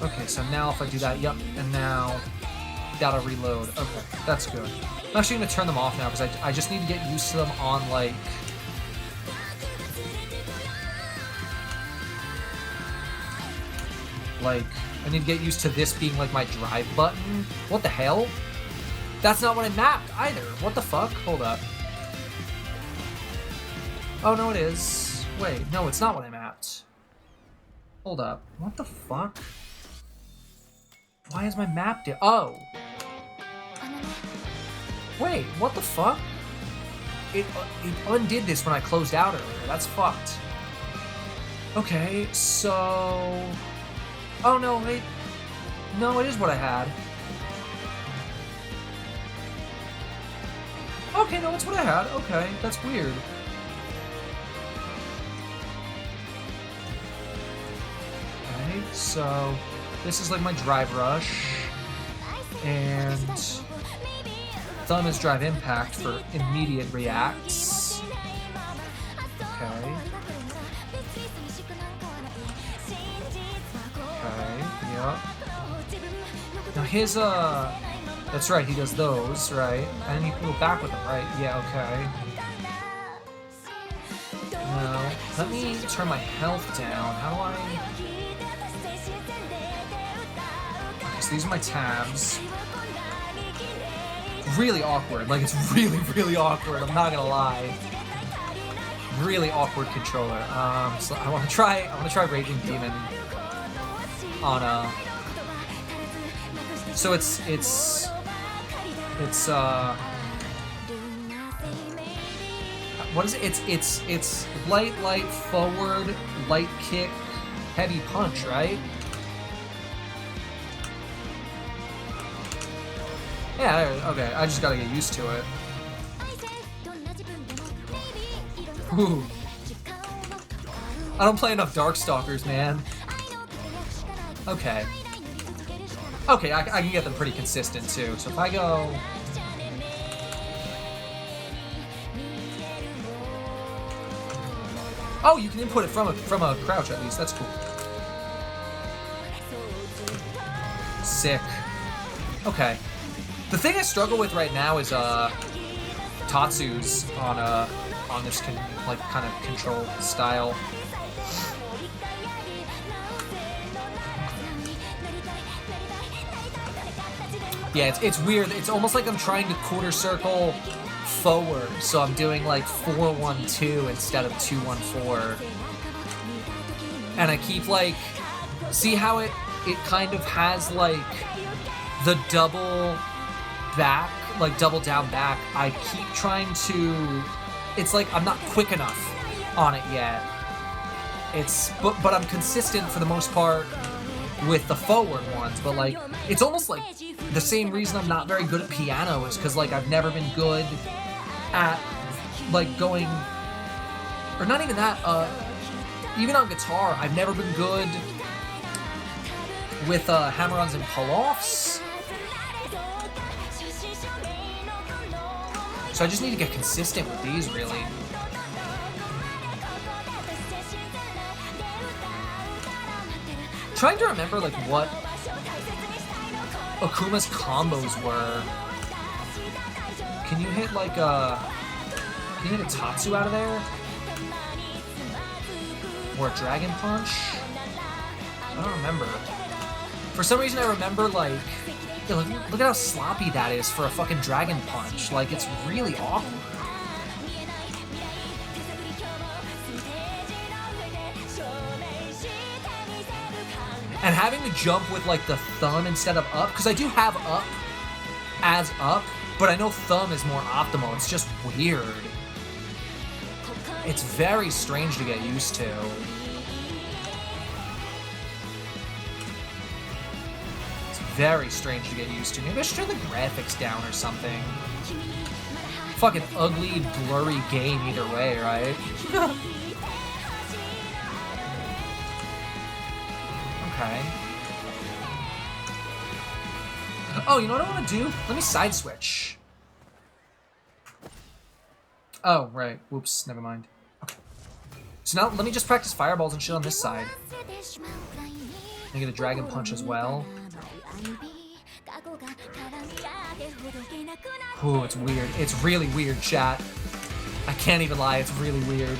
Okay, so now if I do that, yep, and now that'll reload. Okay, that's good. I'm actually going to turn them off now because I just need to get used to them on like... I need to get used to this being like my drive button. What the hell? That's not what I mapped either. What the fuck? Hold up. Oh, no, it is. Wait, no, it's not what I mapped. Hold up. What the fuck? Why is my map Oh! Wait, what the fuck? It undid this when I closed out earlier. That's fucked. Okay, so... Oh, no, wait. No, it is what I had. Okay, no, it's what I had. Okay, that's weird. Okay, so... This is like my drive rush. And... Thumb is drive impact for immediate reacts. Okay. Okay, yep. Now his, that's right, he does those, right? And you can go back with them, right? Yeah, okay. Now, let me turn my health down. How do I... Okay, so these are my tabs. Really awkward. Like, it's really, really awkward. I'm not gonna lie. Really awkward controller. So I want to try Raging Demon on So it's what is it? It's light, forward, light kick, heavy punch, right? Yeah, okay, I just gotta get used to it. Ooh. I don't play enough Darkstalkers, man. Okay. Okay, I can get them pretty consistent, too. So if I go... Oh, you can input it from a crouch, at least. That's cool. Sick. Okay. The thing I struggle with right now is Tatsu's on this kind of control style. Yeah, it's weird. It's almost like I'm trying to quarter circle forward, so I'm doing like 4-1-2 instead of 2-1-4. And I keep like, see how it kind of has like the double back, like double down back. I keep trying to, it's like I'm not quick enough on it yet. But I'm consistent for the most part with the forward ones, but like it's almost like the same reason I'm not very good at piano is because like I've never been good at like going, or not even that, even on guitar I've never been good with hammer-ons and pull-offs. So I just need to get consistent with these, really. Trying to remember, like, what Akuma's combos were. Can you hit, like, can you hit a Tatsu out of there? Or a Dragon Punch? I don't remember. For some reason I remember, like, yeah, look at how sloppy that is for a fucking Dragon Punch. Like, it's really awkward. And having to jump with, like, the thumb instead of up, because I do have up as up, but I know thumb is more optimal. It's just weird. It's very strange to get used to. Very strange to get used to. Maybe I should turn the graphics down or something. Fucking ugly, blurry game either way, right? Okay. Oh, you know what I want to do? Let me side switch. Oh, right. Whoops, never mind. Okay. So now let me just practice fireballs and shit on this side. I get a Dragon Punch as well. Ooh, it's weird. It's really weird, chat. I can't even lie, it's really weird.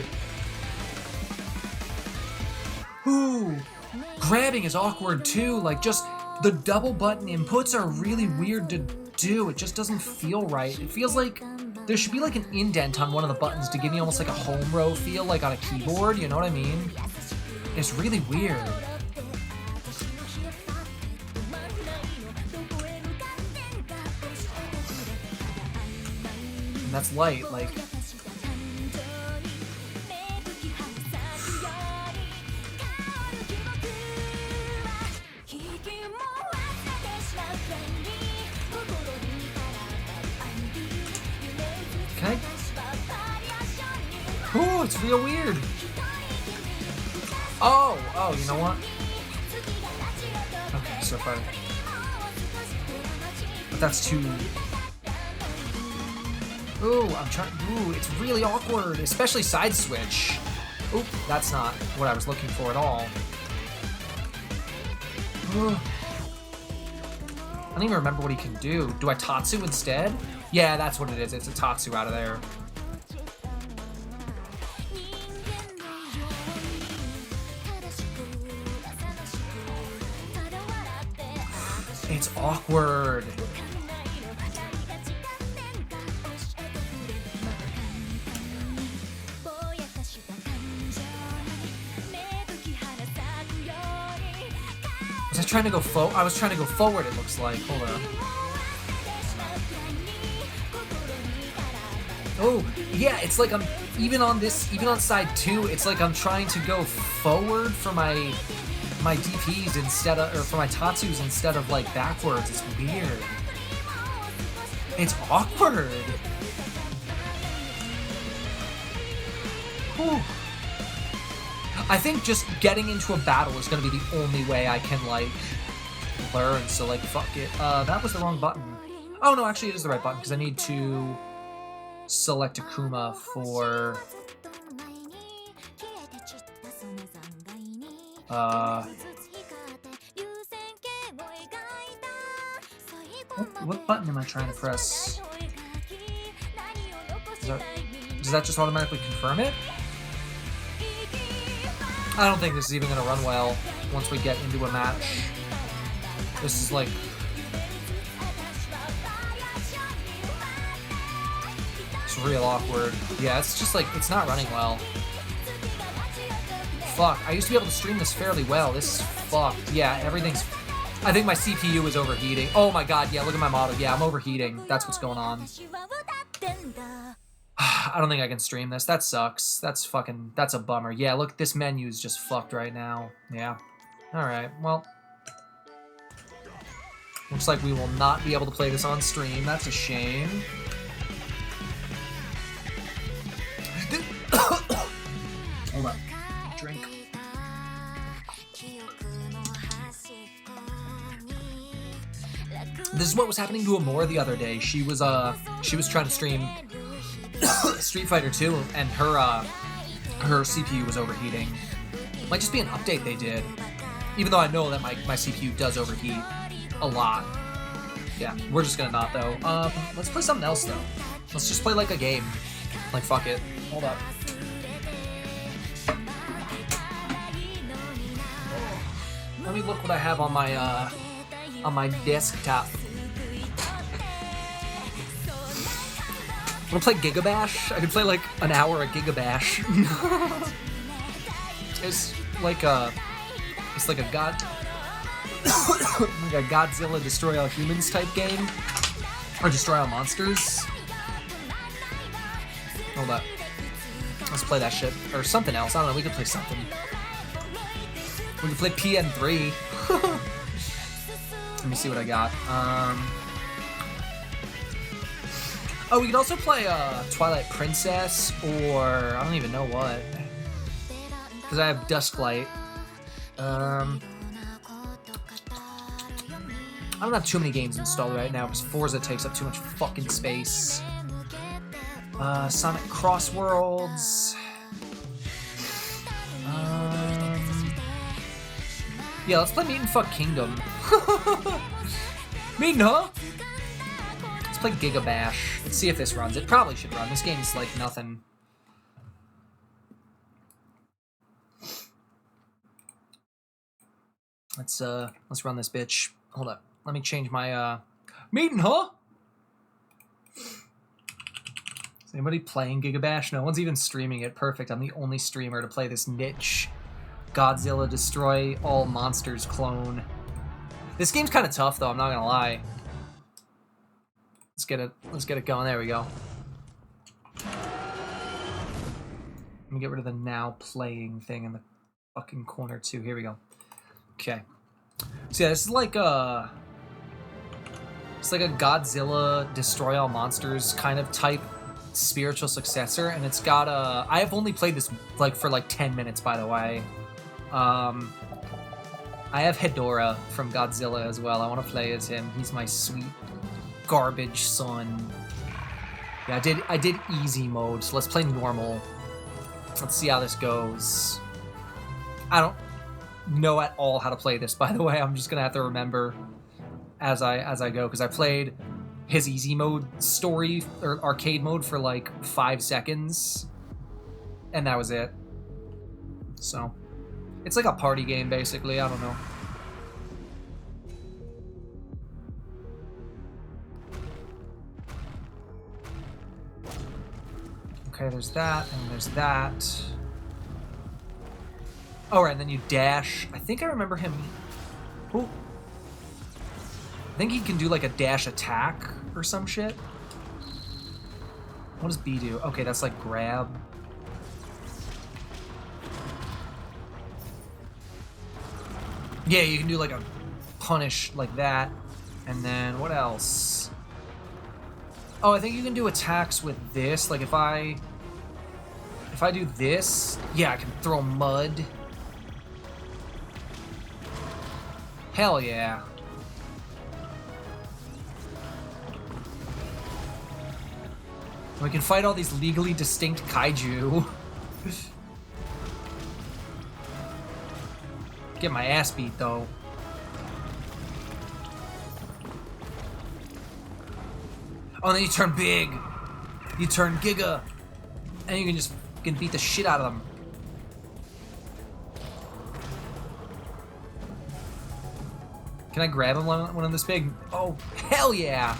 Ooh. Grabbing is awkward too, like just the double button inputs are really weird to do. It just doesn't feel right. It feels like there should be like an indent on one of the buttons to give me almost like a home row feel, like on a keyboard, you know what I mean? It's really weird. And that's light, like... Can I... Oh, it's real weird. Oh, you know what? Okay, so if I... But that's too... Ooh, I'm trying... Ooh, it's really awkward, especially side switch. Ooh, that's not what I was looking for at all. Ooh. I don't even remember what he can do. Do I Tatsu instead? Yeah, that's what it is. It's a Tatsu out of there. It's awkward. Was I trying to go forward? I was trying to go forward, it looks like. Hold on. Oh, yeah, it's like I'm, even on side 2, it's like I'm trying to go forward for my DPs instead of, or for my Tatsus instead of like backwards. It's weird. It's awkward. Whew. I think just getting into a battle is going to be the only way I can like learn, so like fuck it. That was the wrong button. Oh no, actually it is the right button because I need to select Akuma for what button am I trying to press? Does that just automatically confirm it? I don't think this is even going to run well once we get into a match. This is like... It's real awkward. Yeah, it's just like, it's not running well. Fuck, I used to be able to stream this fairly well. This is fucked. Yeah, everything's... I think my CPU is overheating. Oh my god, yeah, look at my model. Yeah, I'm overheating. That's what's going on. I don't think I can stream this. That sucks. That's a bummer. Yeah, look, this menu is just fucked right now. Yeah. Alright, well. Looks like we will not be able to play this on stream. That's a shame. Hold on. Drink. This is what was happening to Amora the other day. She was trying to stream Street Fighter 2, and her CPU was overheating. Might just be an update they did. Even though I know that my CPU does overheat a lot. Yeah, we're just gonna not though. Let's play something else though. Let's just play like a game. Like fuck it. Hold up. Let me look what I have on my desktop. Wanna play GigaBash? I could play like an hour of GigaBash. It's like a Godzilla Destroy All Humans type game. Or Destroy All Monsters. Hold up. Let's play that shit. Or something else. I don't know, we could play something. We could play PN3. Let me see what I got. Oh, we could also play Twilight Princess, or I don't even know what. Because I have Dusklight. I don't have too many games installed right now because Forza takes up too much fucking space. Sonic Cross Worlds. Yeah, let's play Meat and Fuck Kingdom. Meat, huh? Let's play GigaBash. Let's see if this runs. It probably should run. This game's like nothing. Let's run this bitch. Hold up. Let me change my meeting, huh? Is anybody playing GigaBash? No one's even streaming it. Perfect. I'm the only streamer to play this niche Godzilla Destroy All Monsters clone. This game's kind of tough though, I'm not gonna lie. Let's get it going. There we go. Let me get rid of the now playing thing in the fucking corner too. Here we go. Okay. So yeah, this is like a Godzilla Destroy All Monsters kind of type spiritual successor, and it's got a. I have only played this like for like 10 minutes, by the way. I have Hedorah from Godzilla as well. I want to play as him. He's my sweet garbage son. Yeah, I did easy mode, so let's play normal. Let's see how this goes. I don't know at all how to play this, by the way. I'm just gonna have to remember as I go, because I played his easy mode story or arcade mode for like 5 seconds, and that was it. So it's like a party game basically. I don't know. Okay, there's that, and there's that. Oh, right, and then you dash. I think I remember him. Ooh. I think he can do like a dash attack or some shit. What does B do? Okay, that's like grab. Yeah, you can do like a punish like that. And then what else? Oh, I think you can do attacks with this. Like if I do this, yeah, I can throw mud. Hell yeah. We can fight all these legally distinct kaiju. Get my ass beat though. Oh, and then you turn big. You turn Giga. And you can just beat the shit out of them. Can I grab him when I'm this big? Oh, hell yeah.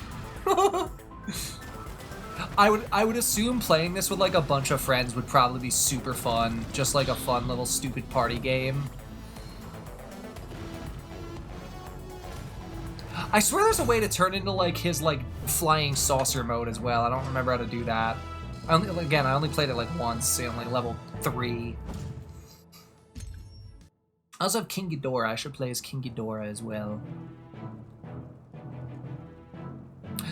I would assume playing this with like a bunch of friends would probably be super fun. Just like a fun little stupid party game. I swear there's a way to turn into like his like flying saucer mode as well. I don't remember how to do that. I only played it like once, on like level 3. I also have King Ghidorah. I should play as King Ghidorah as well.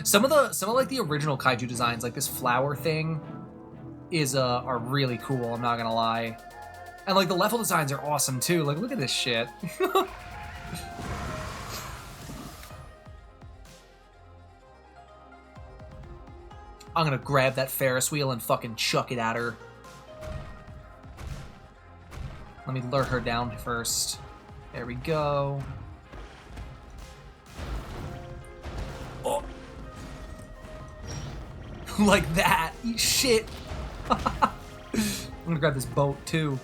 Some of like the original kaiju designs, like this flower thing, are really cool. I'm not gonna lie, and like the level designs are awesome too. Like look at this shit. I'm gonna grab that Ferris wheel and fucking chuck it at her. Let me lure her down first. There we go. Oh. Like that. Eat shit. I'm gonna grab this boat too.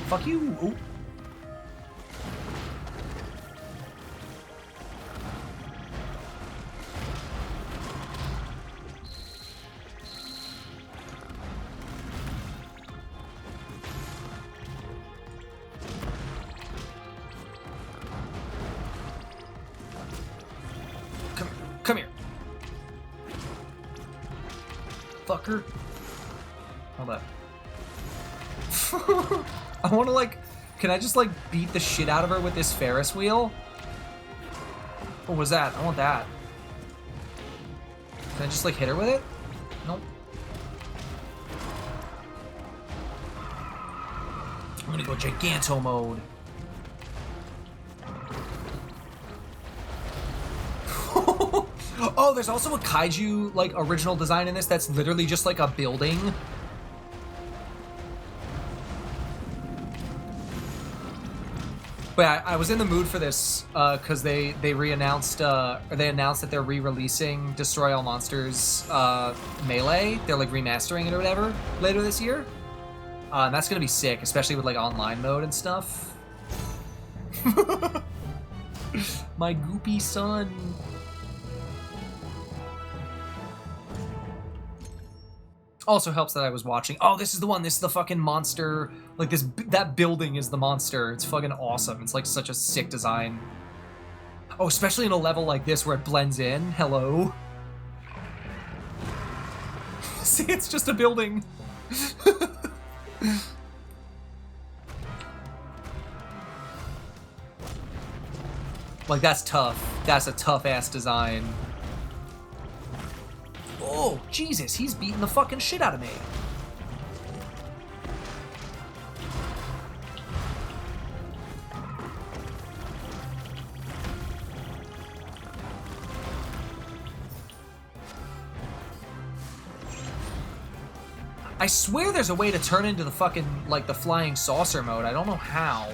Fuck you. Ooh. Come here. Fucker. Hold up. I want to like... Can I just like beat the shit out of her with this Ferris wheel? What was that? I want that. Can I just like hit her with it? Nope. I'm gonna go Giganto mode. Oh, there's also a kaiju, like, original design in this that's literally just, like, a building. But I was in the mood for this, because they announced that they're re-releasing Destroy All Monsters, Melee. They're, like, remastering it or whatever later this year. And that's gonna be sick, especially with, like, online mode and stuff. My goopy son. Also helps that I was watching. Oh, this is the one. This is the fucking monster. Like that building is the monster. It's fucking awesome. It's like such a sick design. Oh, especially in a level like this where it blends in. Hello. See, it's just a building. Like, that's tough. That's a tough-ass design. Oh, Jesus, he's beating the fucking shit out of me. I swear there's a way to turn into the fucking, like, the flying saucer mode. I don't know how.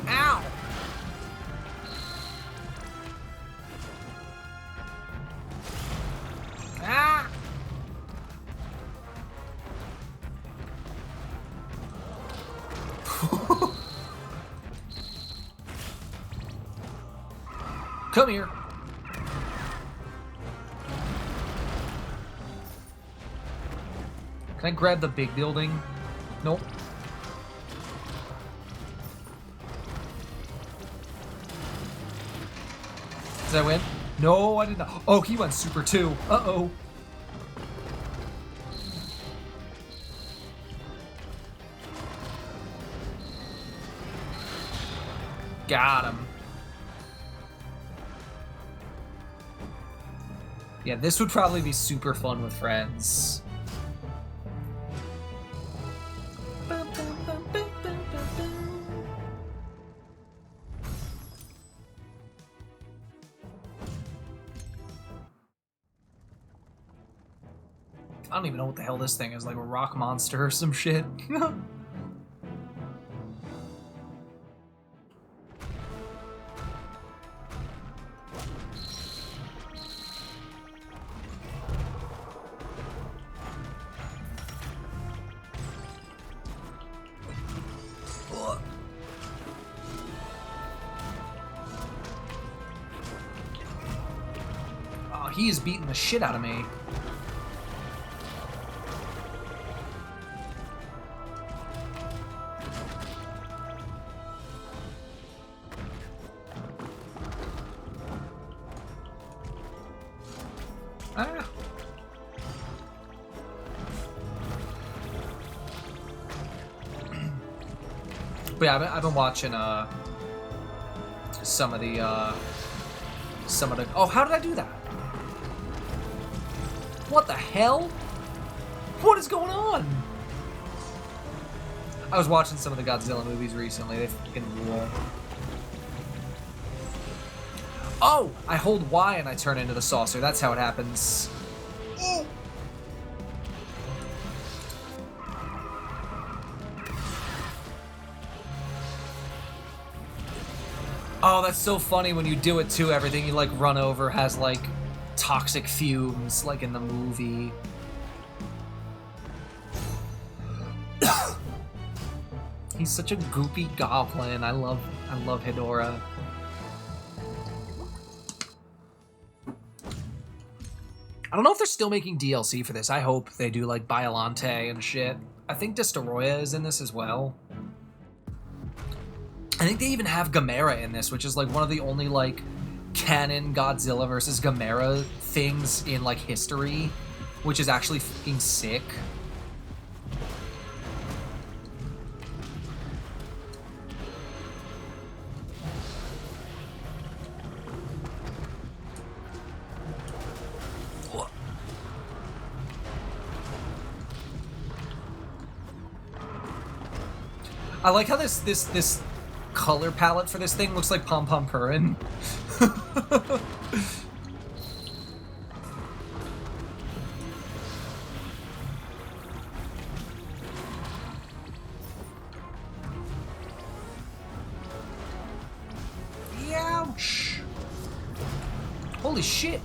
Ow! Ah! Come here. Can I grab the big building? Nope. Did I win? No, I did not. Oh, he went super too. Uh-oh. Got him. Yeah, this would probably be super fun with friends. I don't even know what the hell this thing is, like a rock monster or some shit. Oh, he is beating the shit out of me. Ah. But yeah, I've been watching some of the oh, how did I do that? What the hell? What is going on? I was watching some of the Godzilla movies recently. They fucking rule. Oh! I hold Y and I turn into the saucer. That's how it happens. Oh! Oh, that's so funny when you do it too. Everything you like run over has like toxic fumes, like in the movie. He's such a goopy goblin. I love Hedora. I don't know if they're still making DLC for this. I hope they do, like, Biolante and shit. I think Destoroyah is in this as well. I think they even have Gamera in this, which is, like, one of the only, like, canon Godzilla versus Gamera things in, like, history, which is actually fucking sick. I like how this color palette for this thing looks like Pom Pom Purin. Ouch! Holy Holy shit!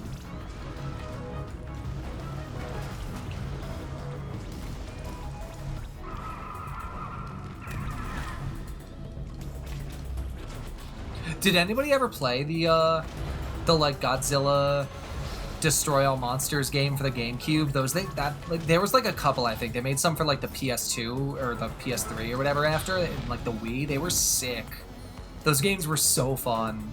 Did anybody ever play the like Godzilla Destroy All Monsters game for the GameCube? There was like a couple, I think. They made some for like the PS2 or the PS3 or whatever after, and like the Wii. They were sick. Those games were so fun.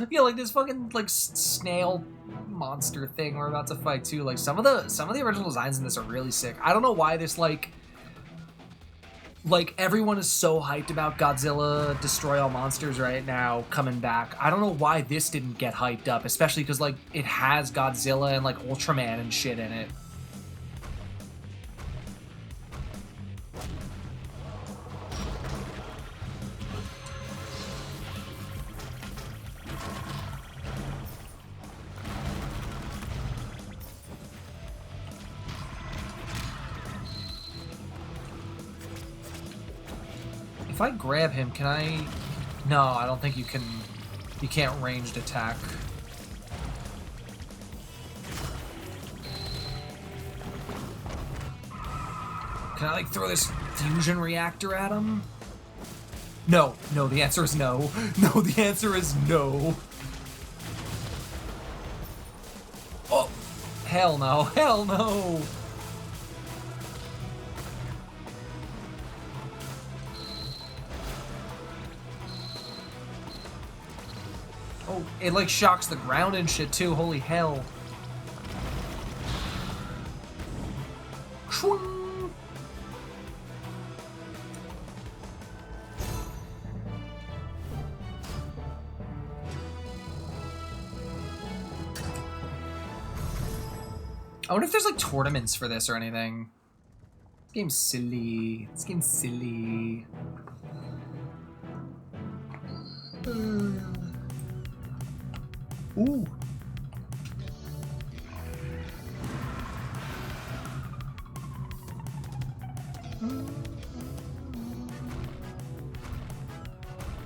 Yeah, like this fucking like snail monster thing we're about to fight too. Like some of the original designs in this are really sick. I don't know why this like everyone is so hyped about Godzilla Destroy All Monsters right now coming back. I don't know why this didn't get hyped up, especially because like it has Godzilla and like Ultraman and shit in it. If I grab him, can I... No, I don't think you can... You can't ranged attack. Can I, like, throw this fusion reactor at him? No. No, the answer is no. No, the answer is no. Oh! Hell no. Hell no! Oh, it like shocks the ground and shit too. Holy hell. Shwing. I wonder if there's like tournaments for this or anything. This game's silly. This game's silly. Ooh.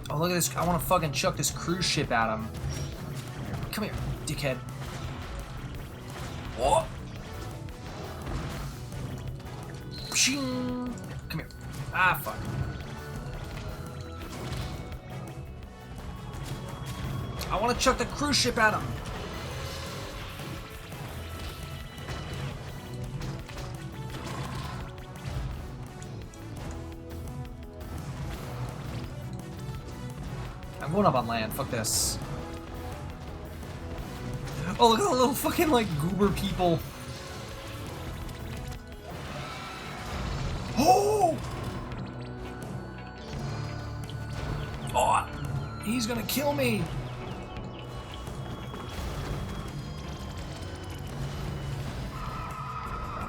Oh, look at this. I want to fucking chuck this cruise ship at him. Come here, dickhead. Oh. Pshing. Come here. Ah, fuck. I want to chuck the cruise ship at him. I'm going up on land. Fuck this. Oh, look at the little fucking, like, goober people. Oh! Oh! He's gonna kill me.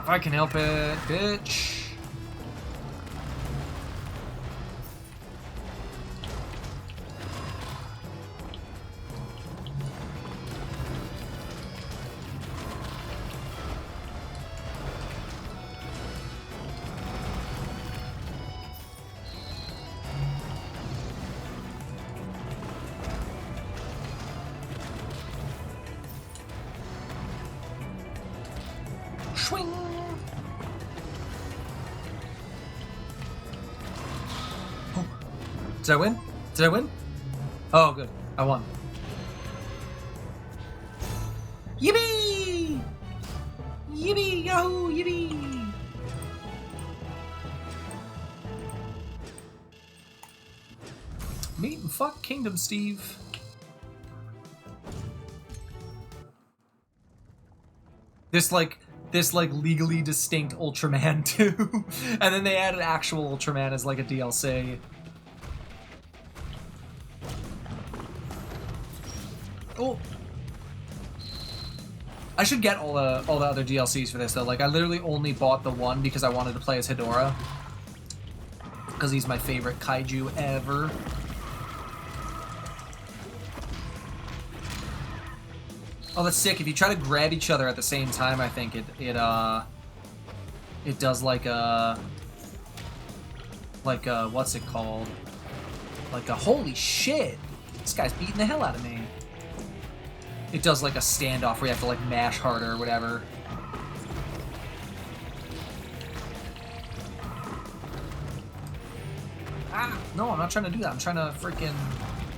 If I can help it, bitch. Swing. Did I win? Did I win? Oh, good. I won. Yippee! Yippee! Yahoo! Yippee! Meet and fuck Kingdom, Steve. This like legally distinct Ultraman too. And then they added actual Ultraman as like a DLC. Oh, I should get all the other DLCs for this though. Like I literally only bought the one because I wanted to play as Hedorah, because he's my favorite kaiju ever. Oh, that's sick. If you try to grab each other at the same time, I think it it does like a what's it called? Like a holy shit! This guy's beating the hell out of me. It does like a standoff where you have to like mash harder or whatever. Ah, no, I'm not trying to do that. I'm trying to freaking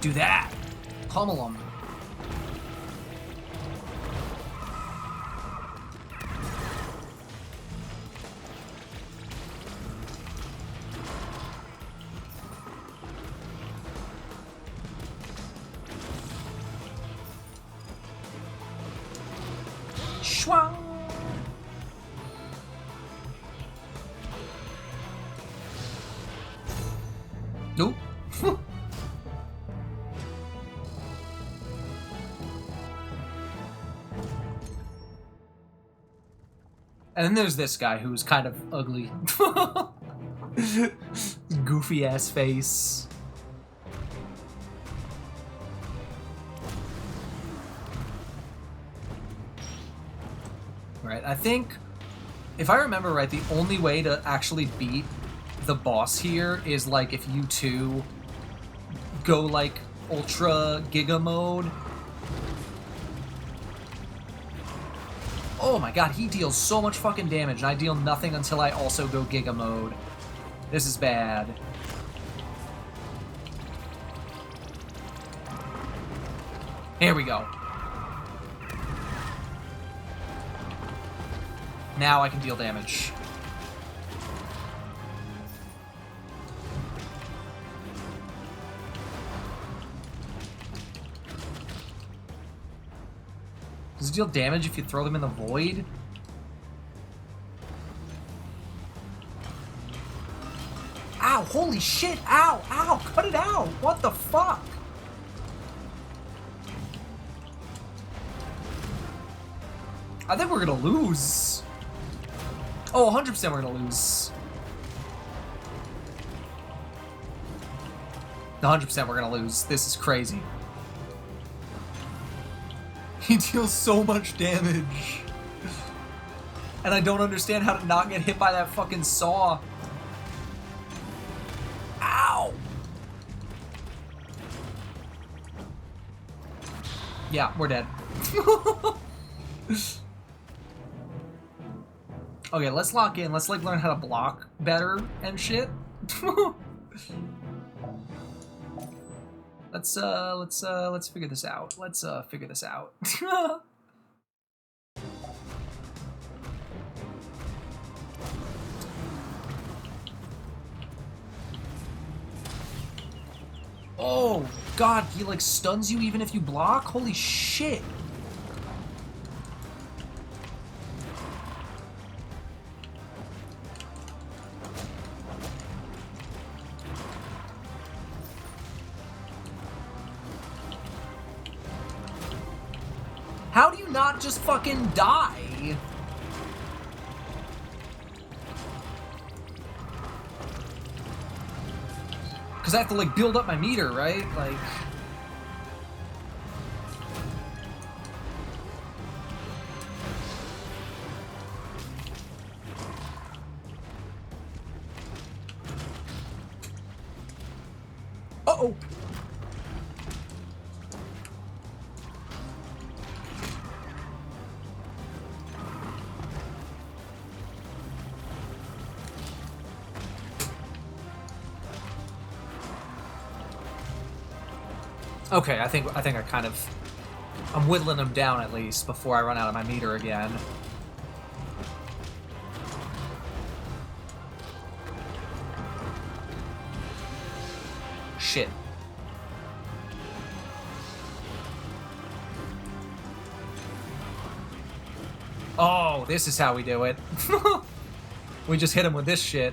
do that. Pummel him. Schwang. Nope. And then there's this guy who's kind of ugly. Goofy ass face. Right, I think, if I remember right, the only way to actually beat the boss here is like if you two go like ultra giga mode. Oh my god, he deals so much fucking damage and I deal nothing until I also go giga mode. This is bad. Here we go. Now I can deal damage. Does it deal damage if you throw them in the void? Ow, holy shit, ow, ow, cut it out, what the fuck? I think we're gonna lose. Oh, 100% we're gonna lose. 100% we're gonna lose. This is crazy. He deals so much damage. And I don't understand how to not get hit by that fucking saw. Ow! Yeah, we're dead. Okay, let's lock in. Let's like learn how to block better and shit. Let's figure this out. Let's figure this out. Oh god, he like stuns you even if you block? Holy shit. How do you not just fucking die? Because I have to, like, build up my meter, right? Like... Uh-oh! Okay, I think I kind of... I'm whittling them down at least before I run out of my meter again. Shit. Oh, this is how we do it. We just hit him with this shit.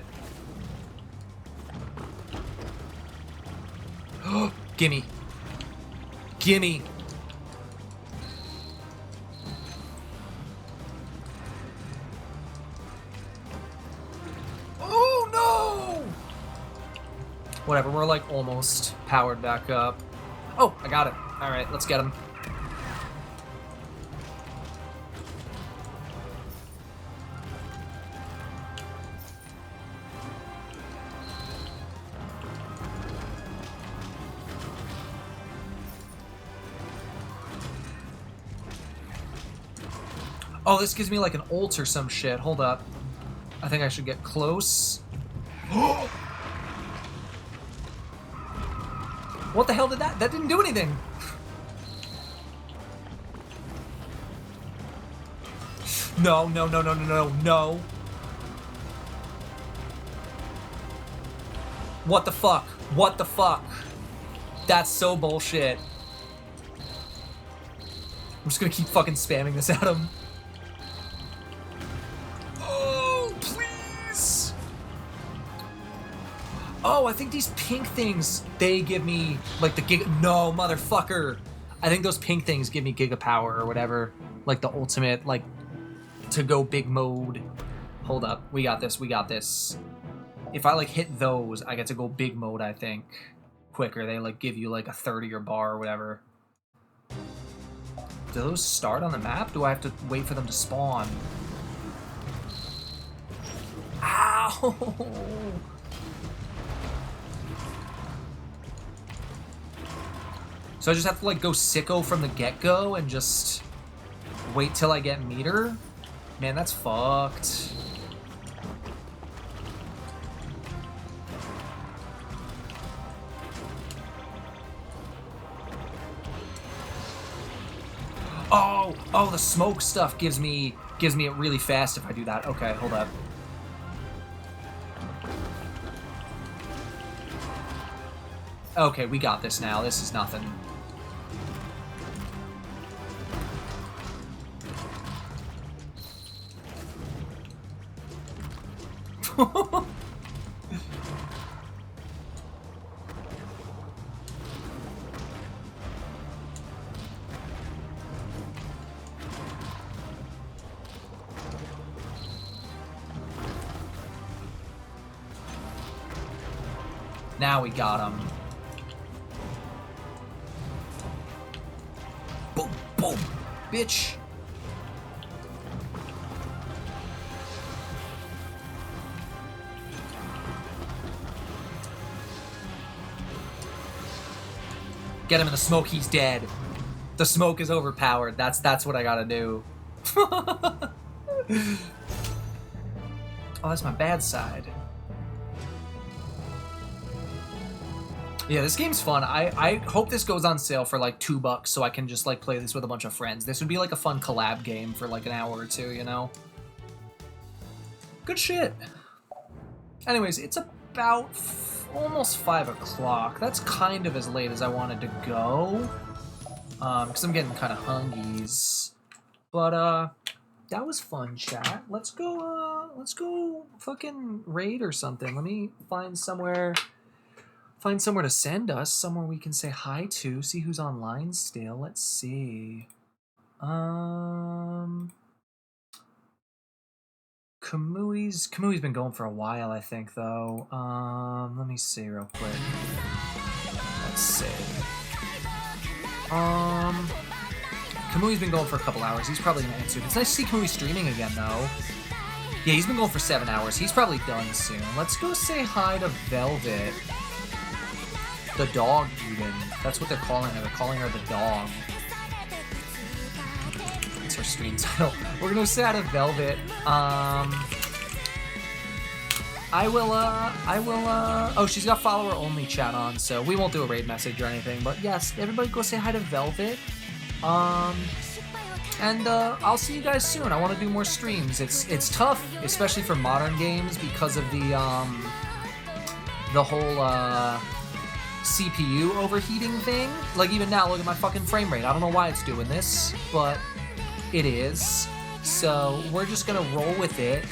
Gimme. Gimme. Oh no! Whatever, we're like almost powered back up. Oh, I got it. Alright, let's get him. Oh, this gives me like an ult or some shit. Hold up. I think I should get close. What the hell did that? That didn't do anything. No, no, no, no, no, no, no. What the fuck? What the fuck? That's so bullshit. I'm just gonna keep fucking spamming this at him. Oh, please! Oh, I think these pink things, they give me, like, the giga... No, motherfucker! I think those pink things give me giga power or whatever. Like, the ultimate, like, to go big mode. Hold up. We got this. We got this. If I, like, hit those, I get to go big mode, I think. Quicker. They, like, give you, like, a 30-er bar or whatever. Do those start on the map? Do I have to wait for them to spawn? Ow! So I just have to, like, go sicko from the get-go and just wait till I get meter? Man, that's fucked. Oh, the smoke stuff gives me it really fast if I do that. Okay, hold up. Okay, we got this now. This is nothing. Now we got him. Boom, boom, bitch. Get him in the smoke, he's dead. The smoke is overpowered. That's what I gotta do. Oh, that's my bad side. Yeah, this game's fun. I hope this goes on sale for like $2 so I can just like play this with a bunch of friends. This would be like a fun collab game for like an hour or two, you know? Good shit. Anyways, it's about almost 5 o'clock. That's kind of as late as I wanted to go. Because I'm getting kind of hungies. But, that was fun, chat. Let's go fucking raid or something. Let me find somewhere to send us, somewhere we can say hi to, see who's online still. Let's see. Kamui's been going for a while, I think, though. Let me see real quick. Let's see. Kamui's been going for a couple hours. He's probably gonna end soon. It's nice to see Kamui streaming again, though. Yeah, he's been going for 7 hours. He's probably done soon. Let's go say hi to Velvet. The dog, even. That's what they're calling her. They're calling her the dog. It's her stream title. We're gonna say hi to Velvet. Oh, she's got follower-only chat on, so we won't do a raid message or anything. But yes, everybody go say hi to Velvet. And I'll see you guys soon. I want to do more streams. It's tough, especially for modern games, because of the whole CPU overheating thing. Like, even now, look at my fucking frame rate. I don't know why it's doing this, but it is. So we're just gonna roll with it.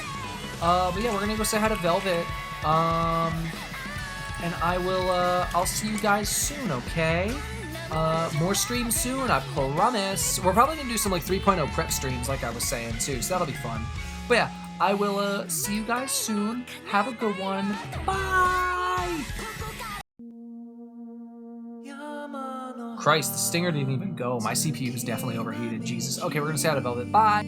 But yeah, we're gonna go say hi to Velvet. And I'll see you guys soon, okay? More streams soon, I promise. We're probably gonna do some like 3.0 prep streams, like I was saying too, so that'll be fun. But yeah, I will see you guys soon. Have a good one. Bye! Christ, the stinger didn't even go. My CPU is definitely overheated. Jesus. Okay, we're gonna say hi to Velvet. Bye!